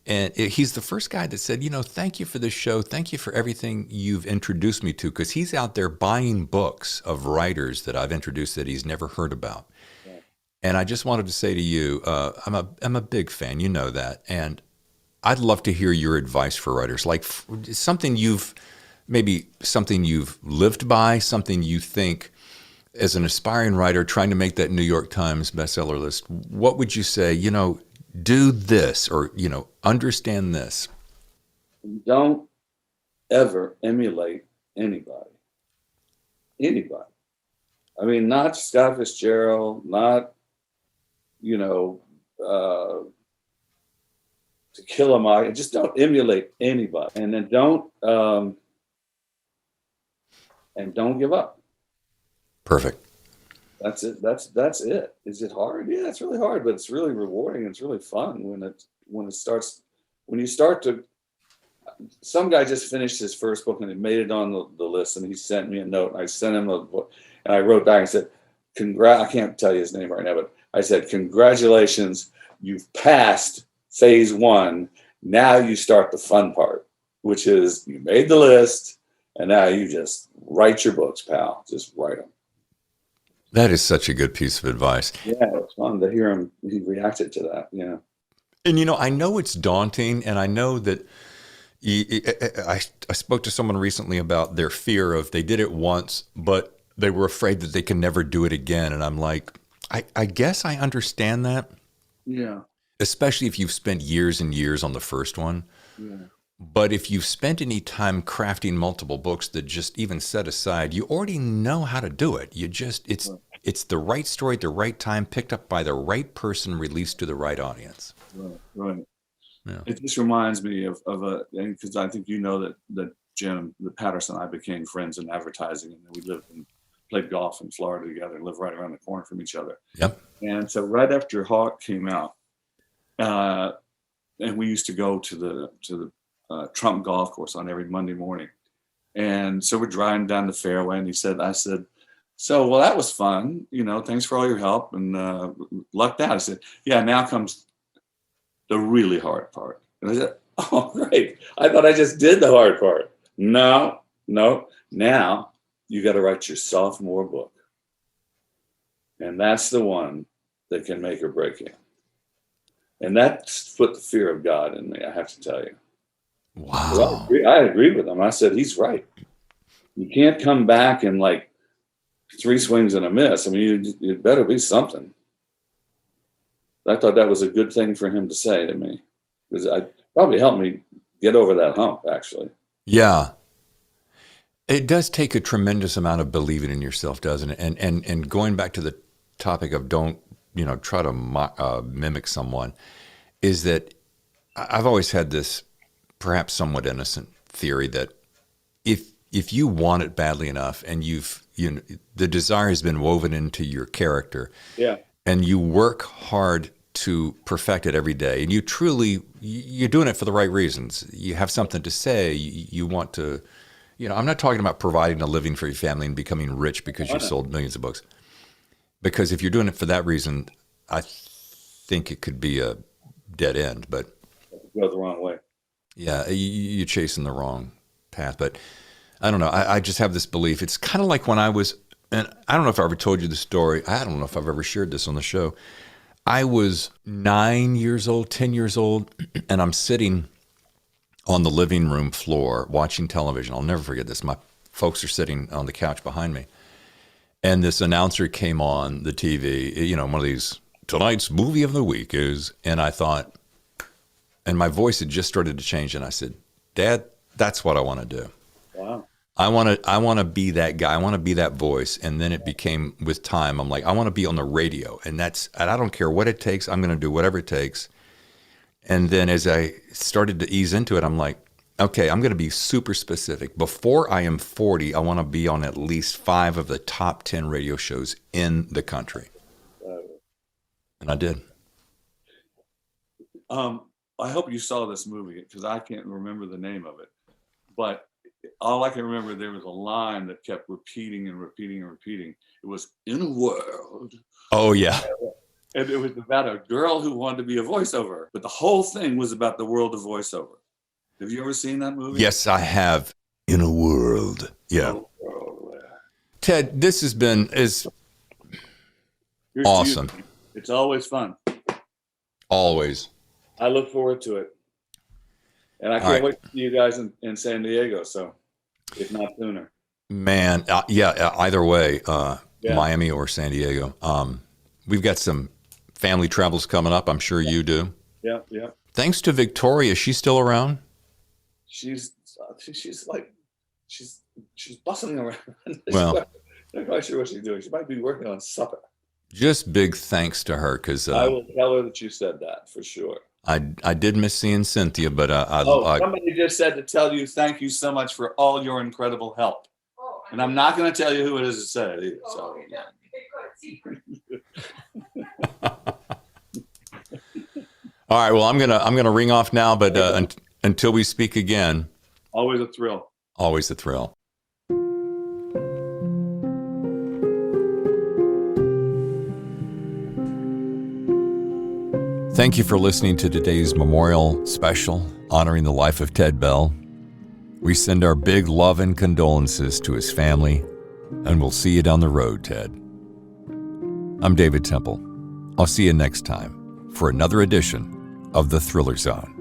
and he's the first guy that said, thank you for the show, thank you for everything you've introduced me to, because he's out there buying books of writers that I've introduced that he's never heard about. Yeah. And I just wanted to say to you, I'm a big fan, you know that, and I'd love to hear your advice for writers, like something you've lived by, something you think as an aspiring writer trying to make that New York Times bestseller list. What would you say, do this or, understand this? Don't ever emulate anybody. Anybody. I mean, not Scott Fitzgerald, not, To Kill a Mockingbird. Just don't emulate anybody, and then don't give up. Perfect. That's it. That's it. Is it hard? Yeah, it's really hard, but it's really rewarding. It's really fun when you start to. Some guy just finished his first book and he made it on the list, and he sent me a note. And I sent him a book, and I wrote back and said, I can't tell you his name right now, but I said, congratulations, you've passed phase 1. Now you start the fun part, which is you made the list, and now you just write your books, pal. Just write them. That is such a good piece of advice. Yeah, it's fun to hear him. He reacted to that. Yeah. And I know it's daunting, and I know that I spoke to someone recently about their fear of they did it once, but they were afraid that they can never do it again. And I'm like, I guess I understand that. Yeah. Especially if you've spent years and years on the first one. Yeah. But if you've spent any time crafting multiple books that just even set aside, you already know how to do it. It's the right story at the right time, picked up by the right person, released to the right audience. Right. Yeah. It just reminds me of because I think that Jim, the Patterson and I became friends in advertising, and we lived and played golf in Florida together and lived right around the corner from each other. Yep. And so right after Hawke came out, and we used to go to the Trump golf course on every Monday morning. And so we're driving down the fairway, and I said, so, well, that was fun. Thanks for all your help, and lucked out. I said, yeah, now comes the really hard part. And I said, oh, great. I thought I just did the hard part. No. Now you got to write your sophomore book. And that's the one that can make or break you. And that's put the fear of God in me, I have to tell you. Wow. So I agree with him. I said, he's right. You can't come back and 3 swings and a miss. I mean, it better be something. I thought that was a good thing for him to say to me, because it probably helped me get over that hump, actually. Yeah. It does take a tremendous amount of believing in yourself, doesn't it? And going back to the topic of don't, try to mimic someone, is that I've always had this perhaps somewhat innocent theory that if you want it badly enough and the desire has been woven into your character, yeah, and you work hard to perfect it every day, and you're doing it for the right reasons. You have something to say. You want to, I'm not talking about providing a living for your family and becoming rich because you sold millions of books. Because if you're doing it for that reason, I think it could be a dead end. But go the wrong way. Yeah, you're chasing the wrong path. But I don't know. I just have this belief. It's kind of like when I was, and I don't know if I ever told you the story. I don't know if I've ever shared this on the show. I was 9 years old, 10 years old, and I'm sitting on the living room floor watching television. I'll never forget this. My folks are sitting on the couch behind me. And this announcer came on the TV, one of these, tonight's movie of the week is, and I thought, and my voice had just started to change, and I said, Dad, that's what I want to do. Wow. I want to be that guy. I want to be that voice. And then it became, with time, I'm like, I want to be on the radio. And I don't care what it takes. I'm going to do whatever it takes. And then as I started to ease into it, I'm like, okay, I'm going to be super specific. Before I am 40, I want to be on at least 5 of the top 10 radio shows in the country. And I did. I hope you saw this movie because I can't remember the name of it. But all I can remember, there was a line that kept repeating and repeating and repeating. It was, in a world. Oh, yeah. And it was about a girl who wanted to be a voiceover. But the whole thing was about the world of voiceover. Have you ever seen that movie? Yes, I have. In a world. Yeah. Ted, this has been awesome. It's always fun. Always. I look forward to it. And I can't wait to see you guys in San Diego, so if not sooner. Man, either way, Miami or San Diego. We've got some family travels coming up. I'm sure you do. Yeah. Thanks to Victoria. She's still around? She's bustling around. Well, I'm not quite sure what she's doing. She might be working on supper. Just big thanks to her because I will tell her that you said that for sure. I did miss seeing Cynthia, but somebody just said to tell you thank you so much for all your incredible help. And I'm not going to tell you who it is that said it either. So. All right. Well, I'm gonna ring off now, but until we speak again. Always a thrill. Always a thrill. Thank you for listening to today's memorial special honoring the life of Ted Bell. We send our big love and condolences to his family, and we'll see you down the road, Ted. I'm David Temple. I'll see you next time for another edition of The Thriller Zone.